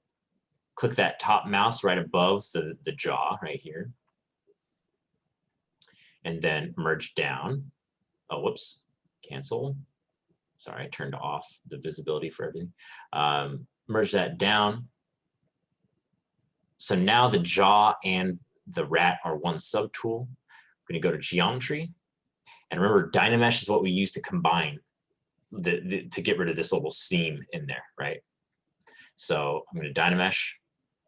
click that top mouse right above the jaw right here. And then merge down. Oh, whoops, cancel. Sorry, I turned off the visibility for everything. Merge that down. So now the jaw and the rat are one subtool. I'm going to go to geometry. And remember, Dynamesh is what we use to combine to get rid of this little seam in there, right? So I'm going to Dynamesh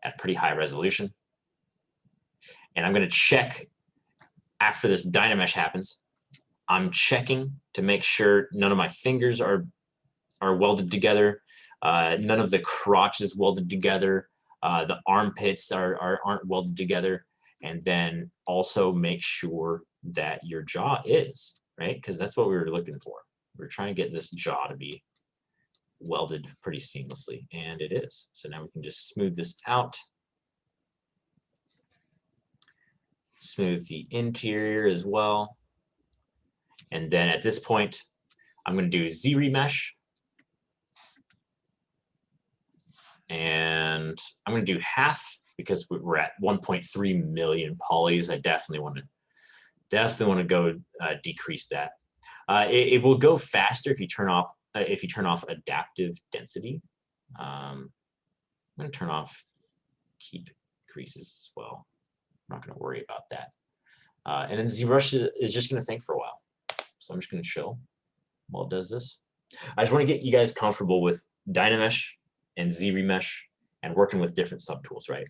at pretty high resolution. And I'm going to check after this Dynamesh happens. I'm checking to make sure none of my fingers are welded together. None of the crotch is welded together. The armpits aren't welded together. And then also make sure that your jaw is, right? Because that's what we were looking for. We're trying to get this jaw to be welded pretty seamlessly, and it is. So now we can just smooth this out. Smooth the interior as well. And then at this point, I'm going to do Z remesh. And And I'm going to do half because we're at 1.3 million polys. I definitely want to go decrease that. It will go faster if you turn off adaptive density. I'm going to turn off keep creases as well. I'm not going to worry about that. And then ZBrush is just going to think for a while. So I'm just going to chill while it does this. I just want to get you guys comfortable with Dynamesh and ZRemesh and working with different subtools, right?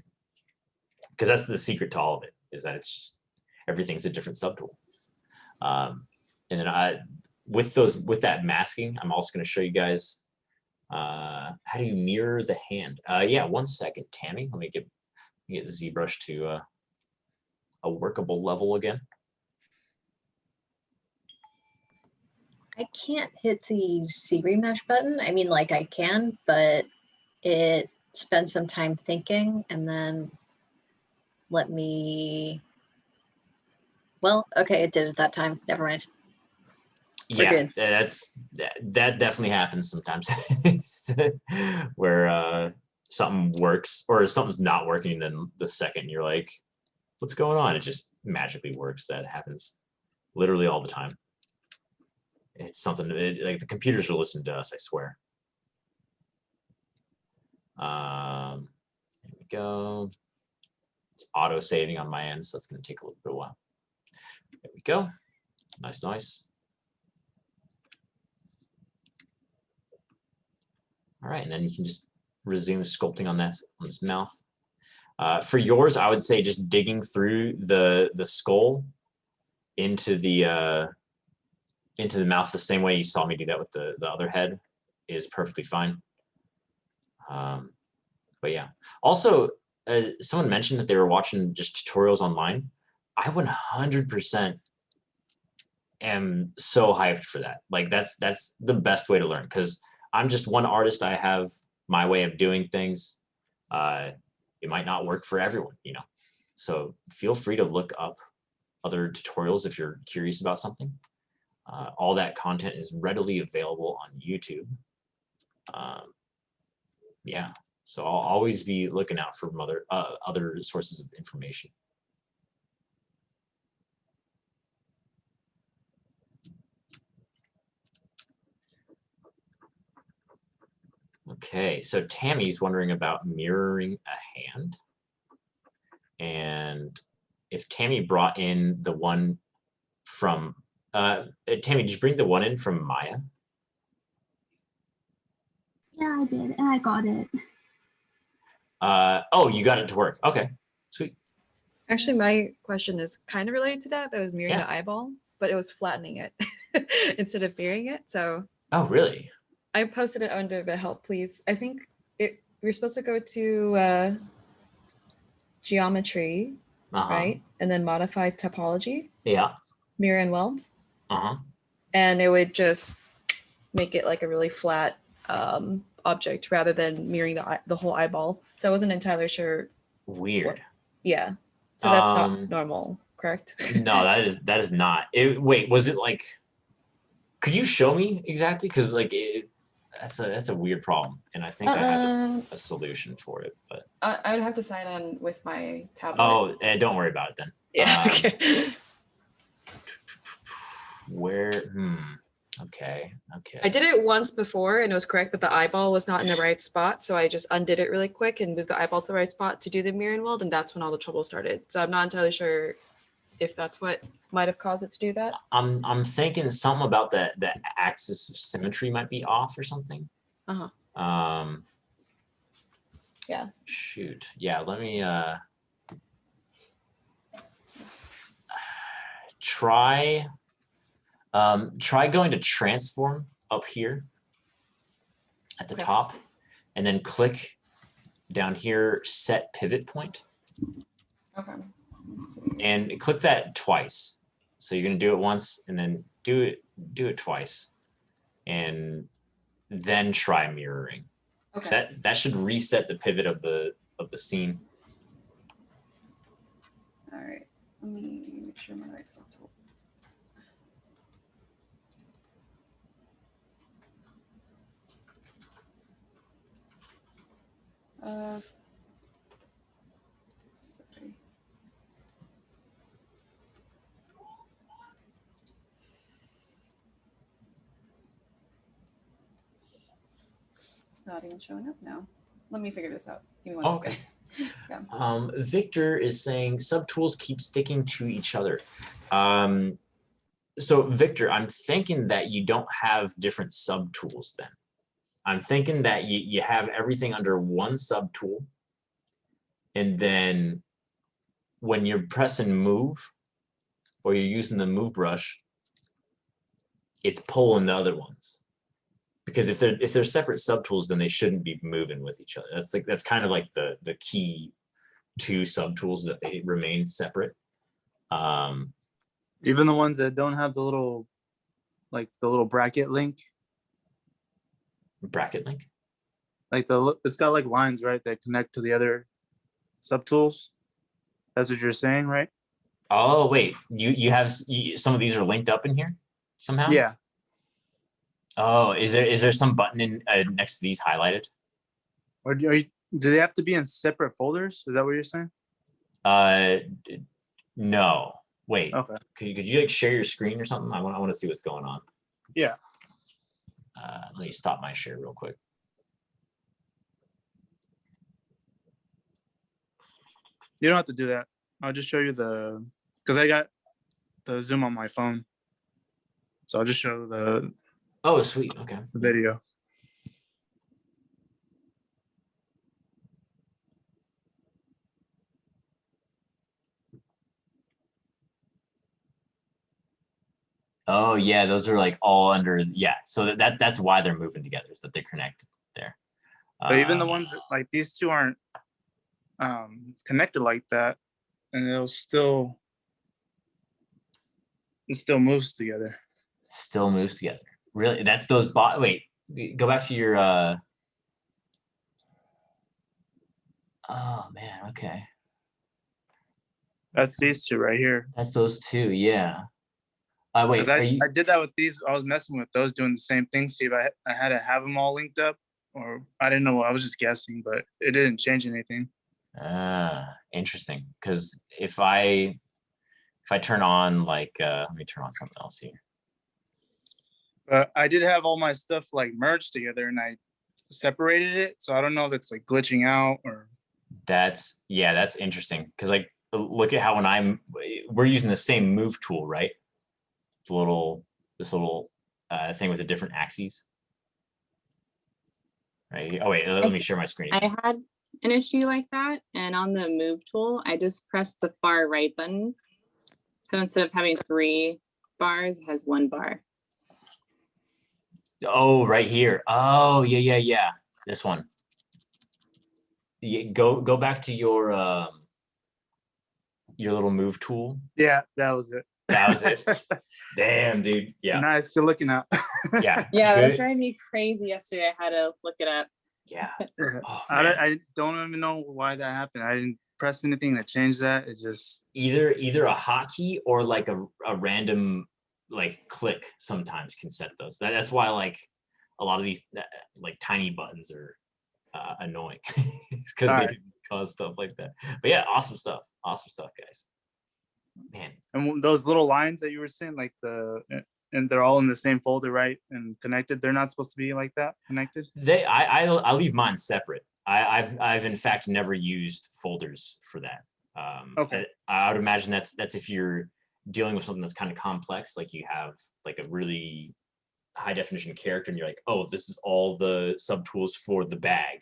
Because that's the secret to all of it, is that it's just everything's a different subtool. And then with that masking, I'm also going to show you guys how do you mirror the hand. Yeah, 1 second, Tammy. Let me get ZBrush to a workable level again. I can't hit the ZRemesh button. I mean, like I can, but it spends some time thinking and then let me, well, okay, it did it that time. Never mind. Yeah, that definitely happens sometimes where something works or something's not working, and then the second you're like, what's going on? It just magically works. That happens literally all the time. It's something like the computers are listening to us, I swear. There we go. It's auto saving on my end, so that's going to take a little bit of a while. There we go. Nice, nice. All right, and then you can just resume sculpting on this mouth. For yours, I would say just digging through the skull into the mouth the same way you saw me do that with the other head is perfectly fine. But yeah. Also, someone mentioned that they were watching just tutorials online. I 100% am so hyped for that. Like that's the best way to learn, because I'm just one artist. I have my way of doing things. It might not work for everyone, you know. So feel free to look up other tutorials if you're curious about something. All that content is readily available on YouTube. Yeah, so I'll always be looking out for other sources of information. Okay, so Tammy's wondering about mirroring a hand. And if Tammy brought in the one from, Tammy, did you bring the one in from Maya? Yeah, I did, and I got it. Oh, you got it to work. Okay, sweet. Actually, my question is kind of related to that. That was mirroring the eyeball, but it was flattening it instead of mirroring it. So. Oh, really? I posted it under the help, please. I think we're supposed to go to geometry, right? And then modify topology. Yeah. Mirror and weld. And it would just make it like a really flat object rather than mirroring the whole eyeball. So I wasn't entirely sure. Weird. Yeah. So that's not normal, correct? No, that is not. Wait, was it like? Could you show me exactly? Because like that's a weird problem, and I think I have a solution for it. But I would have to sign on with my tablet. Oh, don't worry about it then. Yeah. Okay. Where? Okay. I did it once before and it was correct, but the eyeball was not in the right spot. So I just undid it really quick and moved the eyeball to the right spot to do the mirror and weld, and that's when all the trouble started. So I'm not entirely sure if that's what might have caused it to do that. I'm thinking something about the axis of symmetry might be off or something. Yeah. Shoot. Yeah, let me try going to transform up here at the top, and then click down here, set pivot point. Okay. And click that twice. So you're gonna do it once and then do it twice, and then try mirroring. Okay. That should reset the pivot of the scene. All right. Let me make sure my right subtool. Sorry. It's not even showing up now. Let me figure this out. Give me one second. Yeah. Victor is saying subtools keep sticking to each other. So Victor, I'm thinking that you don't have different subtools then. I'm thinking that you have everything under one subtool, and then when you're pressing move or you're using the move brush, it's pulling the other ones. Because if they're separate subtools, then they shouldn't be moving with each other. That's kind of like the key to subtools, that they remain separate. Even the ones that don't have the little bracket link. Bracket link? Like it's got like lines, right, that connect to the other subtools. That's what you're saying, right? Oh wait, you have some of these are linked up in here somehow? Yeah. Oh, is there some button in next to these highlighted? Or do they have to be in separate folders? Is that what you're saying? No. Wait. Okay. Could you like share your screen or something? I want to see what's going on. Yeah. Let me stop my share real quick. You don't have to do that. I'll just show you because I got the Zoom on my phone. So I'll just show the Oh, sweet. Okay. Video. Oh yeah, those are like all under, yeah. So that's why they're moving together, is that they're connected there. But even the ones that, like these two aren't connected like that, and it still moves together. Still moves together. Really? That's those wait, go back to your oh man, okay. That's these two right here. That's those two, yeah. Wait, I did that with these. I was messing with those, doing the same thing. See if I had to have them all linked up, or I didn't know. I was just guessing, but it didn't change anything. Interesting. Because if I turn on like, let me turn on something else here. But I did have all my stuff like merged together, and I separated it. So I don't know if it's like glitching out or. That's interesting. Because like, look at how when we're using the same move tool, right? This little thing with the different axes. Right. Oh wait, let me share my screen. I had an issue like that, and on the move tool, I just pressed the far right button. So instead of having 3 bars, it has 1 bar. Oh, right here. Oh, yeah. This one. Yeah, go back to your little move tool. Yeah, that was it. That was it. Damn, dude. Yeah. Nice. Good looking out. Yeah. Yeah, that was driving me crazy yesterday. I had to look it up. Yeah. Oh, I don't even know why that happened. I didn't press anything to change that. It just either a hotkey or like a random like click sometimes can set those. That's why like a lot of these like tiny buttons are annoying because they can cause stuff like that. But yeah, awesome stuff, guys. Man. And those little lines that you were saying, like and they're all in the same folder, right? And connected. They're not supposed to be like that, connected. I leave mine separate. I've in fact never used folders for that. Okay. I would imagine that's if you're dealing with something that's kind of complex, like you have like a really high definition character, and you're like, oh, this is all the subtools for the bag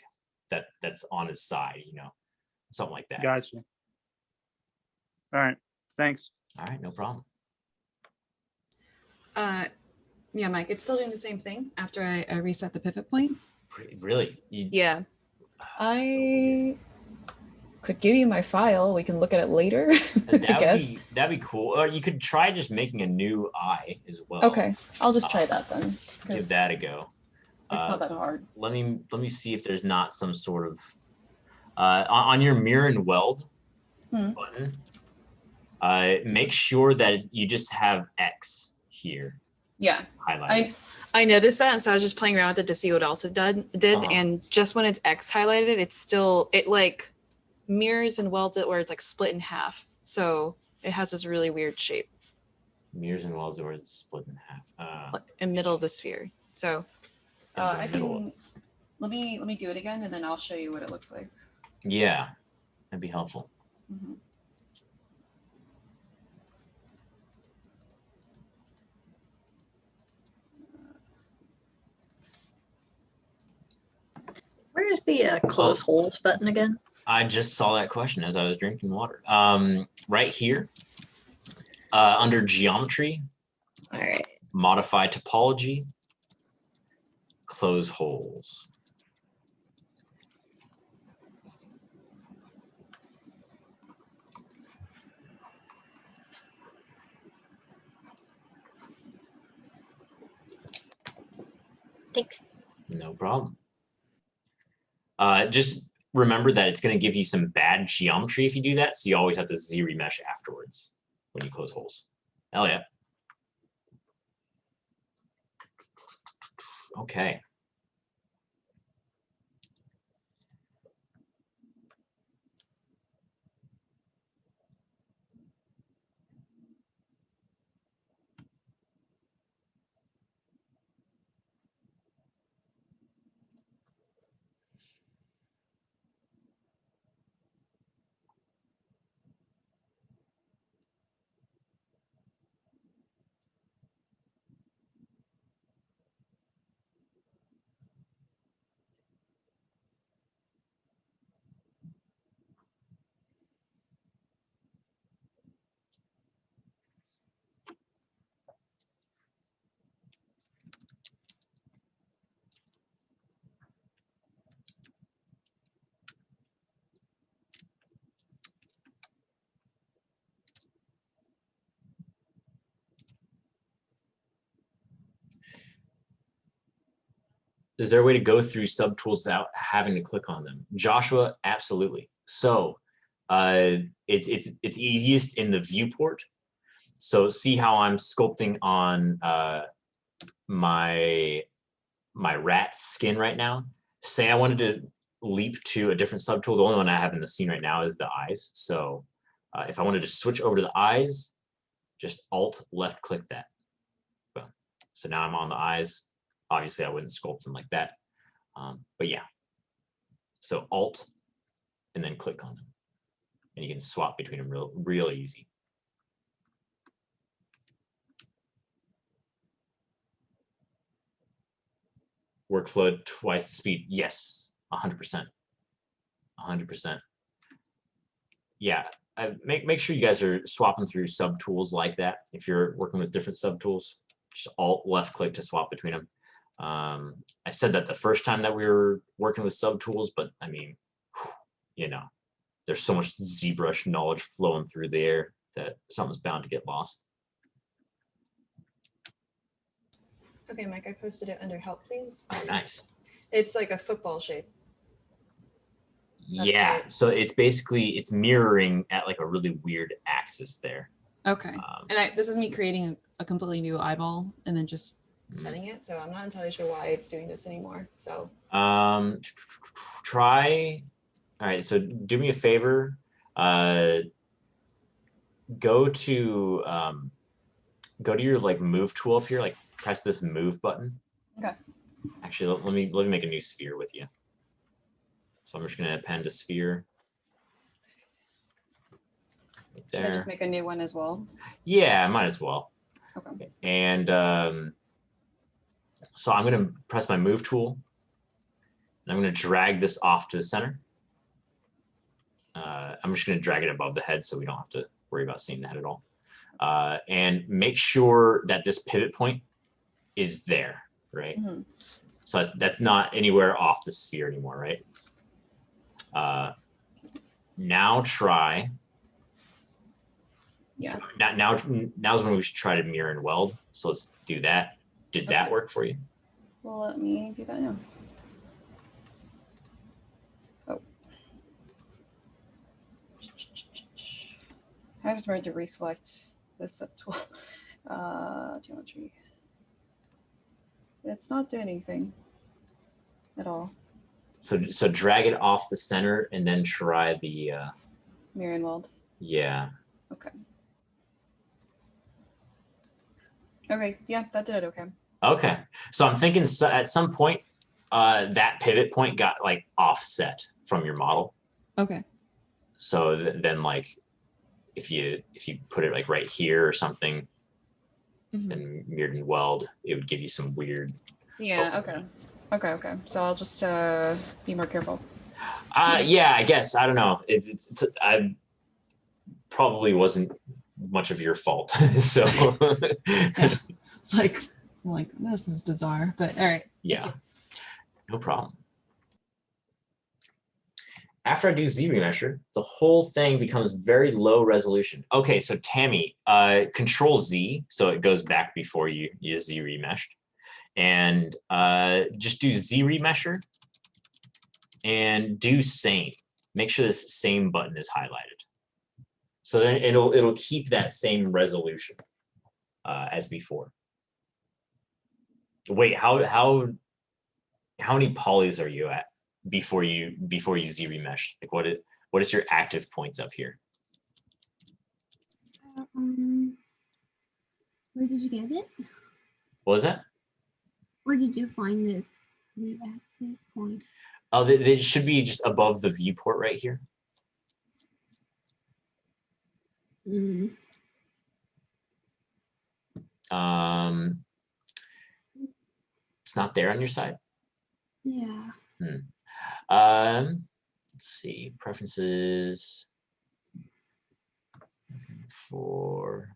that's on his side, something like that. Gotcha. All right. Thanks. All right, no problem. Yeah, Mike, it's still doing the same thing after I reset the pivot point. Really? Yeah. I could give you my file. We can look at it later. I guess. That'd be cool. Or you could try just making a new eye as well. Okay, I'll just try that then. Give that a go. It's not that hard. Let me see if there's not some sort of on your mirror and weld button. Make sure that you just have X here. Yeah. highlighted. I noticed that, and so I was just playing around with it to see what else it did. Uh-huh. And just when it's X highlighted, it like mirrors and welds it where it's like split in half. So it has this really weird shape. Mirrors and welds where it's split in half. Like in the middle of the sphere. So In the I middle can let me do it again, and then I'll show you what it looks like. Yeah, that'd be helpful. Mhm. Where's the close holes button again? I just saw that question as I was drinking water. Right here, under geometry. All right. Modify topology. Close holes. Thanks. No problem. Just remember that it's going to give you some bad geometry if you do that, so you always have to Z-remesh afterwards when you close holes. Hell yeah. Okay. Is there a way to go through subtools without having to click on them? Joshua, absolutely. So it's easiest in the viewport. So see how I'm sculpting on my rat skin right now? Say I wanted to leap to a different subtool. The only one I have in the scene right now is the eyes. So if I wanted to switch over to the eyes, just Alt left click that. Boom. So now I'm on the eyes. Obviously, I wouldn't sculpt them like that. But yeah. So Alt and then click on them. And you can swap between them real easy. Workflow twice the speed. Yes, 100%. 100%. Yeah, make sure you guys are swapping through subtools like that. If you're working with different subtools, just Alt left click to swap between them. I said that the first time that we were working with subtools, but I mean, you know, there's so much ZBrush knowledge flowing through the air that something's bound to get lost. Okay, Mike, I posted it under help, please. Oh, nice. It's like a football shape. Yeah, so it's basically, it's mirroring at like a really weird axis there. Okay. And this is me creating a completely new eyeball and then just setting it. So I'm not entirely sure why it's doing this anymore. So try. All right, so do me a favor. Go to your like move tool up here, like press this move button. Okay. Actually, let me make a new sphere with you. So I'm just gonna append a sphere. Right there. Should I just make a new one as well? Yeah, I might as well. Okay. And so I'm gonna press my move tool, and I'm gonna drag this off to the center. I'm just gonna drag it above the head so we don't have to worry about seeing the head at all. And make sure that this pivot point is there, right? Mm-hmm. So that's not anywhere off the sphere anymore, right? Now try. Yeah. Now's when we should try to mirror and weld. So let's do that. Did that work for you? Well, let me do that now. Oh. I was trying to reselect the subtool. Geometry. It's not doing anything at all. So drag it off the center and then try the Mirror and weld. Yeah. Okay. Okay, yeah, that did okay. Okay. So I'm thinking at some point that pivot point got like offset from your model. Okay. So then like if you put it like right here or something and mirrored and weld, it would give you some weird. Yeah, okay. So I'll just be more careful. Yeah, I guess. I don't know. I probably wasn't much of your fault. So Yeah. It's like, I'm like, this is bizarre, but all right. Yeah, no problem. After I do Z remesher, the whole thing becomes very low resolution. Okay, so Tammy, Control Z, so it goes back before you Z remeshed, and just do Z remesher and do same. Make sure this same button is highlighted. So then it'll keep that same resolution as before. Wait, how many polys are you at before you Z remesh? Like what is your active points up here? Where did you get it? What was that? Where did you find the active point? Oh, they should be just above the viewport right here. It's not there on your side? Yeah. Let's see, preferences for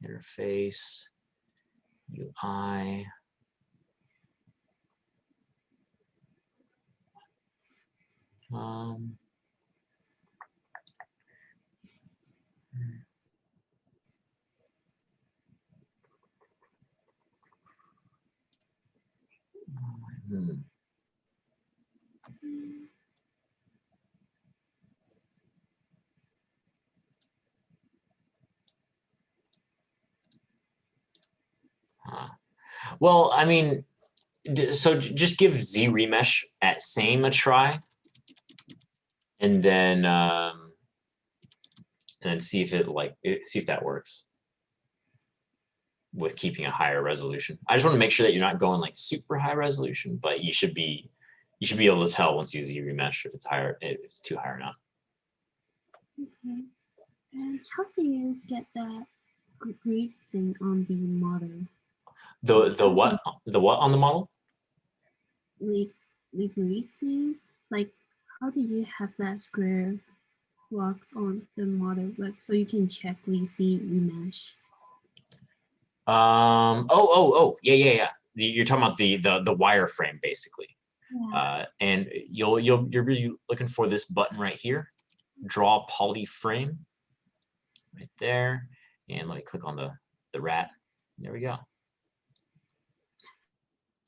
interface, UI. Well, I mean, so just give Z remesh at same a try, and then see if see if that works with keeping a higher resolution. I just want to make sure that you're not going like super high resolution, but you should be able to tell once you Z remesh if it's higher, if it's too high or not. Okay. And how do you get that grid thing on the model? The what on the model? The grid thing. Like, how did you have that square blocks on the model? Like, so you can check Z remesh. Yeah. You're talking about the wireframe basically. Yeah. And you're really looking for this button right here, draw poly frame, right there, and let me click on the rat. There we go.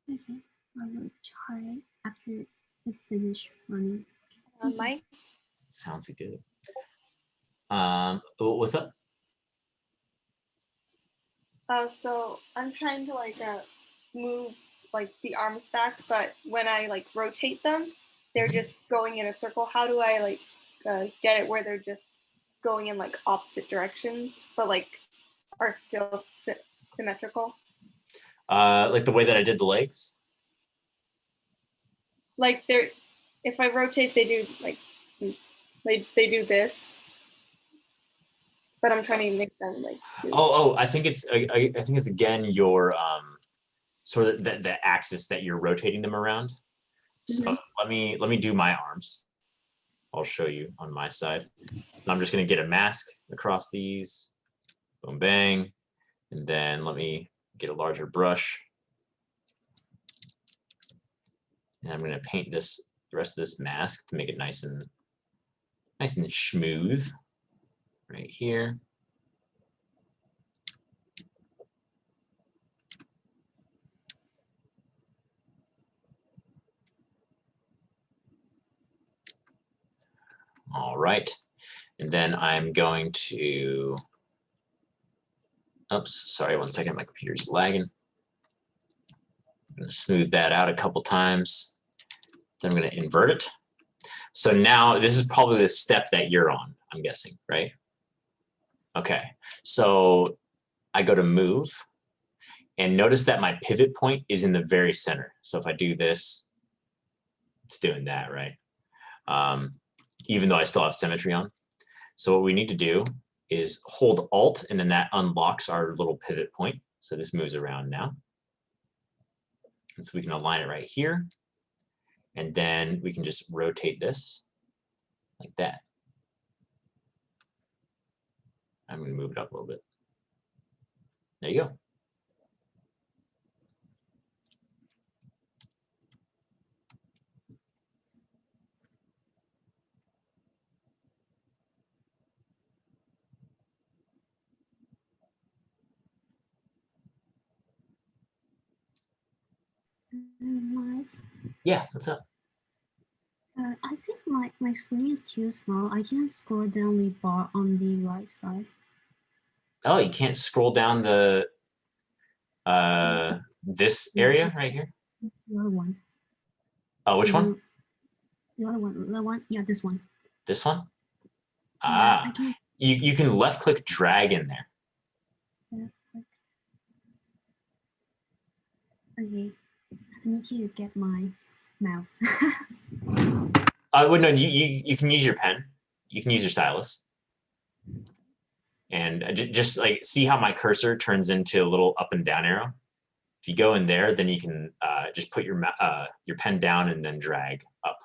Okay, I will try it after I finish running. Mike. Sounds good. What's up? So I'm trying to like move like the arms back, but when I like rotate them, they're just going in a circle. How do I like get it where they're just going in like opposite directions, but like are still symmetrical? Like the way that I did the legs? Like if I rotate, they do like they do this, but I'm trying to make them like. I think it's again your sort of the axis that you're rotating them around. So let me do my arms. I'll show you on my side. So I'm just gonna get a mask across these, boom, bang, and then let me get a larger brush. And I'm gonna paint the rest of this mask to make it nice and smooth right here. All right, and then I'm going to, oops, sorry, one second, my computer's lagging. I'm going to smooth that out a couple times. Then I'm going to invert it. So now this is probably the step that you're on, I'm guessing, right? Okay, so I go to move, and notice that my pivot point is in the very center. So if I do this, it's doing that, right? Even though I still have symmetry on. So what we need to do is hold Alt, and then that unlocks our little pivot point. So this moves around now. And so we can align it right here. And then we can just rotate this like that. I'm going to move it up a little bit. There you go. Mike, Yeah, what's up? I think my screen is too small. I can't scroll down the bar on the right side. Oh, you can't scroll down the this area right here? The other one. Oh, which one? The other one. The one. Yeah, this one. This one? Yeah, Ah, you can left click drag in there. Yeah. Okay, I need to get my mouse. Well, no, you can use your pen. You can use your stylus. And just like see how my cursor turns into a little up and down arrow. If you go in there, then you can just put your pen down and then drag up.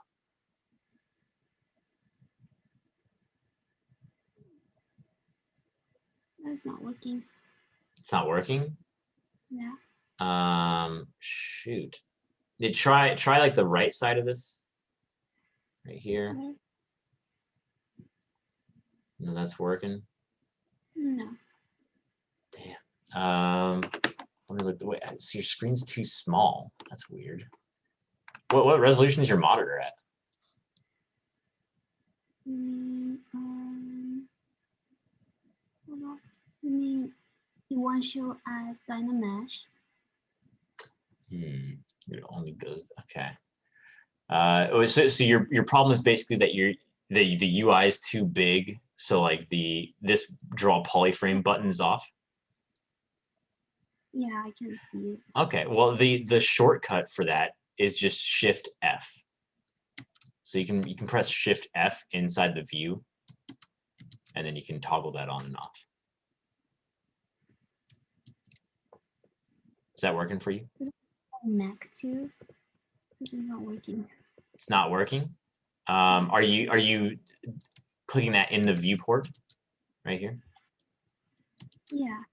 That's not working. It's not working. Yeah. Shoot. Try like the right side of this, right here. Okay. No, that's working. No. Damn. Let me look the way. So your screen's too small. That's weird. What resolution is your monitor at? Hold on. You want to show at Dynamesh? It only goes okay. So your problem is basically that the UI is too big. So like this draw polyframe button is off. Yeah, I can see it. Okay, well the shortcut for that is just Shift F. So you can press Shift F inside the view, and then you can toggle that on and off. Is that working for you? Mac too. This is not working. It's not working. Are you clicking that in the viewport right here? Yeah.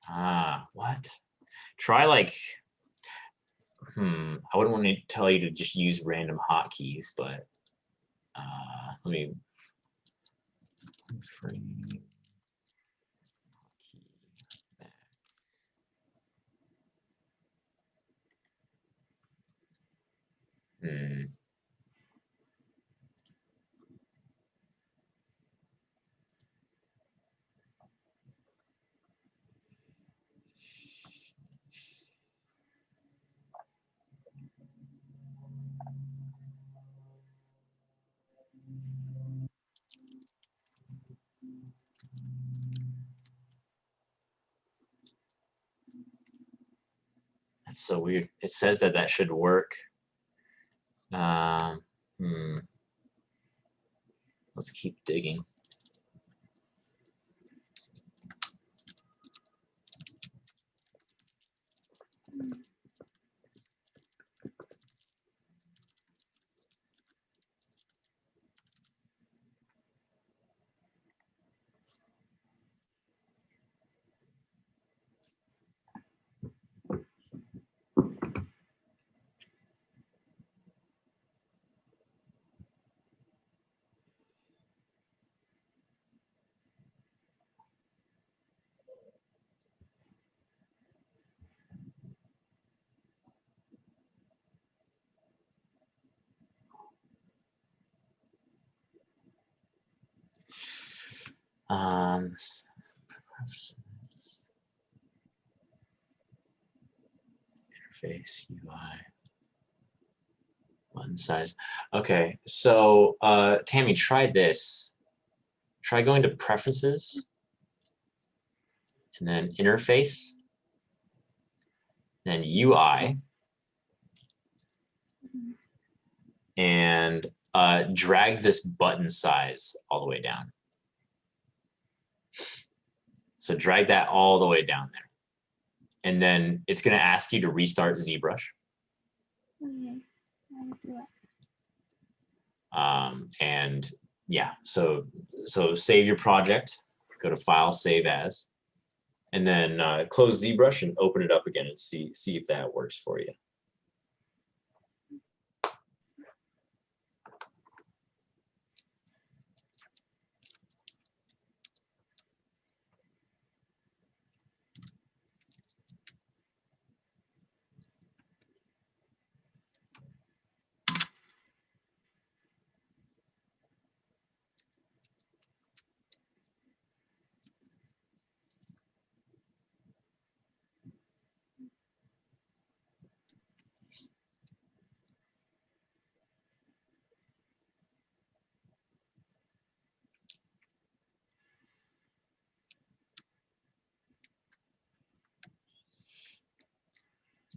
Ah, what? Try like, I wouldn't want to tell you to just use random hotkeys, but let me frame hotkey back. That's so weird. It says that should work. Let's keep digging. interface, UI, button size. Okay, so Tammy, try this. Try going to preferences and then interface, then UI, and drag this button size all the way down. So drag that all the way down there. And then it's going to ask you to restart ZBrush. Okay, I'll do it. And yeah, so save your project, go to File, Save As, and then close ZBrush and open it up again and see if that works for you.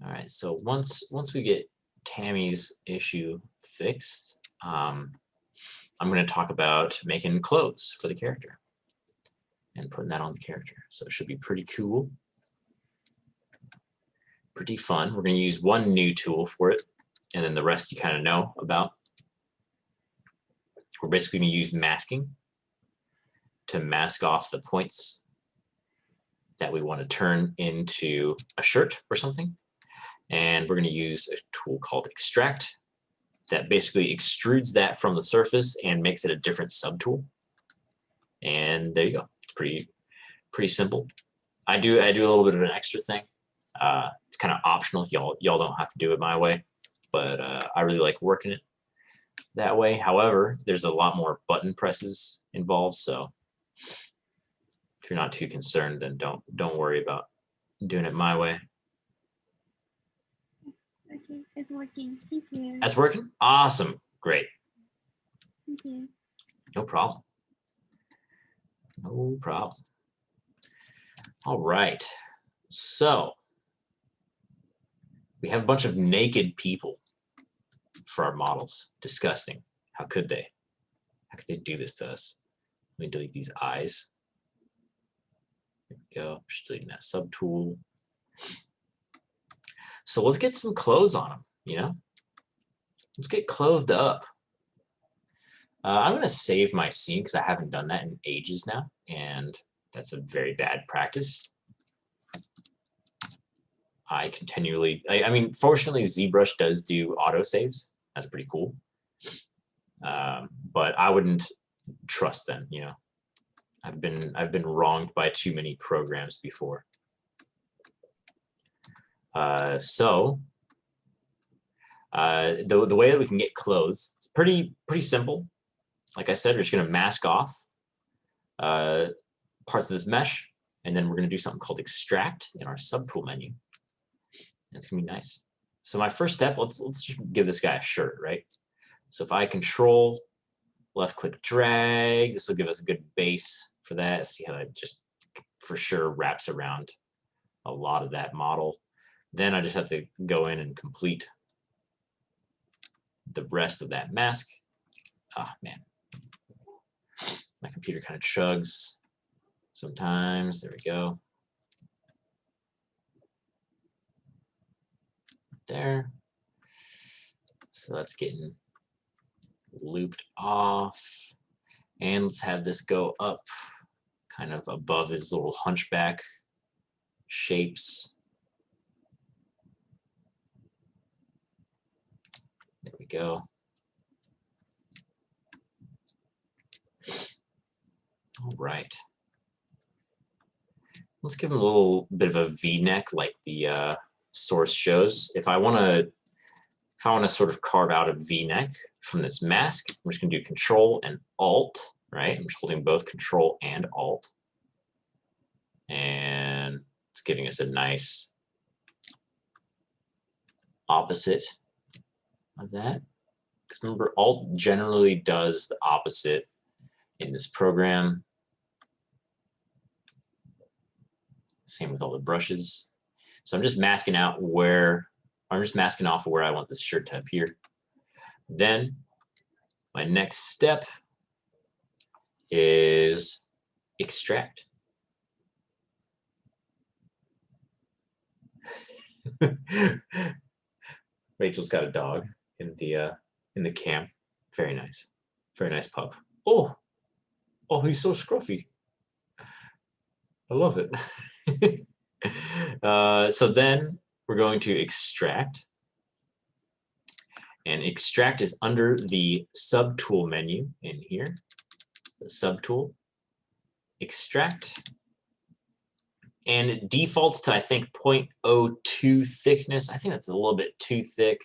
All right, so once we get Tammy's issue fixed, I'm going to talk about making clothes for the character and putting that on the character. So it should be pretty cool, pretty fun. We're going to use one new tool for it, and then the rest you kind of know about. We're basically going to use masking to mask off the points that we want to turn into a shirt or something. And we're going to use a tool called Extract that basically extrudes that from the surface and makes it a different subtool. And there you go. It's pretty simple. I do a little bit of an extra thing. It's kind of optional. Y'all don't have to do it my way, but I really like working it that way. However, there's a lot more button presses involved, so if you're not too concerned, then don't worry about doing it my way. Okay, it's working. Thank you. That's working? Awesome. Great. Thank you. No problem. No problem. All right. So we have a bunch of naked people for our models. Disgusting. How could they? How could they do this to us? Let me delete these eyes. There we go. Just deleting that subtool. So let's get some clothes on them, you know? Let's get clothed up. I'm going to save my scene because I haven't done that in ages now, and that's a very bad practice. I continually, I mean, fortunately, ZBrush does do autosaves. That's pretty cool. But I wouldn't trust them, you know? I've been wronged by too many programs before. The way that we can get clothes, it's pretty simple. Like I said, we're just going to mask off parts of this mesh, and then we're going to do something called Extract in our subtool menu. That's going to be nice. So my first step, let's just give this guy a shirt, right? So if I control left click drag, this will give us a good base for that. See how that just for sure wraps around a lot of that model. Then I just have to go in and complete the rest of that mask. Oh man, my computer kind of chugs sometimes. There we go. There. So that's getting looped off. And let's have this go up kind of above his little hunchback shapes. There we go. All right. Let's give him a little bit of a V-neck like the source shows. If I want to sort of carve out a V-neck from this mask, I'm just going to do Control and Alt, right? I'm just holding both Control and Alt. And it's giving us a nice opposite of that. Because remember, Alt generally does the opposite in this program. Same with all the brushes. So I'm just masking out where, I'm just masking off where I want this shirt to appear. Then my next step is extract. Rachel's got a dog in the camp. Very nice pup. Oh, he's so scruffy. I love it. So then we're going to extract, and extract is under the subtool menu in here. The subtool, extract, and it defaults to, I think, 0.02 thickness. I think that's a little bit too thick.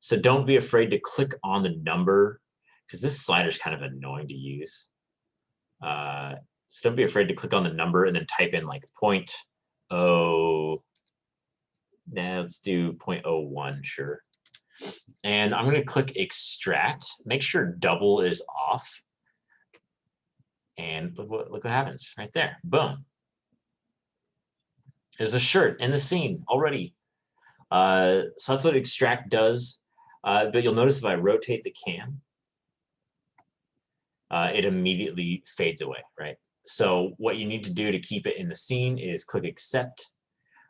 So don't be afraid to click on the number, because this slider is kind of annoying to use. So don't be afraid to click on the number and then type in like 0.0. Now let's do 0.01, sure. And I'm going to click extract. Make sure double is off. And look what happens right there. Boom. There's a shirt in the scene already. So that's what extract does. But you'll notice if I rotate the cam, it immediately fades away, right? So what you need to do to keep it in the scene is click accept.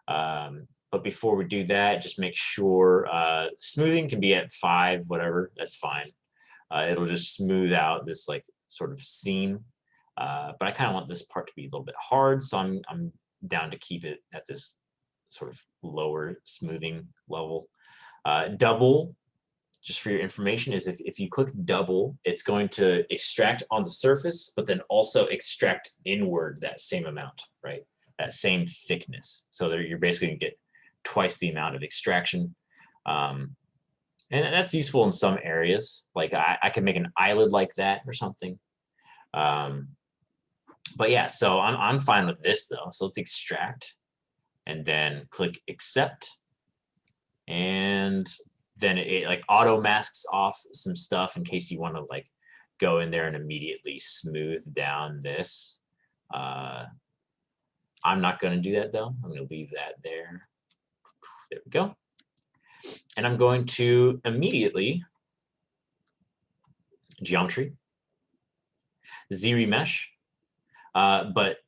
But before we do that, just make sure smoothing can be at 5, whatever, that's fine. It'll just smooth out this like sort of seam. But I kind of want this part to be a little bit hard, so I'm down to keep it at this sort of lower smoothing level. Double, just for your information, is if you click double, it's going to extract on the surface, but then also extract inward that same amount, right? That same thickness. So you're basically gonna get twice the amount of extraction. And that's useful in some areas. Like I can make an eyelid like that or something. But yeah, so I'm fine with this though. So let's extract and then click accept. And then it like auto masks off some stuff in case you want to like go in there and immediately smooth down this. I'm not going to do that though. I'm going to leave that there. There we go. And I'm going to immediately geometry, Z-remesh, but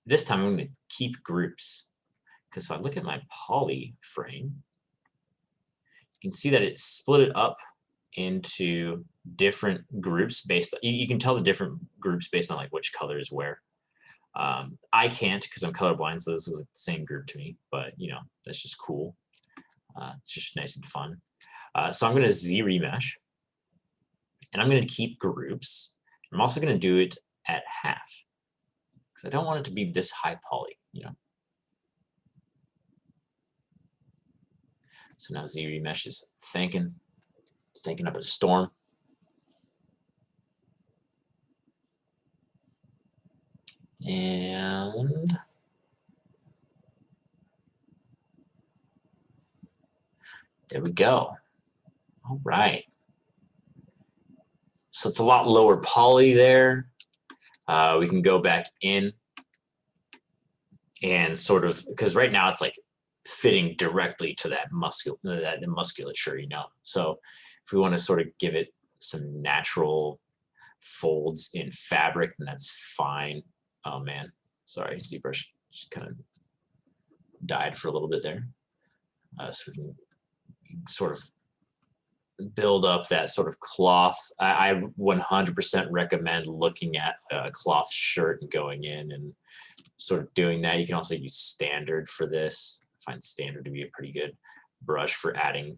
this time I'm going to keep groups, because if I look at my poly frame, you can see that it's split it up into different groups based. You can tell the different groups based on like which color is where. I can't because I'm colorblind, so this was the same group to me. But you know, that's just cool. It's just nice and fun. So I'm going to Z-remesh, and I'm going to keep groups. I'm also going to do it at half because I don't want it to be this high poly, you know. So now Z-remesh is thinking up a storm. And there we go. All right. So it's a lot lower poly there. We can go back in and sort of, because right now it's like fitting directly to that musculature, you know. So if we want to sort of give it some natural folds in fabric, then that's fine. Oh man, sorry, ZBrush just kind of died for a little bit there. So we can sort of build up that sort of cloth. I 100% recommend looking at a cloth shirt and going in and sort of doing that. You can also use standard for this. I find standard to be a pretty good brush for adding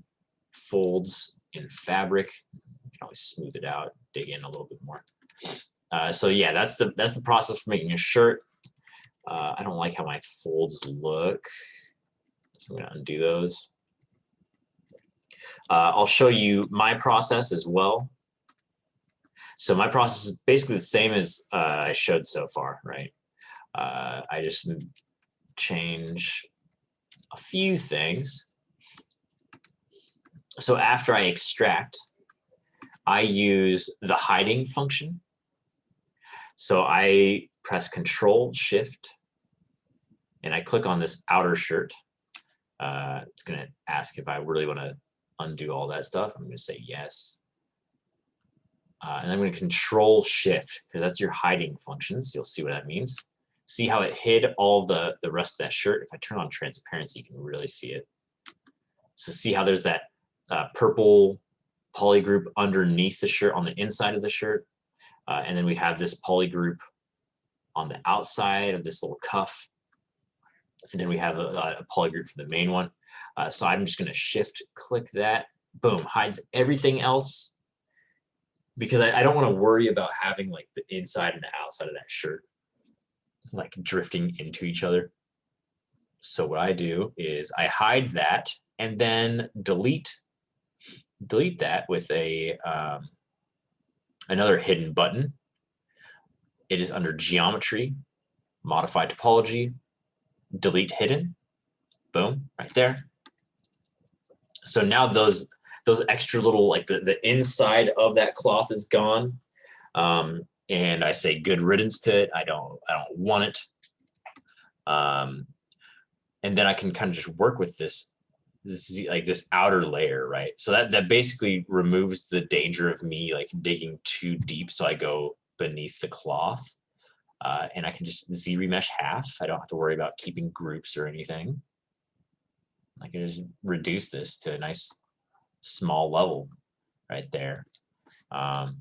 folds in fabric. You can always smooth it out, dig in a little bit more. So yeah, that's the process for making a shirt. I don't like how my folds look, so I'm gonna undo those. I'll show you my process as well. So my process is basically the same as I showed so far, right? I just change a few things So after I extract, I use the hiding function. So I press Control Shift and I click on this outer shirt. It's going to ask if I really want to undo all that stuff. I'm going to say yes. And I'm going to Control Shift because that's your hiding functions. You'll see what that means. See how it hid all the rest of that shirt? If I turn on transparency, you can really see it. So see how there's that purple poly group underneath the shirt on the inside of the shirt. And then we have this poly group on the outside of this little cuff. And then we have a poly group for the main one. So I'm just going to shift click that. Boom, hides everything else. Because I don't want to worry about having like the inside and the outside of that shirt like drifting into each other. So what I do is I hide that and then delete that with a another hidden button. It is under Geometry, Modify Topology, Delete Hidden. Boom, right there. So now those extra little, like the inside of that cloth is gone. And I say good riddance to it. I don't want it. And then I can kind of just work with this outer layer, right? So that basically removes the danger of me like digging too deep. So I go beneath the cloth and I can just Z remesh half. I don't have to worry about keeping groups or anything. I can just reduce this to a nice small level right there. And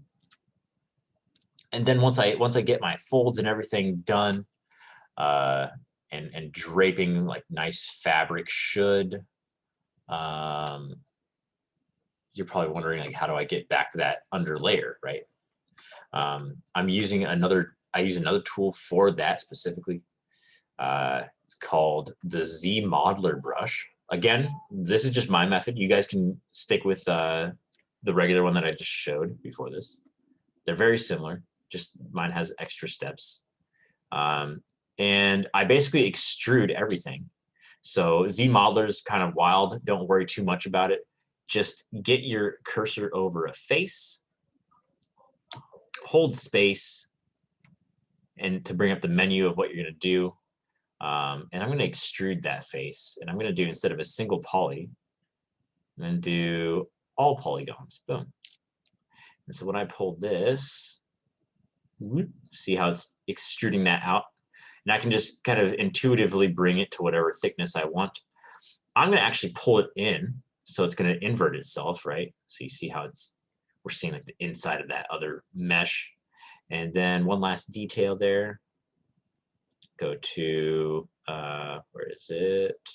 then once I get my folds and everything done and draping like nice fabric should, you're probably wondering like, how do I get back to that under layer, right? I use another tool for that specifically. It's called the Z Modeler brush. Again, this is just my method. You guys can stick with the regular one that I just showed before this. They're very similar, just mine has extra steps. And I basically extrude everything. So Z Modeler is kind of wild. Don't worry too much about it. Just get your cursor over a face, hold space, and to bring up the menu of what you're going to do. And I'm going to extrude that face. And I'm going to do, instead of a single poly, I'm going to do all polygons. Boom. And so when I pull this, see how it's extruding that out? And I can just kind of intuitively bring it to whatever thickness I want. I'm going to actually pull it in. So it's going to invert itself, right? So you see how we're seeing like the inside of that other mesh. And then one last detail there. Go to, where is it?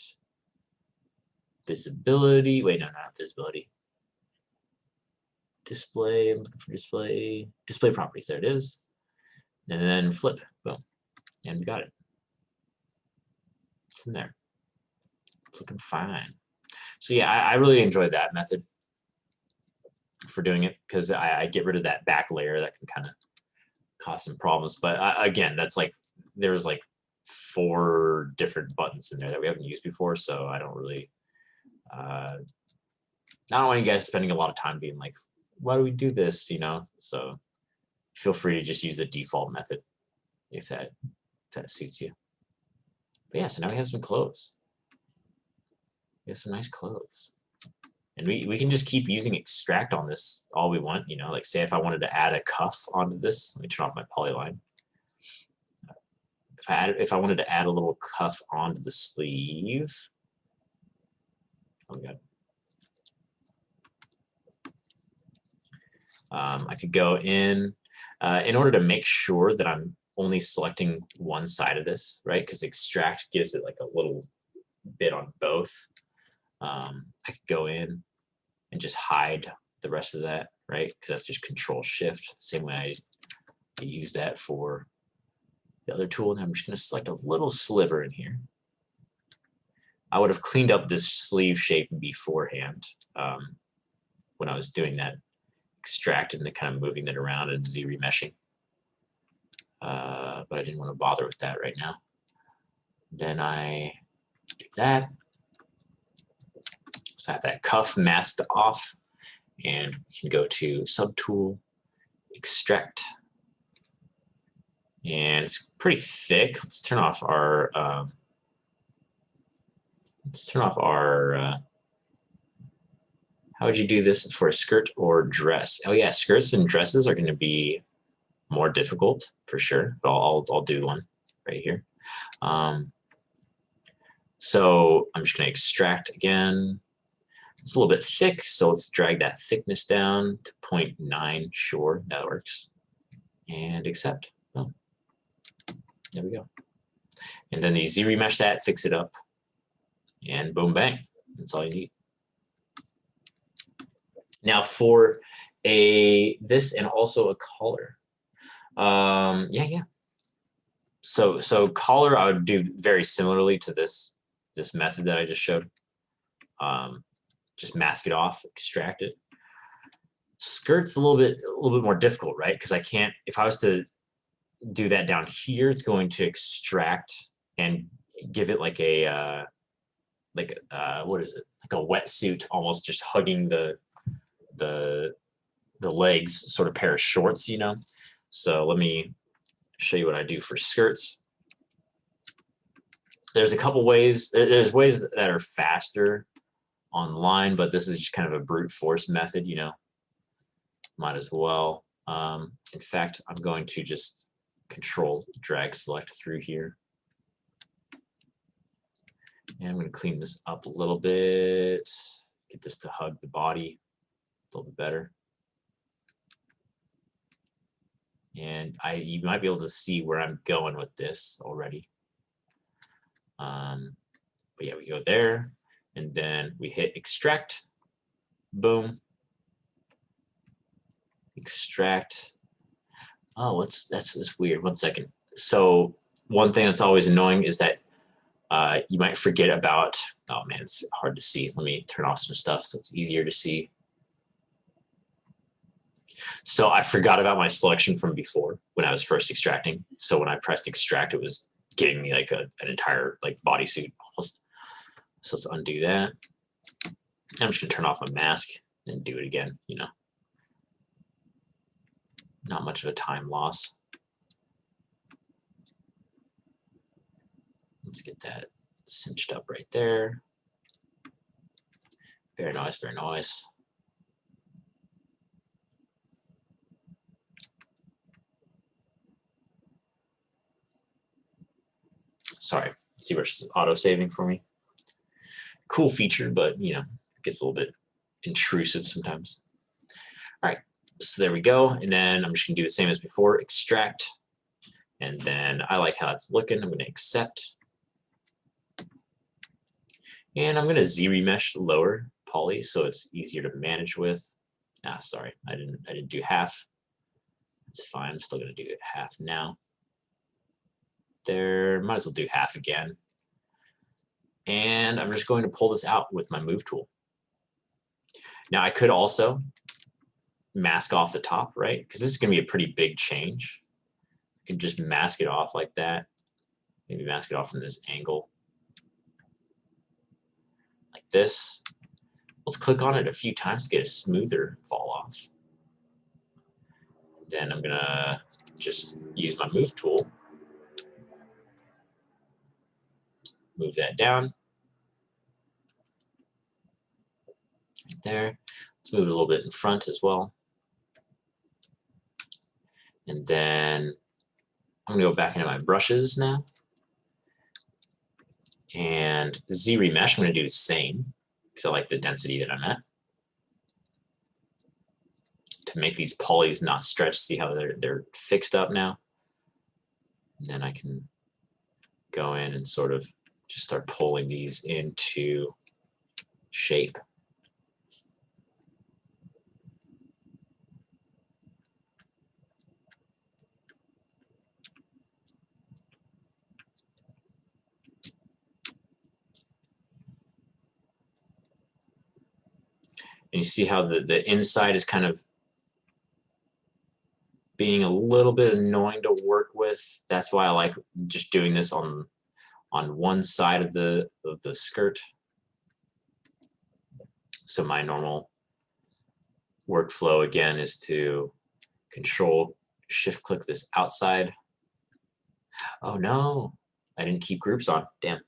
Visibility. Wait, no, not visibility. Display, I'm looking for display properties. There it is. And then flip, boom. And we got it. It's in there. It's looking fine. So yeah, I really enjoyed that method for doing it because I get rid of that back layer that can kind of cause some problems. But again, that's like, there's like 4 different buttons in there that we haven't used before. So I don't really, I don't want you guys spending a lot of time being like, why do we do this? You know, so feel free to just use the default method if that suits you. But yeah, so now we have some clothes. We have some nice clothes. And we can just keep using extract on this all we want, you know, like say if I wanted to add a cuff onto this, let me turn off my polyline. If I wanted to add a little cuff onto the sleeve, oh my God. I could go in order to make sure that I'm only selecting one side of this, right? Because extract gives it like a little bit on both. I could go in and just hide the rest of that, right? Because that's just Control Shift. Same way I use that for the other tool. And I'm just going to select a little sliver in here. I would have cleaned up this sleeve shape beforehand when I was doing that extract and kind of moving it around and Z remeshing. But I didn't want to bother with that right now. Then I do that. So So I have that cuff masked off, and we can go to Subtool, Extract, and it's pretty thick. Let's turn off our how would you do this for a skirt or dress? Oh yeah, skirts and dresses are going to be more difficult for sure, but I'll do one right here. So I'm just going to extract again. It's a little bit thick, so let's drag that thickness down to 0.9. Sure, that works. And accept. Oh, there we go. And then you Z-remesh that, fix it up, and boom, bang. That's all you need. Now for this and also a collar. Yeah. So collar I would do very similarly to this method that I just showed. Just mask it off, extract it. Skirt's a little bit more difficult, right? Because I can't, if I was to do that down here, it's going to extract and give it like a what is it? Like a wetsuit, almost just hugging the legs, sort of pair of shorts, you know. So let me show you what I do for skirts. There's a couple ways. There's ways that are faster online, but this is just kind of a brute force method, you know. Might as well. In fact, I'm going to just Control drag select through here. And I'm going to clean this up a little bit. Get this to hug the body a little bit better. And you might be able to see where I'm going with this already. But yeah, we go there, and then we hit extract. Boom. Extract. Oh, that's weird. 1 second. So one thing that's always annoying is that you might forget about. Oh man, it's hard to see. Let me turn off some stuff so it's easier to see. So I forgot about my selection from before when I was first extracting. So when I pressed extract, it was giving me like an entire like bodysuit almost. So let's undo that. I'm just gonna turn off my mask and do it again, you know. Not much of a time loss. Let's get that cinched up right there. Very nice, very nice. Sorry, ZBrush is auto-saving for me. Cool feature, but you know, it gets a little bit intrusive sometimes. All right, so there we go. And then I'm just gonna do the same as before, extract. And then I like how it's looking. I'm gonna accept. And I'm gonna Z-remesh lower poly so it's easier to manage with. Sorry, I didn't do half. That's fine, I'm still gonna do it half now. There, might as well do half again. And I'm just going to pull this out with my move tool. Now I could also mask off the top, right? Because this is gonna be a pretty big change. I can just mask it off like that. Maybe mask it off from this angle. Like this. Let's click on it a few times to get a smoother fall off. Then I'm gonna just use my move tool. Move that down. Right there. Let's move it a little bit in front as well. And then I'm gonna go back into my brushes now. And Z-remesh, I'm gonna do the same because I like the density that I'm at. To make these polys not stretch, see how they're fixed up now. And then I can go in and sort of just start pulling these into shape. And you see how the inside is kind of being a little bit annoying to work with. That's why I like just doing this on one side of the skirt. So my normal workflow again is to Control Shift click this outside. Oh no, I didn't keep groups on. Damn,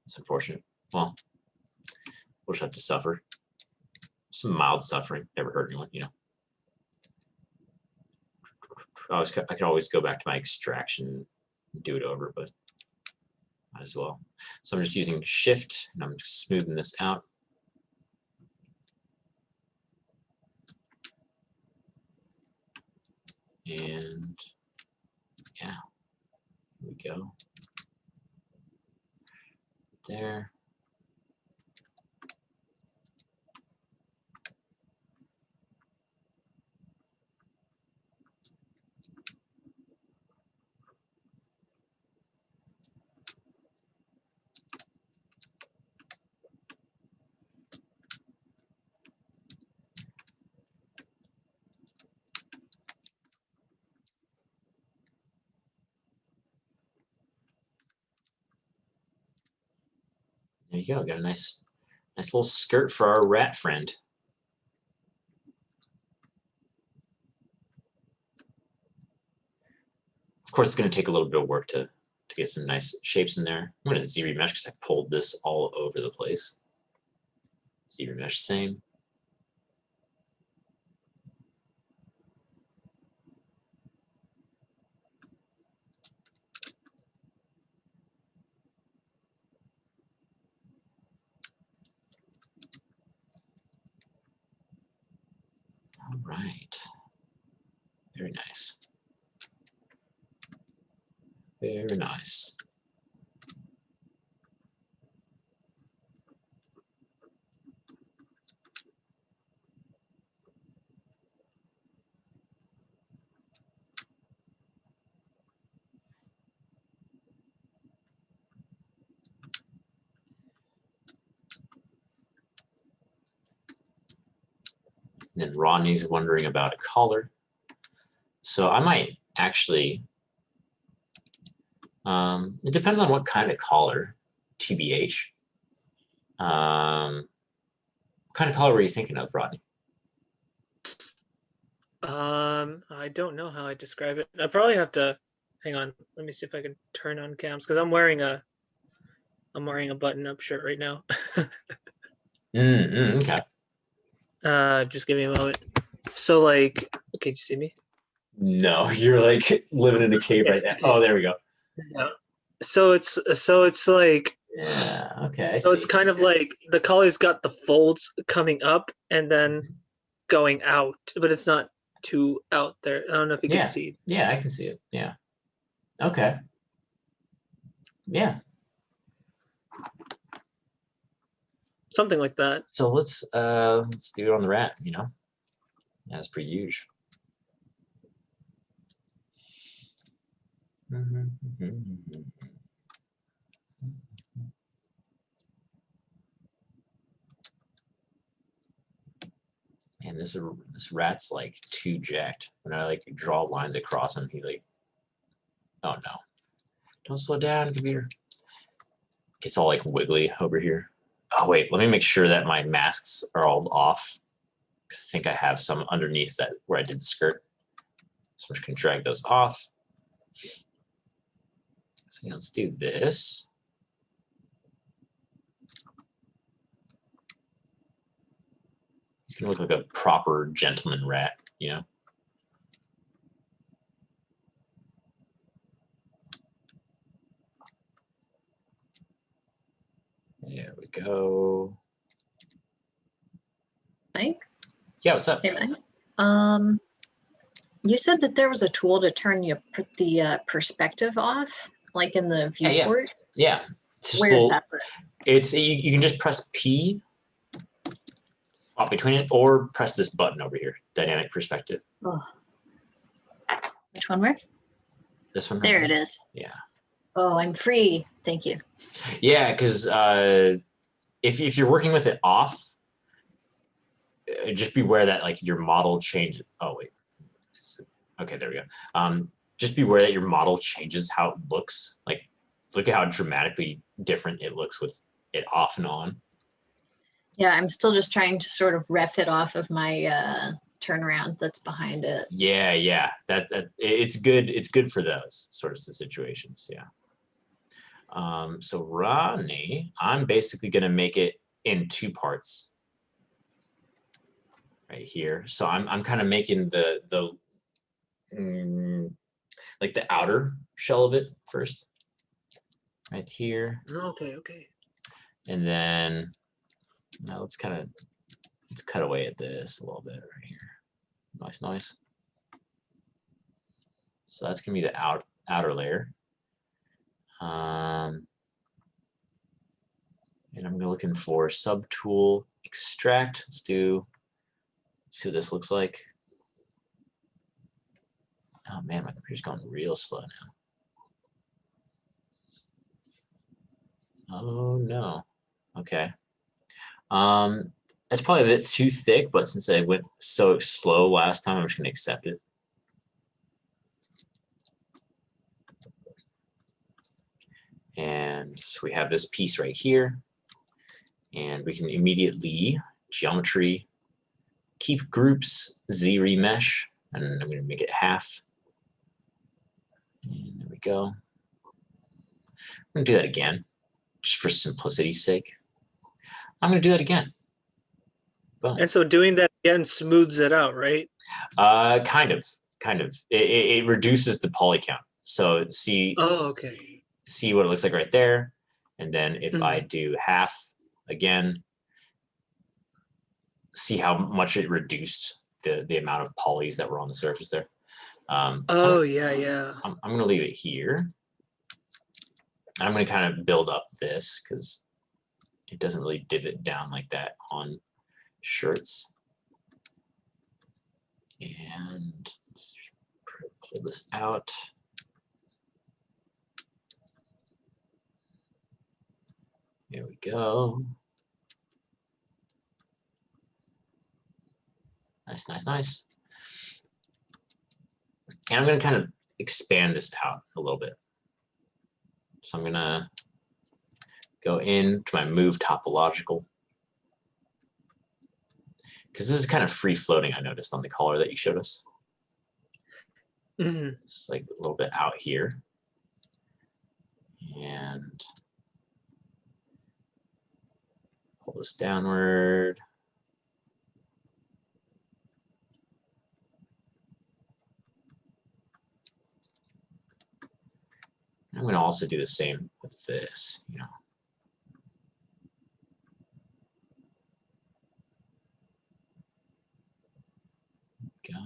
that's unfortunate. Well, we'll just have to suffer. Some mild suffering, never hurt anyone, you know. I could always go back to my extraction and do it over, but might as well. So I'm just using Shift and I'm just smoothing this out. And yeah, here we go. There. There you go. Got a nice little skirt for our rat friend. Of course, it's going to take a little bit of work to get some nice shapes in there. I'm going to Z-remesh because I pulled this all over the place. Z-remesh same. All right. Very nice. Very nice. And then Rodney's wondering about a collar. So I might actually, it depends on what kind of collar, TBH. What kind of collar were you thinking of, Rodney? I don't know how I describe it. I probably have to, hang on, let me see if I can turn on cams, because I'm wearing a button-up shirt right now. Okay. Just give me a moment. So like, okay, do you see me? No, you're like living in a cave right now. Oh, there we go. Yeah. So it's like, yeah, okay. So it's kind of like the collar's got the folds coming up and then going out, but it's not too out there. I don't know if you can see. Yeah, I can see it. Yeah. Okay. Yeah. Something like that. So let's do it on the rat, you know. That's pretty huge. Man, this rat's like too jacked. When I like draw lines across him, he like, oh no. Don't slow down, computer. Gets all like wiggly over here. Oh wait, let me make sure that my masks are all off. I think I have some underneath that where I did the skirt. So I'm just gonna drag those off. So yeah, let's do this. He's gonna look like a proper gentleman rat, you know? There we go. Mike? Yeah, what's up? Hey, Mike. You said that there was a tool to turn the perspective off, like in the viewport. Yeah. Where's that? It's you can just press P swap between it, or press this button over here, dynamic perspective. Oh. Which one? Where? This one. There it is. Yeah. Oh, I'm free. Thank you. Yeah, because if you're working with it off, just beware that like your model changes. Oh wait. Okay, there we go. Just beware that your model changes how it looks. Like, look at how dramatically different it looks with it off and on. Yeah, I'm still just trying to sort of ref it off of my turnaround that's behind it. Yeah, yeah. That it's good. It's good for those sorts of situations. Yeah. So Ronnie, I'm basically going to make it in 2 parts right here. So I'm kind of making the like the outer shell of it first, right here. Okay, okay. And then now let's cut away at this a little bit right here. Nice, nice. So that's gonna be the outer layer. And I'm looking for subtool extract. Let's see what this looks like. Oh man, my computer's going real slow now. Oh no. Okay. It's probably a bit too thick, but since I went so slow last time, I'm just gonna accept it. And so we have this piece right here, and we can immediately geometry, keep groups, Z remesh, and I'm gonna make it half. And there we go. I'm gonna do that again, just for simplicity's sake. I'm gonna do that again. Boom. And so doing that again smooths it out, right? Kind of. It reduces the poly count. So see. Oh, okay. See what it looks like right there, and then if I do half again, see how much it reduced the amount of polys that were on the surface there. Oh yeah. I'm gonna leave it here. I'm gonna kind of build up this because it doesn't really divot down like that on shirts. And let's pull this out. There we go. Nice, nice, nice. And I'm going to kind of expand this out a little bit. So I'm going to go into my move topological. Because this is kind of free floating, I noticed on the color that you showed us. It's like a little bit out here. And pull this downward. I'm going to also do the same with this, you know. Go.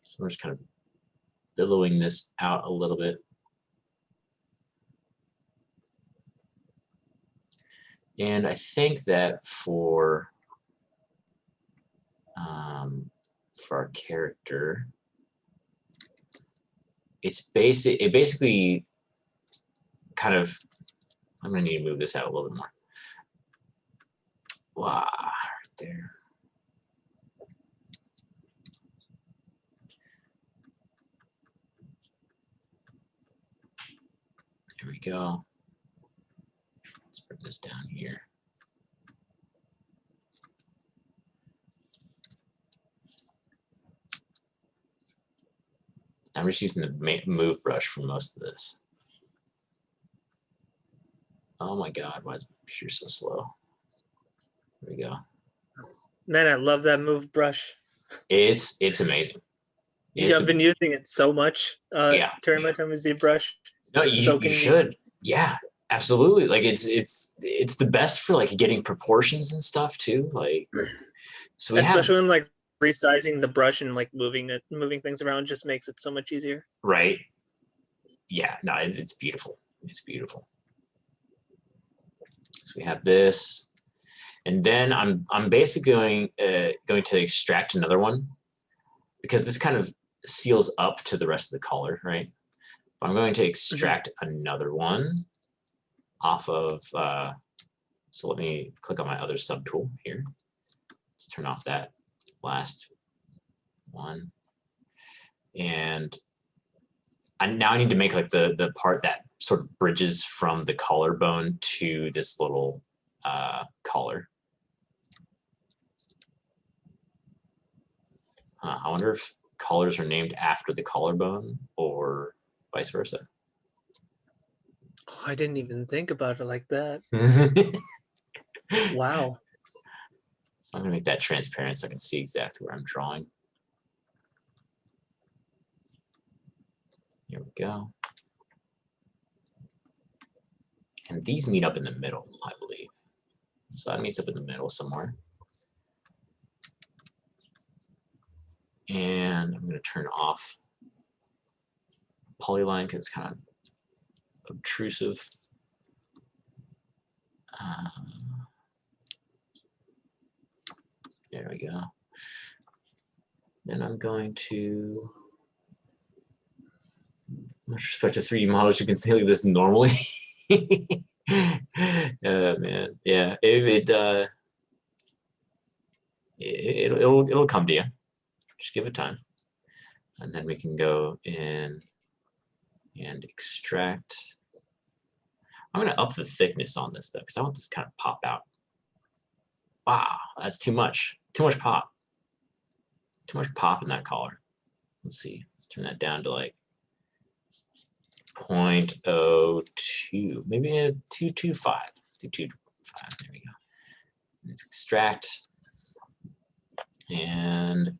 So we're just kind of billowing this out a little bit. And I think that for our character, it basically kind of, I'm gonna need to move this out a little bit more. Wow, right there. There we go. Let's bring this down here. I'm just using the move brush for most of this. Oh my God, why is my computer so slow? There we go. Man, I love that move brush. It's amazing. Yeah, I've been using it so much. Yeah. During my time with ZBrush. No, you should. Yeah, absolutely. Like it's the best for like getting proportions and stuff too. Like, so we especially when like resizing the brush and like moving things around just makes it so much easier. Right. Yeah. No, it's beautiful. It's beautiful. So we have this, and then I'm basically going to extract another one because this kind of seals up to the rest of the color, right? I'm going to extract another one off of, so let me click on my other subtool here. Let's turn off that last one. And now I need to make like the part that sort of bridges from the collarbone to this little collar. I wonder if collars are named after the collarbone or vice versa. Oh, I didn't even think about it like that. Wow. So I'm gonna make that transparent so I can see exactly where I'm drawing. Here we go. And these meet up in the middle, I believe. So that meets up in the middle somewhere. And I'm gonna turn off polyline because it's kind of obtrusive. There we go. Then I'm going to, much respect to 3D models, you can think of this normally. Man, yeah, it'll come to you. Just give it time, and then we can go in and extract. I'm gonna up the thickness on this though, because I want this to kind of pop out. Wow, that's too much. Too much pop. Too much pop in that collar. Let's see. Let's turn that down to like 0.02, maybe a 225. Let's do 225. There we go. Let's extract, and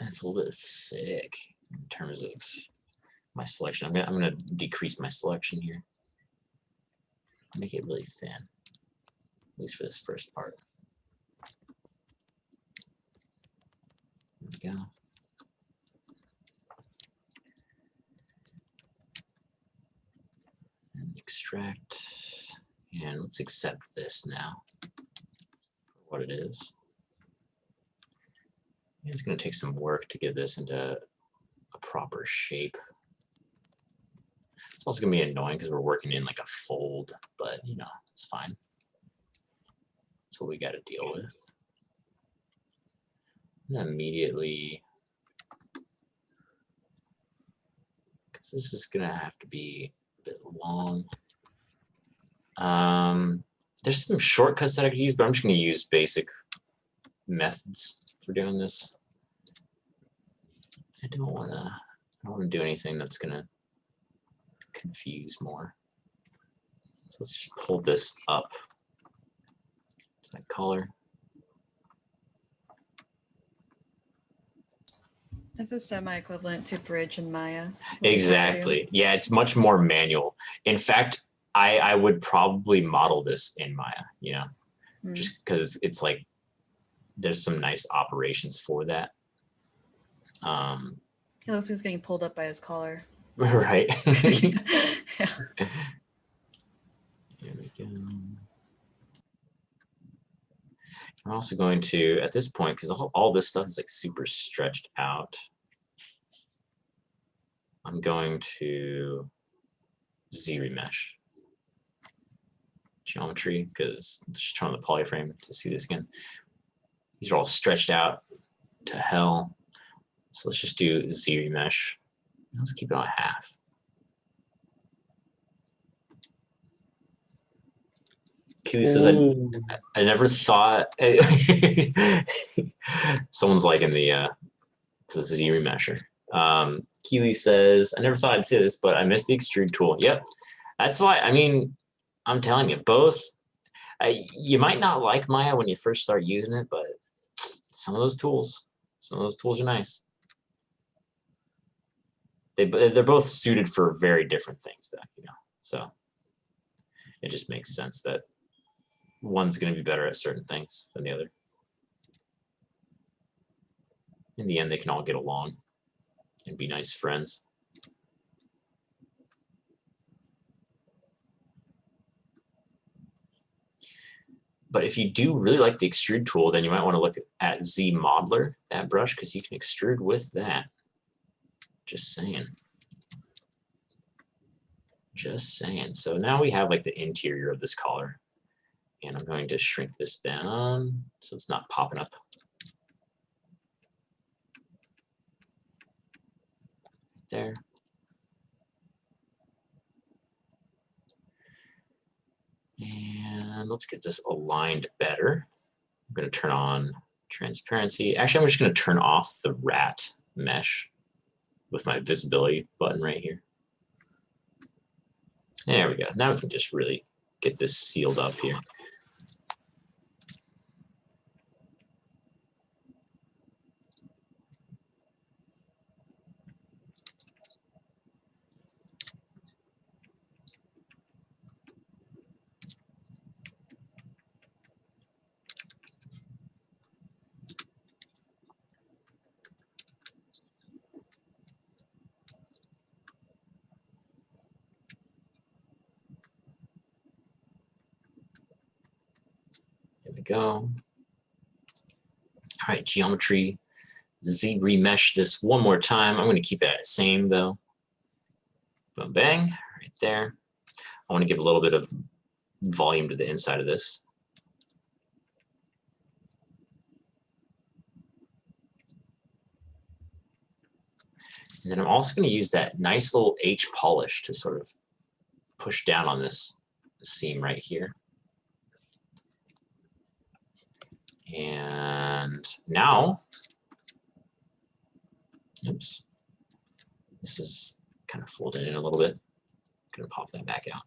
it's a little bit thick in terms of my selection. I'm gonna decrease my selection here. Make it really thin, at least for this first part. There we go. And extract, and let's accept this now for what it is. It's going to take some work to get this into a proper shape. It's also going to be annoying because we're working in like a fold, but you know, it's fine. That's what we got to deal with. And immediately, because this is going to have to be a bit long. There's some shortcuts that I could use, but I'm just going to use basic methods for doing this. I don't want to do anything that's going to confuse more. So let's just pull this up to that color. This is semi-equivalent to Bridge in Maya. Exactly. Yeah, it's much more manual. In fact, I would probably model this in Maya, you know, just because it's like there's some nice operations for that. He looks like he's getting pulled up by his collar. Right. Yeah. Here we go. I'm also going to, at this point, because all this stuff is like super stretched out, I'm going to Z-remesh geometry, because let's just turn on the polyframe to see this again. These are all stretched out to hell. So let's just do Z-remesh. Let's keep it on half. Keely says, I never thought. Someone's liking the Z-remesher. Keely says, I never thought I'd say this, but I miss the extrude tool. Yep. That's why, I mean, I'm telling you, both. You might not like Maya when you first start using it, but some of those tools are nice. They're both suited for very different things, though, you know. So it just makes sense that one's going to be better at certain things than the other. In the end, they can all get along and be nice friends. But if you do really like the extrude tool, then you might want to look at Z Modeler, that brush, because you can extrude with that. Just saying. Just saying. So now we have like the interior of this collar. And I'm going to shrink this down so it's not popping up. there. And let's get this aligned better. I'm going to turn on transparency. Actually, I'm just going to turn off the rat mesh with my visibility button right here. There we go. Now we can just really get this sealed up here. There we go. All right, geometry. Z remesh this one more time. I'm going to keep it at the same though. Boom, bang, right there. I want to give a little bit of volume to the inside of this. And then I'm also going to use that nice little H polish to sort of push down on this seam right here. And now, oops, this is kind of folded in a little bit. Gonna pop that back out,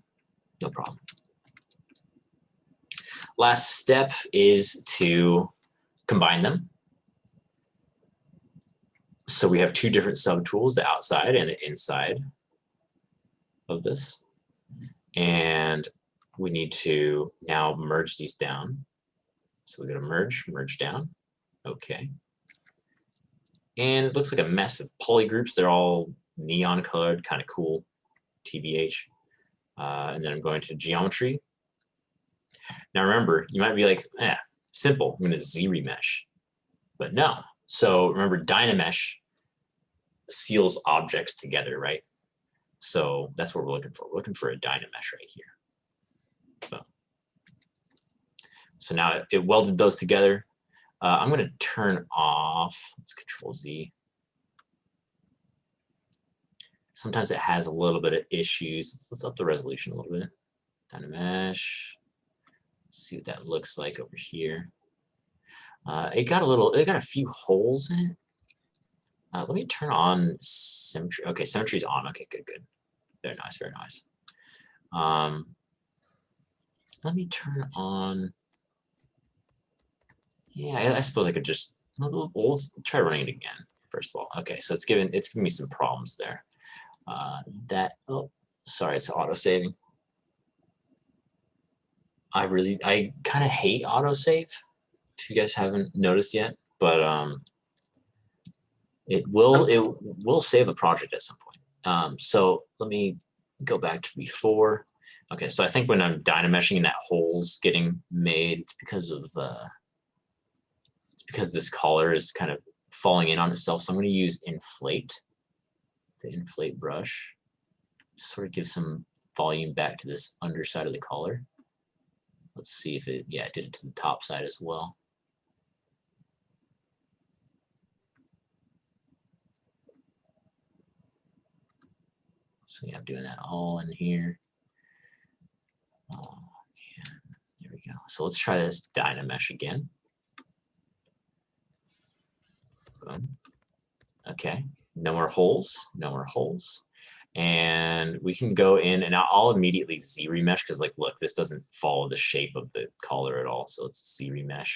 no problem. Last step is to combine them. So we have two different subtools, the outside and the inside of this. And we need to now merge these down. So we're going to merge down. Okay. And it looks like a mess of poly groups. They're all neon colored, kind of cool, TBH. And then I'm going to geometry. Now remember, you might be like, simple, I'm going to Z remesh. But no. So remember, Dynamesh seals objects together, right? So that's what we're looking for. We're looking for a Dynamesh right here. So now it welded those together. I'm going to turn off, let's Control Z. Sometimes it has a little bit of issues. Let's up the resolution a little bit. Dynamesh. Let's see what that looks like over here. It got a few holes in it. Let me turn on symmetry. Okay, symmetry's on. Okay, good. Very nice, very nice. Let me turn on. Yeah, I suppose I could just. Let's try running it again. First of all, okay. So it's giving me some problems there. Oh, sorry, it's auto saving. I kind of hate autosave. If you guys haven't noticed yet, but it will save a project at some point. So let me go back to before. Okay, so I think when I'm Dynameshing and that hole's getting made, it's because this collar is kind of falling in on itself. So I'm going to use Inflate, the Inflate brush, to sort of give some volume back to this underside of the collar. Let's see if it did it to the top side as well. So yeah, I'm doing that all in here. Oh, man. There we go. So let's try this Dynamesh again. Boom. Okay, no more holes, no more holes. And we can go in, and I'll immediately Z remesh because, like, look, this doesn't follow the shape of the collar at all. So let's Z remesh.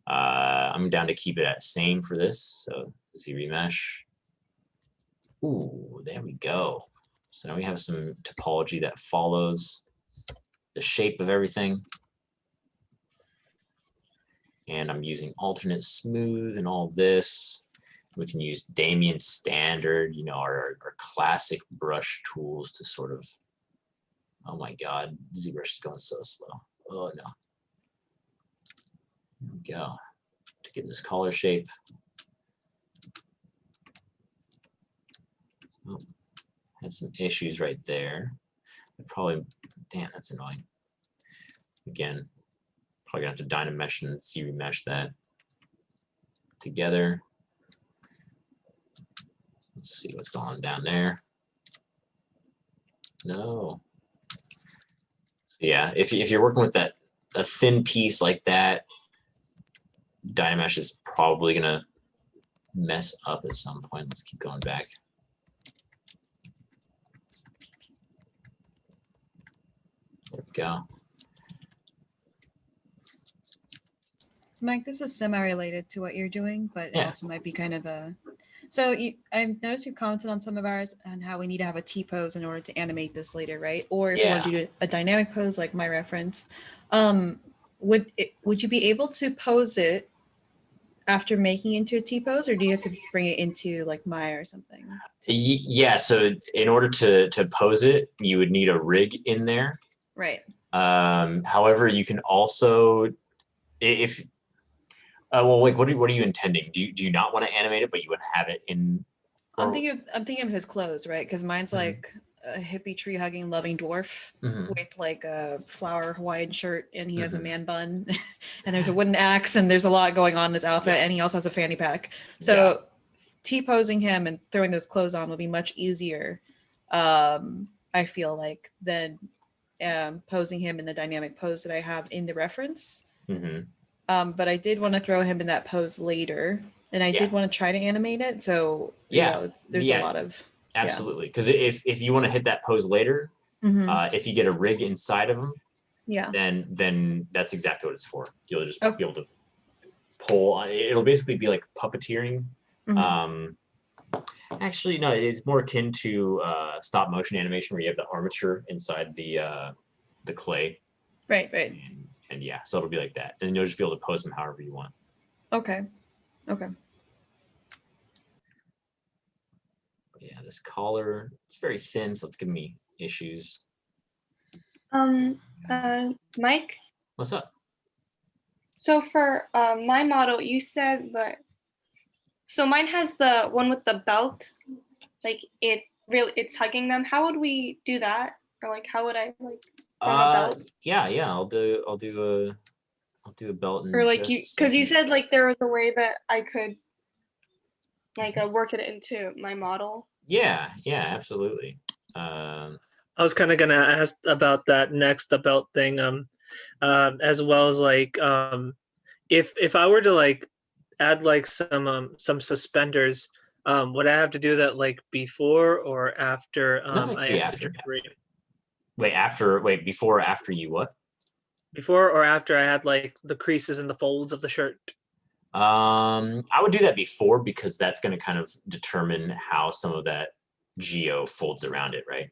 I'm down to keep it at same for this. So Z remesh. Ooh, there we go. So now we have some topology that follows the shape of everything. And I'm using alternate smooth and all this. We can use Damien standard, you know, our classic brush tools to sort of, oh my God, ZBrush is going so slow. Oh no. There we go. To get this collar shape. Oh, had some issues right there. Probably, damn, that's annoying. Again, probably gonna have to Dynamesh and Z remesh that together. Let's see what's going on down there. No. So yeah, if you're working with a thin piece like that, Dynamesh is probably gonna mess up at some point. Let's keep going back. There we go. Mike, this is semi-related to what you're doing, but it also might be kind of a... So I've noticed you commented on some of ours on how we need to have a T-pose in order to animate this later, right? Or if you want to do a dynamic pose, like my reference, would you be able to pose it after making it into a T-pose, or do you have to bring it into like Maya or something? Yeah, so in order to pose it, you would need a rig in there. Right. However, you can also, if well, like, what are you intending? Do you not want to animate it, but you would have it in? I'm thinking of his clothes, right? Because mine's like a hippie tree hugging loving dwarf with like a flower Hawaiian shirt, and he has a man bun, and there's a wooden axe, and there's a lot going on in his outfit, and he also has a fanny pack. So T-posing him and throwing those clothes on will be much easier, I feel like, than posing him in the dynamic pose that I have in the reference. But I did want to throw him in that pose later, and I did want to try to animate it. So you know, there's a lot of absolutely, because if you want to hit that pose later, if you get a rig inside of him, then that's exactly what it's for. You'll just be able to pull. It'll basically be like puppeteering. Actually, no, it's more akin to stop motion animation, where you have the armature inside the clay. Right. And yeah, so it'll be like that, and you'll just be able to pose them however you want. Okay. But yeah, this collar, it's very thin, so it's giving me issues. Mike? What's up? So for my model, you said that, so mine has the one with the belt, like it's hugging them. How would we do that? Or like, how would I like form a belt? Yeah, I'll do a belt. Or like because you said like there was a way that I could like work it into my model. Yeah, absolutely. I was kind of gonna ask about that next, the belt thing, as well as like if I were to like add like some suspenders, would I have to do that like before or after I add after. the debris? Wait, before or after you what? Before or after I had like the creases and the folds of the shirt? I would do that before, because that's going to kind of determine how some of that geo folds around it, right?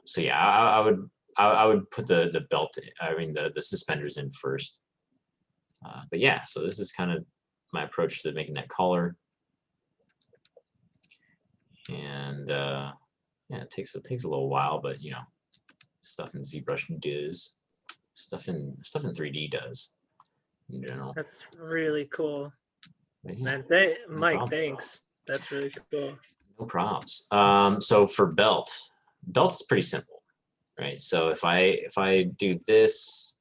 So yeah, I would put the belt, the suspenders in first. But yeah, so this is kind of my approach to making that collar. And yeah, it takes a little while, but you know, stuff in ZBrush does, stuff in 3D does in general. That's really cool. Yeah, man, Mike, thanks. That's really cool. No problems. So for belt's pretty simple, right? So if I do this,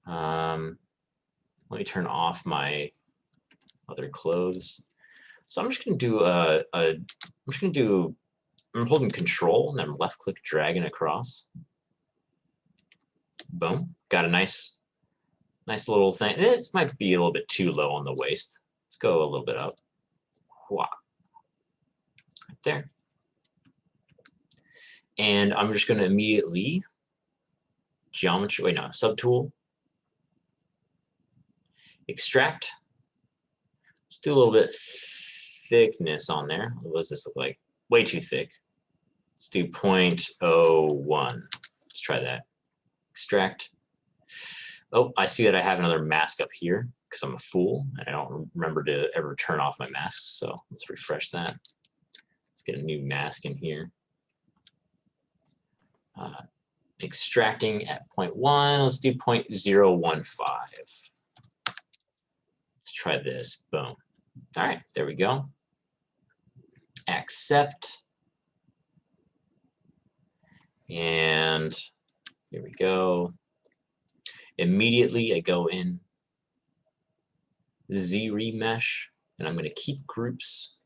let me turn off my other clothes. So I'm just gonna do I'm holding Control and I'm left click dragging across. Boom, got a nice little thing. This might be a little bit too low on the waist. Let's go a little bit up. Wow. Right there. And I'm just going to immediately subtool, extract. Let's do a little bit thickness on there. What does this look like? Way too thick. Let's do 0.01. Let's try that. Extract. Oh, I see that I have another mask up here because I'm a fool and I don't remember to ever turn off my masks. So let's refresh that. Let's get a new mask in here. Extracting at 0.1. Let's do 0.015. Let's try this. Boom. All right, there we go. Accept. And here we go. Immediately I go in Z remesh and I'm going to keep groups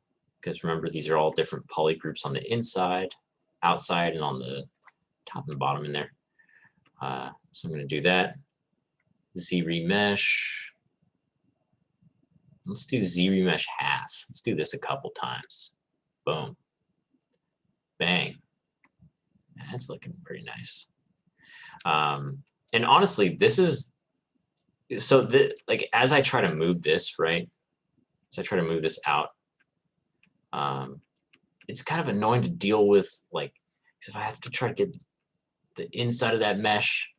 because remember, these are all different poly groups on the inside, outside, and on the top and bottom in there. So I'm going to do that. Z remesh. Let's do Z remesh half. Let's do this a couple times. Boom. Bang. That's looking pretty nice. And honestly, this is, so like as I try to move this, right? As I try to move this out, it's kind of annoying to deal with, like, because if I have to try to get the inside of that mesh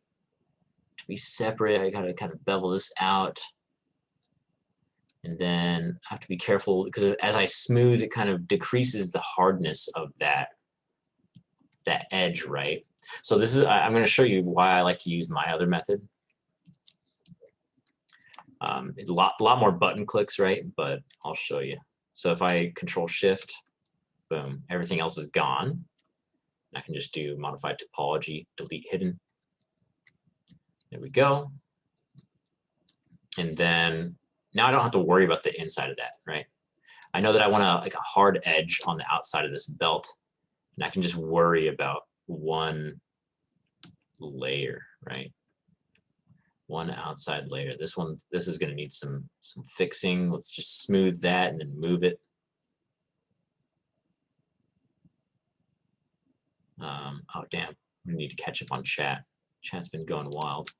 to be separate, I gotta kind of bevel this out. And then I have to be careful because as I smooth, it kind of decreases the hardness of that edge, right? So this is, I'm going to show you why I like to use my other method. It's a lot more button clicks, right? But I'll show you. So if I Control Shift, boom, everything else is gone. I can just do Modified Topology, Delete Hidden. There we go. And then now I don't have to worry about the inside of that, right? I know that I want like a hard edge on the outside of this belt, and I can just worry about one layer, right? One outside layer. This is going to need some fixing. Let's just smooth that and then move it. Oh damn, we need to catch up on chat. Chat's been going wild.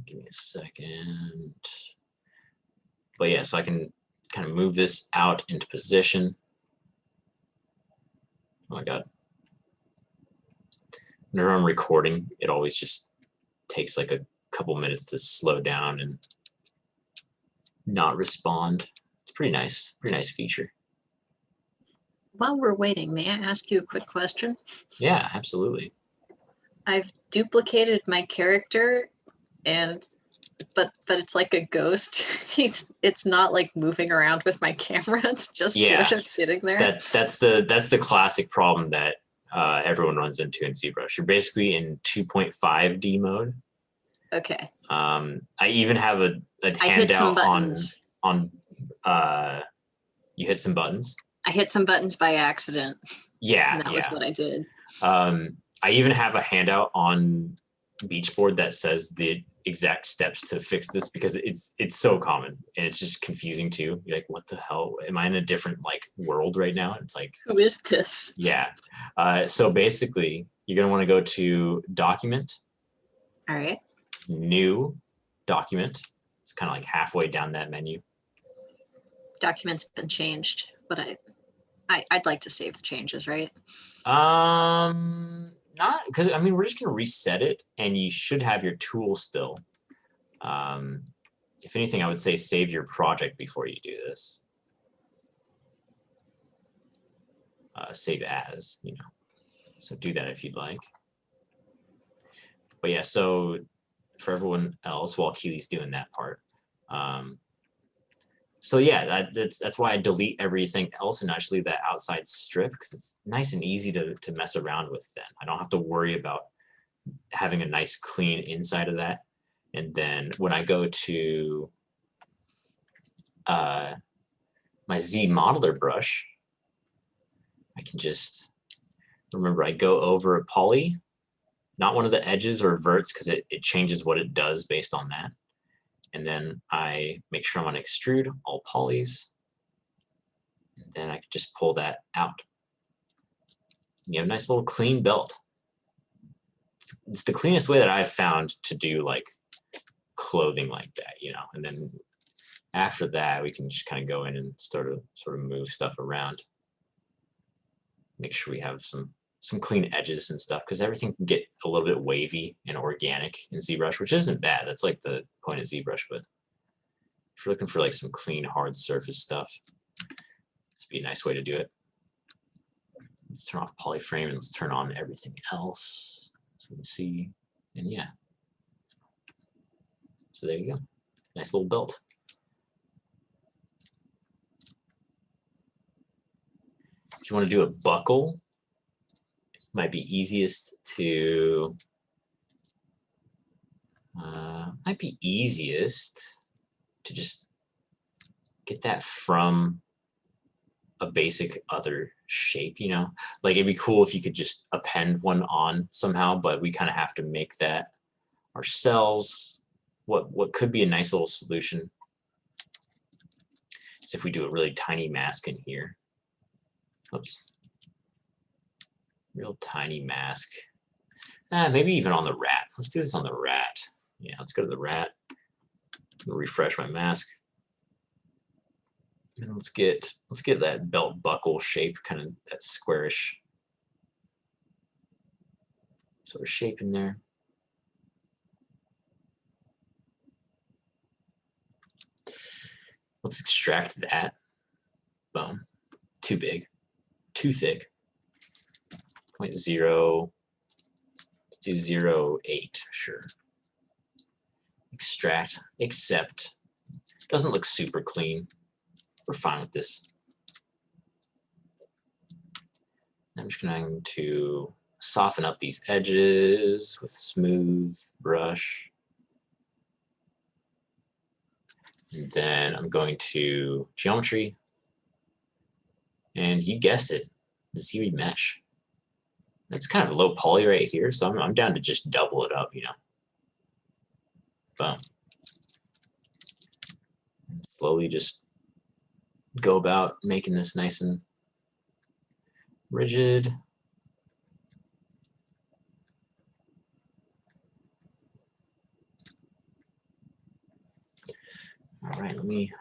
Give me a second. But yeah, so I can kind of move this out into position. Oh my God. Whenever I'm recording, it always just takes like a couple minutes to slow down and not respond. It's pretty nice feature. While we're waiting, may I ask you a quick question? Yeah, absolutely. I've duplicated my character, but it's like a ghost. It's not like moving around with my camera. It's just sort of sitting there. That's the classic problem that everyone runs into in ZBrush. You're basically in 2.5D mode. Okay. I even have a I hit some handout buttons. on you hit some buttons. I hit some buttons by accident. Yeah, And that was what I did. I even have a handout on Beachboard that says the exact steps to fix this because it's so common and it's just confusing too. You're like, what the hell? Am I in a different like world right now? And it's like, who is this? Yeah. So basically, you're gonna want to go to Document. All right. New Document. It's kind of like halfway down that menu. Document's been changed, but I'd like to save the changes, right? Not because I mean we're just gonna reset it, and you should have your tool still. If anything, I would say save your project before you do this. Save as, you know. So do that if you'd like. But yeah, so for everyone else, while Keely's doing that part. So yeah, that's why I delete everything else and actually that outside strip, because it's nice and easy to mess around with then. I don't have to worry about having a nice clean inside of that. And then when I go to my Z modeler brush, I can just, remember I go over a poly, not one of the edges or verts, because it changes what it does based on that. And then I make sure I'm on extrude all polys. And then I can just pull that out. And you have a nice little clean belt. It's the cleanest way that I've found to do like clothing like that, you know. And then after that, we can just kind of go in and sort of move stuff around. Make sure we have some clean edges and stuff, because everything can get a little bit wavy and organic in ZBrush, which isn't bad. That's like the point of ZBrush, but if you're looking for like some clean, hard surface stuff, this would be a nice way to do it. Let's turn off polyframe and let's turn on everything else so we can see. And yeah. So there you go. Nice little belt. If you want to do a buckle, might be easiest to just get that from a basic other shape, you know? Like it'd be cool if you could just append one on somehow, but we kind of have to make that ourselves. What could be a nice little solution is if we do a really tiny mask in here. Oops. Real tiny mask. Maybe even on the rat. Let's do this on the rat. Yeah, let's go to the rat. Refresh my mask. And let's get that belt buckle shape, kind of that squarish sort of shape in there. Let's extract that. Boom. Too big. Too thick. 0.0. Let's do 0.8, sure. Extract, accept. Doesn't look super clean. We're fine with this. I'm just going to soften up these edges with smooth brush. And then I'm going to geometry. And you guessed it, the Z mesh. It's kind of low poly right here, so I'm down to just double it up, you know. Boom. Slowly just go about making this nice and rigid. All right, let me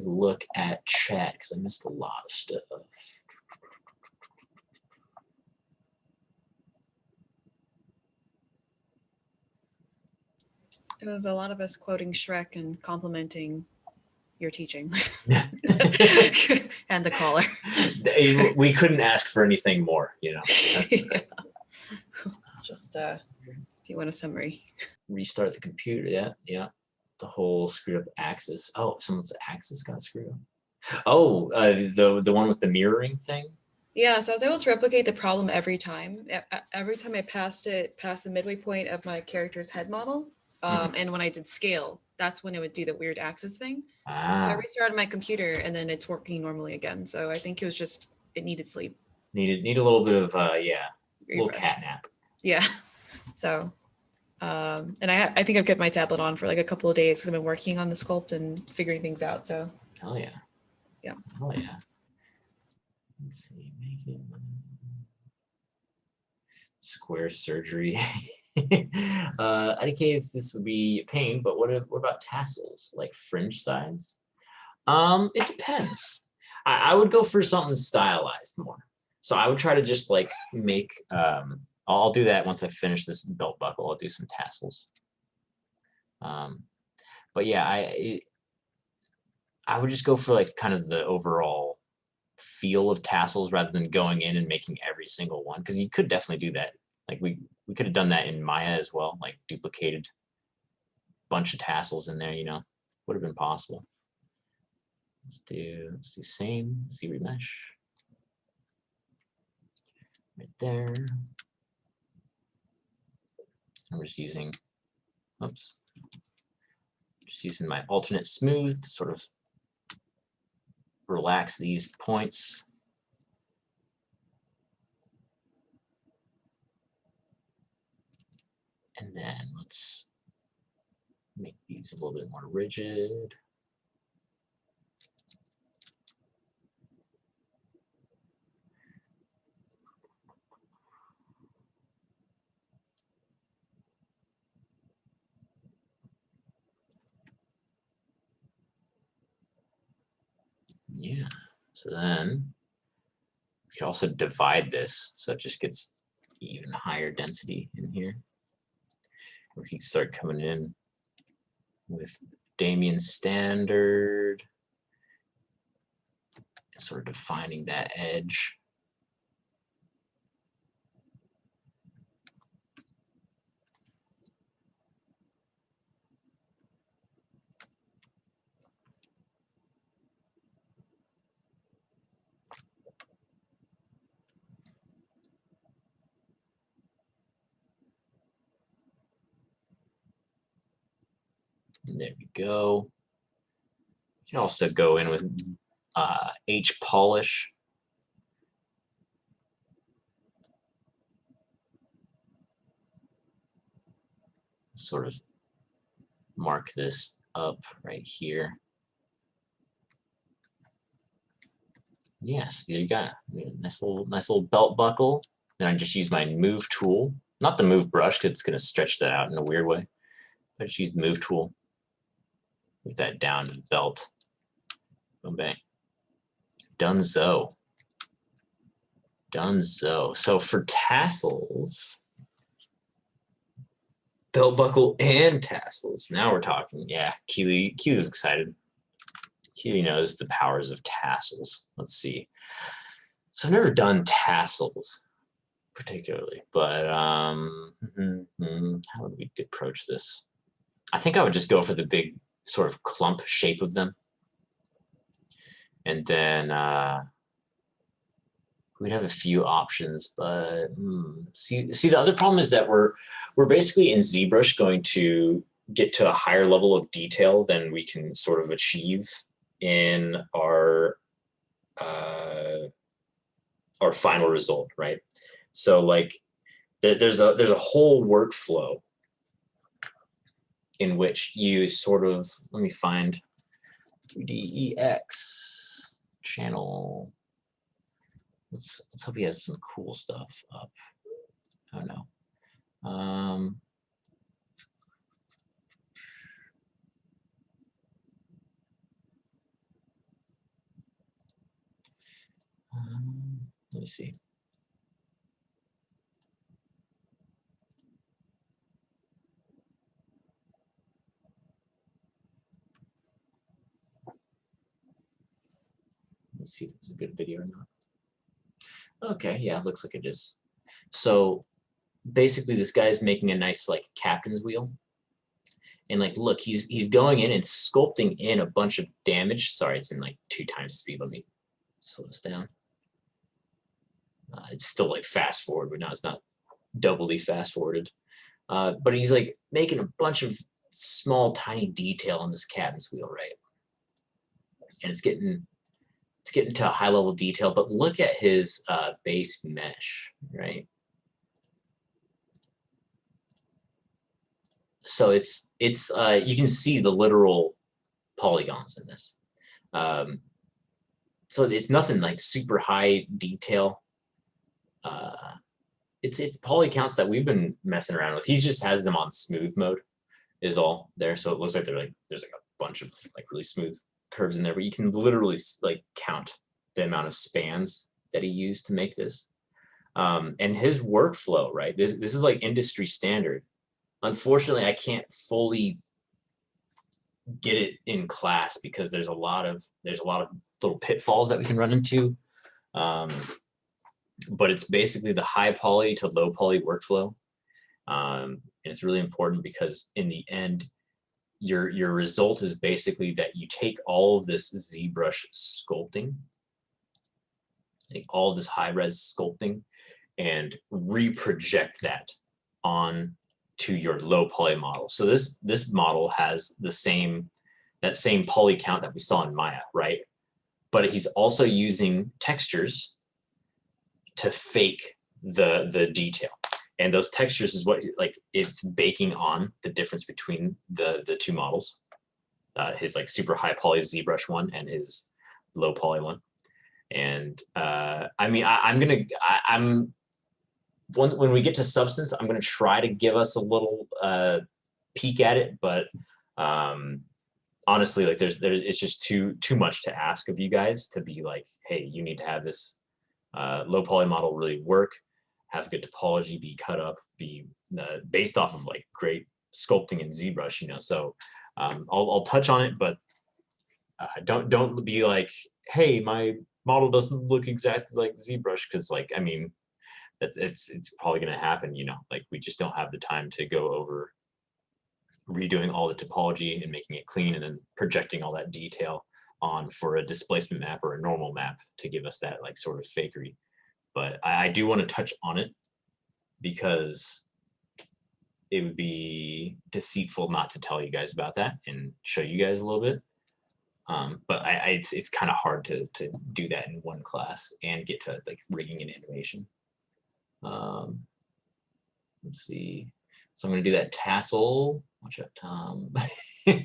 look at chat because I missed a lot of stuff. It was a lot of us quoting Shrek and complimenting your teaching and the caller. We couldn't ask for anything more, you know. Yeah. Just if you want a summary. Restart the computer. Yeah. The whole screwed up axis. Oh, someone's axis got screwed up. Oh, the one with the mirroring thing. Yeah, so I was able to replicate the problem every time. Every time I passed the midway point of my character's head model, and when I did scale, that's when it would do the weird axis thing. So I restarted my computer, and then it's working normally again. So I think it was just it needed sleep. Need a little bit of a little cat nap. Yeah. So, and I think I've kept my tablet on for like a couple of days because I've been working on the sculpt and figuring things out. So. Hell yeah. Yeah. Oh yeah. Let's see, make it square surgery. IDK if this would be a pain, but what about tassels, like fringe size? It depends. I would go for something stylized more. So I would try to just like make, I'll do that once I finish this belt buckle. I'll do some tassels. But yeah, I would just go for like kind of the overall feel of tassels rather than going in and making every single one, because you could definitely do that. Like we could have done that in Maya as well, like duplicated bunch of tassels in there, you know, would have been possible. Let's do same Z remesh right there. I'm just using, just using my alternate smooth to sort of relax these points. And then let's make these a little bit more rigid. Yeah, so then we could also divide this so it just gets even higher density in here. We can start coming in with Damien standard and sort of defining that edge. And there we go. You can also go in with H polish. Sort of mark this up right here. Yes, there you go. Nice little belt buckle. And I just use my move tool, not the move brush because it's going to stretch that out in a weird way. I just use the move tool. Move that down to the belt. Boom, bang. Donezo. Donezo. So for tassels, belt buckle and tassels. Now we're talking. Yeah, Keely's excited. Keely knows the powers of tassels. Let's see. So I've never done tassels particularly, but how would we approach this? I think I would just go for the big sort of clump shape of them. And then we'd have a few options, but see, the other problem is that we're basically in ZBrush going to get to a higher level of detail than we can sort of achieve in our final result, right? So like there's a whole workflow in which you sort of, let me find 3DEX channel. Let's hope he has some cool stuff up. I don't know. Let me see. Let's see if it's a good video or not. Okay, yeah, it looks like it is. So basically this guy's making a nice like captain's wheel. And like, look, he's going in and sculpting in a bunch of damage. Sorry, it's in like 2 times speed. Let me slow this down. It's still like fast forward, but now it's not doubly fast forwarded. But he's like making a bunch of small, tiny detail on this captain's wheel, right? And it's getting to a high level detail. But look at his base mesh, right? So it's you can see the literal polygons in this. So it's nothing like super high detail. It's poly counts that we've been messing around with. He just has them on smooth mode is all there. So it looks like there's like a bunch of like really smooth curves in there, but you can literally like count the amount of spans that he used to make this. And his workflow, right? This is like industry standard. Unfortunately, I can't fully get it in class because there's a lot of little pitfalls that we can run into. But it's basically the high poly to low poly workflow. And it's really important because in the end, your result is basically that you take all of this ZBrush sculpting, take all of this high res sculpting and reproject that on to your low poly model. So this model has that same poly count that we saw in Maya, right? But he's also using textures to fake the detail. And those textures is what like it's baking on the difference between the 2 models. His like super high poly ZBrush one and his low poly one. And I mean when we get to substance, I'm going to try to give us a little peek at it, but honestly, like it's just too much to ask of you guys to be like, hey, you need to have this low poly model really work, have good topology, be cut up, be based off of like great sculpting in ZBrush, you know. So I'll touch on it, but don't be like, hey, my model doesn't look exactly like ZBrush, because like, I mean, it's probably going to happen, you know, like we just don't have the time to go over redoing all the topology and making it clean and then projecting all that detail on for a displacement map or a normal map to give us that like sort of fakery. But I do want to touch on it because it would be deceitful not to tell you guys about that and show you guys a little bit. But it's kind of hard to do that in one class and get to like rigging and animation. Let's see. So I'm going to do that tassel. Watch out, Tom.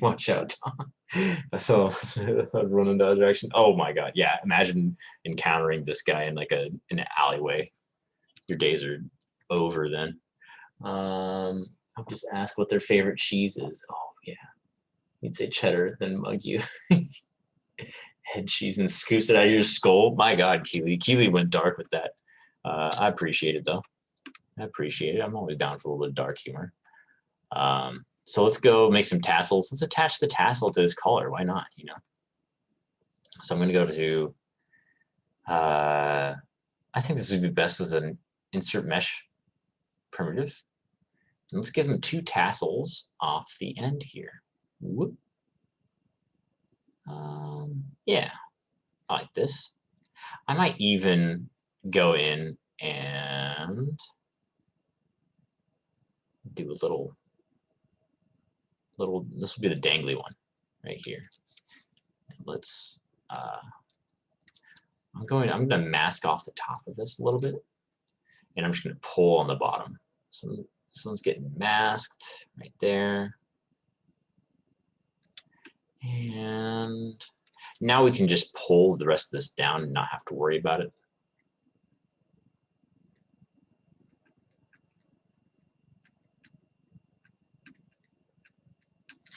Watch out, Tom. So I was running the other direction. Oh my God. Yeah. Imagine encountering this guy in like an alleyway. Your days are over then. I'll just ask what their favorite cheese is. Oh yeah. You'd say cheddar, then mug you. Head cheese and scoops it out of your skull. My God, Keely. Keely went dark with that. I appreciate it though. I appreciate it. I'm always down for a little bit of dark humor. So let's go make some tassels. Let's attach the tassel to his collar. Why not? You know. So I'm going to go to. I think this would be best with an insert mesh primitive. And let's give him 2 tassels off the end here. Whoop. Yeah, I like this. I might even go in and do a little, this will be the dangly one right here. Let's, I'm gonna mask off the top of this a little bit, and I'm just gonna pull on the bottom. So this one's getting masked right there. And now we can just pull the rest of this down and not have to worry about it.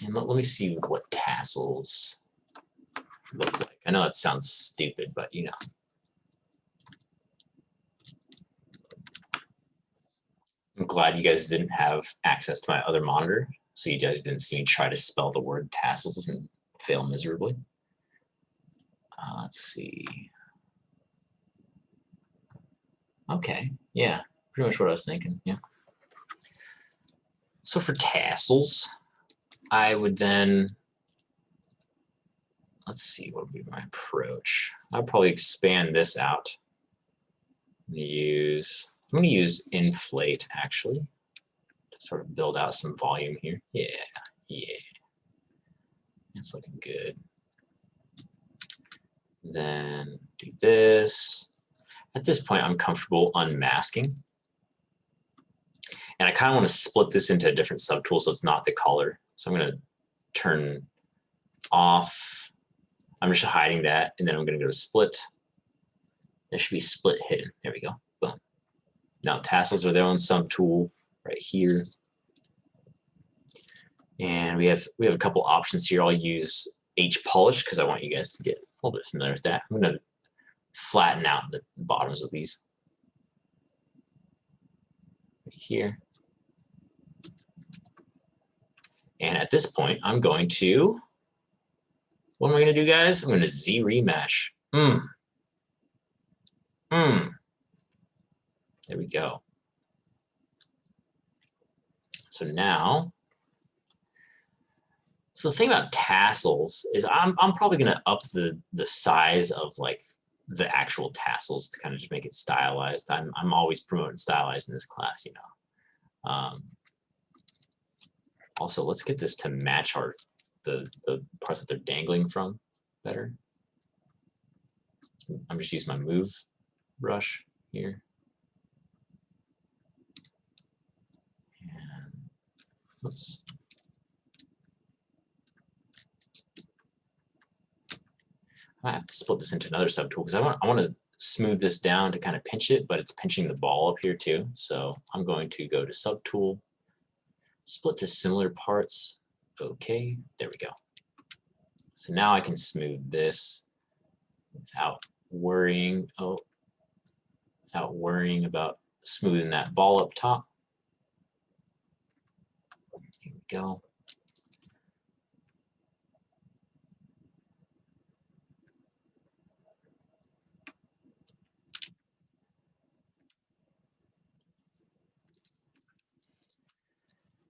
And let me see what tassels look like. I know that sounds stupid, but you know. I'm glad you guys didn't have access to my other monitor, so you guys didn't see me try to spell the word tassels and fail miserably. Let's see. Okay, yeah, pretty much what I was thinking, yeah. So for tassels, I would then, let's see, what would be my approach? I'll probably expand this out. I'm gonna use Inflate actually to sort of build out some volume here. Yeah, it's looking good. Then do this. At this point, I'm comfortable unmasking. And I kind of want to split this into a different subtool so it's not the collar. So I'm going to turn off. I'm just hiding that, and then I'm going to go to split. There should be split hidden. There we go. Boom. Now tassels are their own subtool right here. And we have a couple options here. I'll use H polish because I want you guys to get a little bit familiar with that. I'm going to flatten out the bottoms of these right here. And at this point, I'm going to, what am I going to do, guys? I'm going to Z remesh. There we go. So now, so the thing about tassels is I'm probably going to up the size of like the actual tassels to kind of just make it stylized. I'm always promoting stylized in this class, you know. Also, let's get this to match the parts that they're dangling from better. I'm just using my move brush here. And, oops. I might have to split this into another subtool because I want to smooth this down to kind of pinch it, but it's pinching the ball up here too. So I'm going to go to subtool, split to similar parts. Okay, there we go. So now I can smooth this without worrying. Without worrying about smoothing that ball up top. Here we go.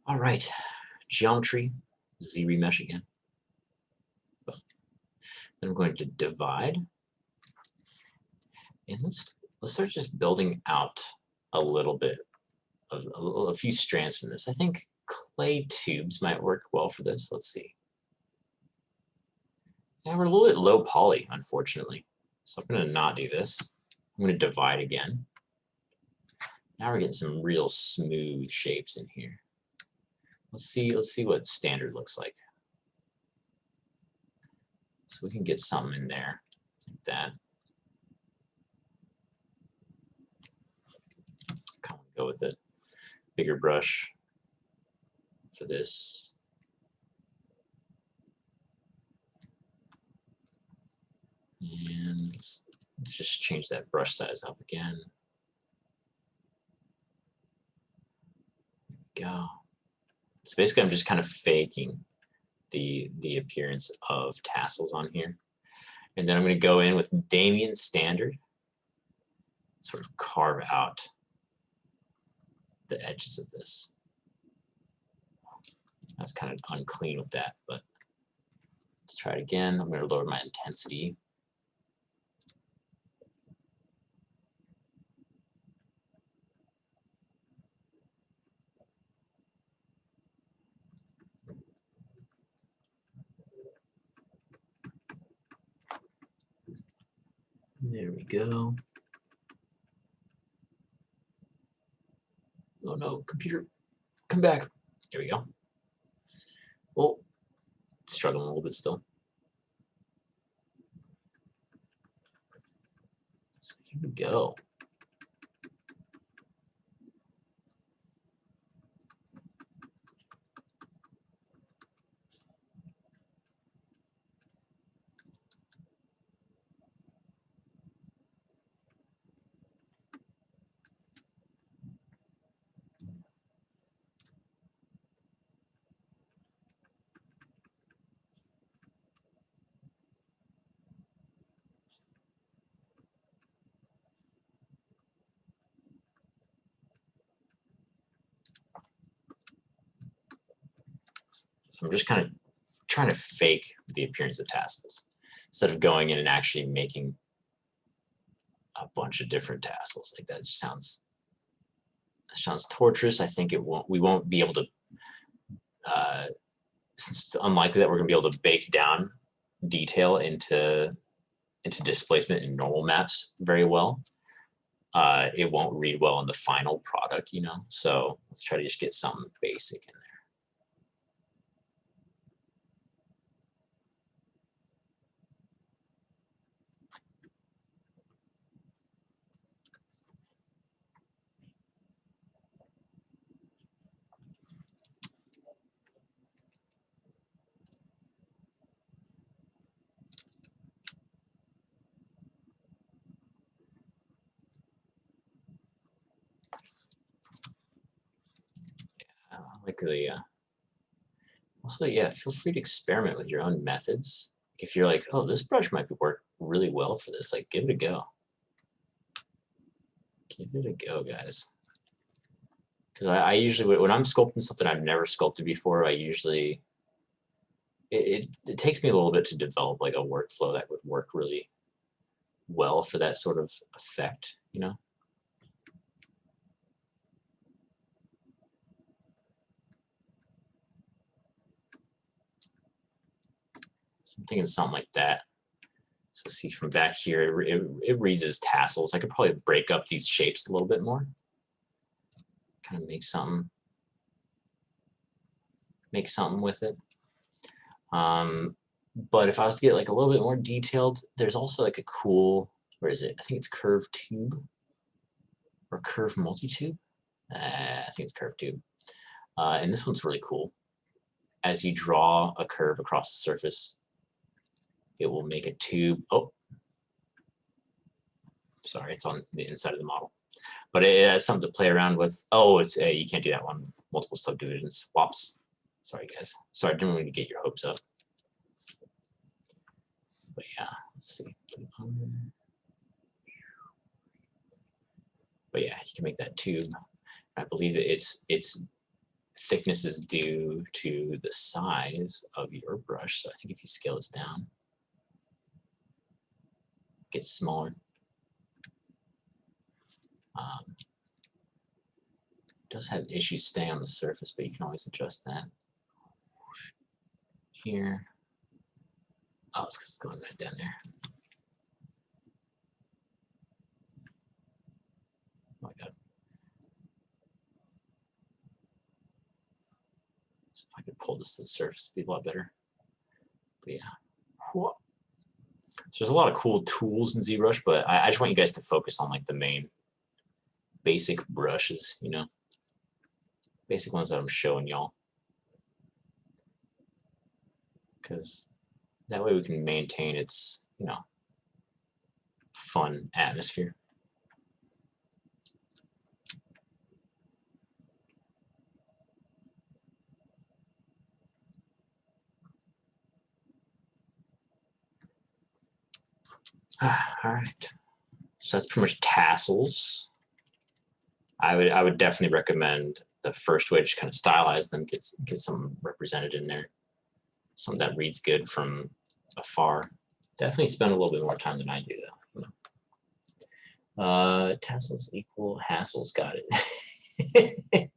All right, geometry, Z remesh again. Then I'm going to divide. And let's start just building out a little bit, a few strands from this. I think clay tubes might work well for this. Let's see. Yeah, we're a little bit low poly, unfortunately. So I'm gonna not do this. I'm gonna divide again. Now we're getting some real smooth shapes in here. Let's see what standard looks like. So we can get something in there like that. Kind of go with it. Bigger brush for this. And let's just change that brush size up again. There we go. So basically I'm just kind of faking the appearance of tassels on here. And then I'm going to go in with Damien Standard, sort of carve out the edges of this. I was kind of unclean with that, but let's try it again. I'm going to lower my intensity. There we go. Oh no, computer, come back. There we go. Oh, struggling a little bit still. So here we go. So I'm just kind of trying to fake the appearance of tassels instead of going in and actually making a bunch of different tassels. Like that just sounds torturous. I think we won't be able to, it's unlikely that we're gonna be able to bake down detail into displacement in normal maps very well. It won't read well in the final product, you know? So let's try to just get something basic in there. Like the also, yeah, feel free to experiment with your own methods. If you're like, oh, this brush might work really well for this, like give it a go. Give it a go, guys. Because I usually, when I'm sculpting something I've never sculpted before, I usually, it takes me a little bit to develop like a workflow that would work really well for that sort of effect, you know? So I'm thinking something like that. So see from back here, it reads as tassels. I could probably break up these shapes a little bit more. Kind of make something with it. But if I was to get like a little bit more detailed, there's also like a cool, where is it? I think it's curve tube or curve multi-tube. I think it's curve tube. And this one's really cool. As you draw a curve across the surface, it will make a tube. Oh, sorry, it's on the inside of the model. But it has something to play around with. Oh, it's you can't do that one. Multiple subdivisions. Whoops. Sorry, guys. Sorry, I didn't mean to get your hopes up. But yeah, let's see. But yeah, you can make that tube. I believe its thickness is due to the size of your brush. So I think if you scale this down, it gets smaller. It does have issues staying on the surface, but you can always adjust that here. Oh, it's 'cause it's going right down there. Oh my God. So if I could pull this to the surface, it'd be a lot better. But yeah. Whoa. So there's a lot of cool tools in ZBrush, but I just want you guys to focus on like the main basic brushes, you know, basic ones that I'm showing y'all. Because that way we can maintain its, you know, fun atmosphere. All right, so that's pretty much tassels. I would definitely recommend the first way to just kind of stylize them, get some represented in there, something that reads good from afar. Definitely spend a little bit more time than I do though. Tassels equal hassles. Got it.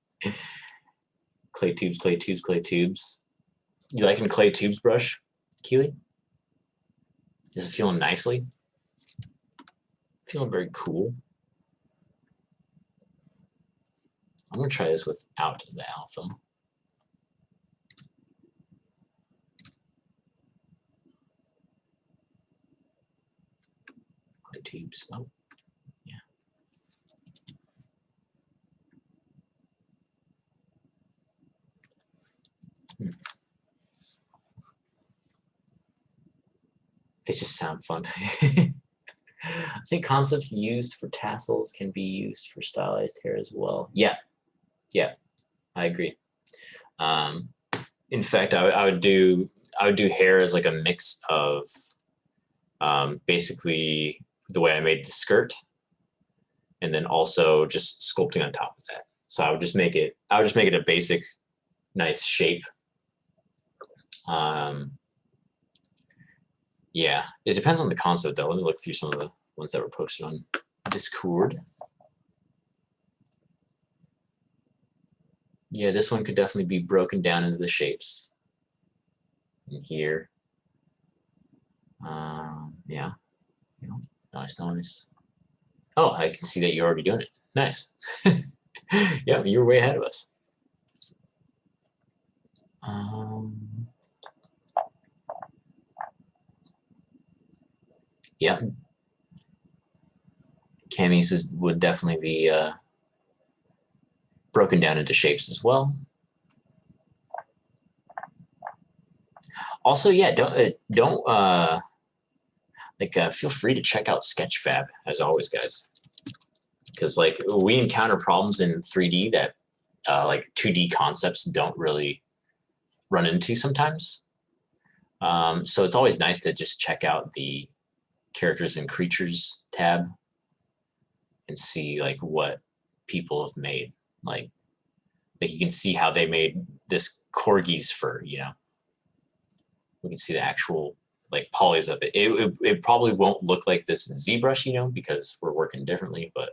Clay tubes, clay tubes, clay tubes. You liking clay tubes brush, Keely? Is it feeling nicely? Feeling very cool. I'm gonna try this without the alpha. Clay tubes. Oh, yeah. They just sound fun. I think concepts used for tassels can be used for stylized hair as well. Yeah, I agree. In fact, I would do hair as like a mix of basically the way I made the skirt, and then also just sculpting on top of that. So I would just make it a basic, nice shape. Yeah, it depends on the concept though. Let me look through some of the ones that were posted on Discord. Yeah, this one could definitely be broken down into the shapes. In here. Yeah. Nice. Oh, I can see that you're already doing it. Nice. Yeah, you're way ahead of us. Yeah. Camis would definitely be broken down into shapes as well. Also, yeah, don't feel free to check out Sketchfab as always, guys, because like we encounter problems in 3D that like 2D concepts don't really run into sometimes. So it's always nice to just check out the characters and creatures tab and see like what people have made. Like you can see how they made this corgi's fur, you know. We can see the actual like polys of it. It probably won't look like this in ZBrush, you know, because we're working differently, but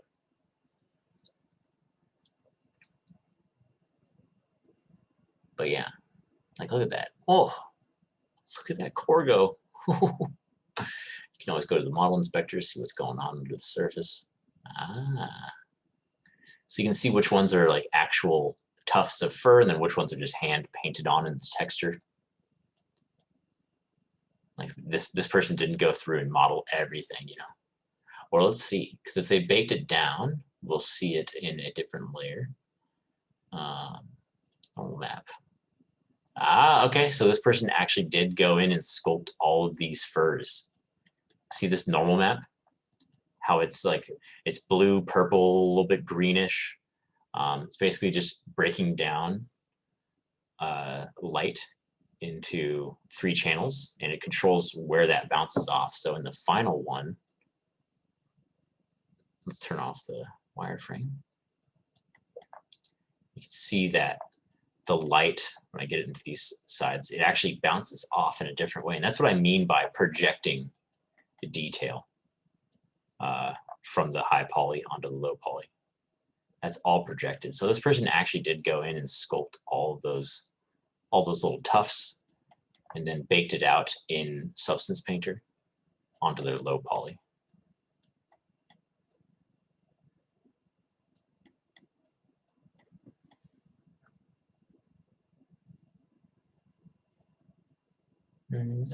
yeah, like look at that. Oh, look at that corgo. You can always go to the model inspector, see what's going on under the surface. So you can see which ones are like actual tufts of fur and then which ones are just hand painted on in the texture. Like this person didn't go through and model everything, you know. Or let's see, because if they baked it down, we'll see it in a different layer. Normal map. Okay, so this person actually did go in and sculpt all of these furs. See this normal map? How it's like, it's blue, purple, a little bit greenish. It's basically just breaking down light into 3 channels, and it controls where that bounces off. So in the final one, let's turn off the wireframe. You can see that the light, when I get it into these sides, it actually bounces off in a different way. And that's what I mean by projecting the detail from the high poly onto the low poly. That's all projected. So this person actually did go in and sculpt all those little tufts and then baked it out in Substance Painter onto their low poly.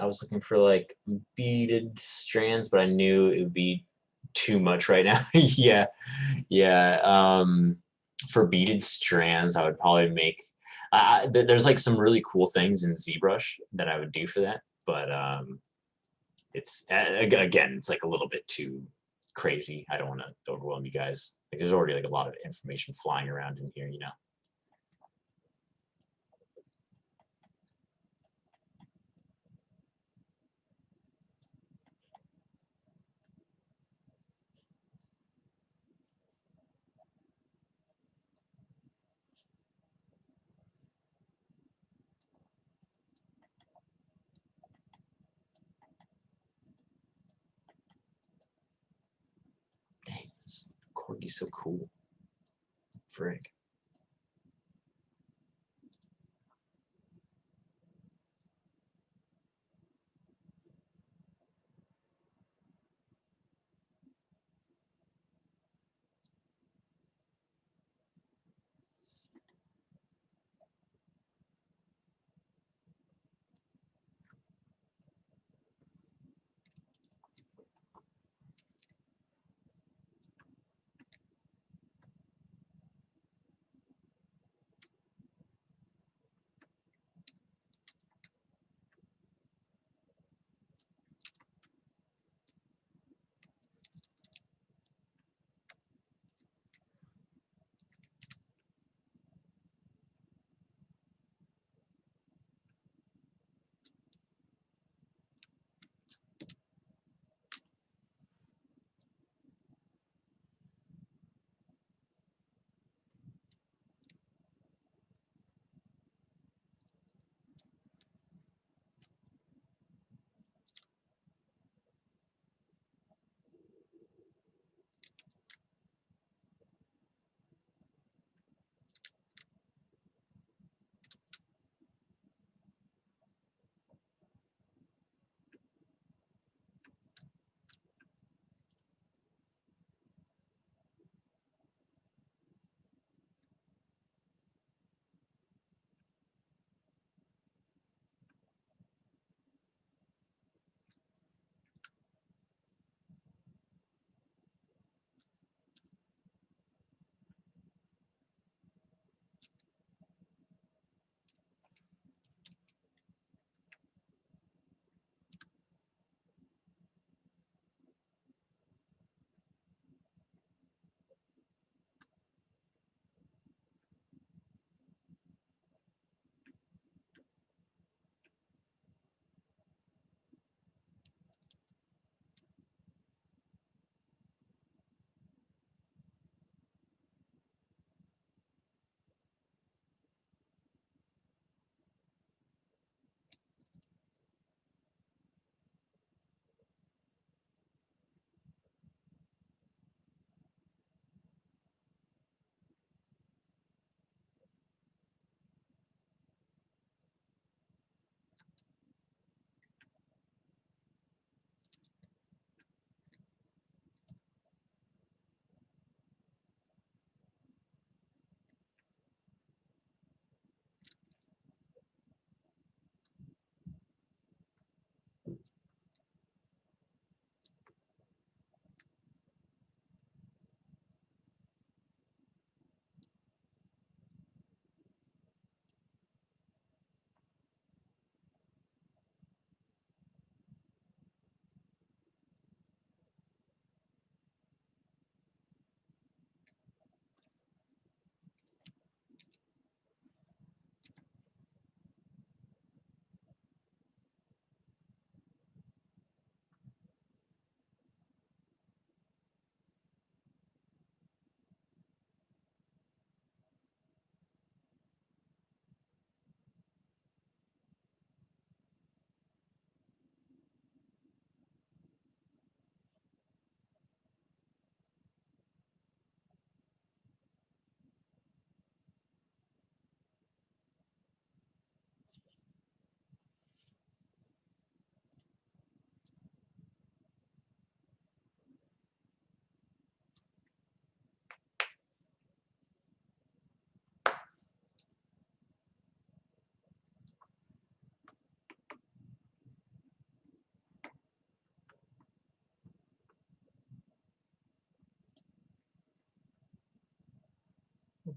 I was looking for like beaded strands, but I knew it would be too much right now. Yeah. For beaded strands, I would probably make. There's like some really cool things in ZBrush that I would do for that, but it's again, it's like a little bit too crazy. I don't want to overwhelm you guys. Like, there's already like a lot of information flying around in here, you know. Dang, this corgi's so cool. Frick.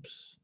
Oops.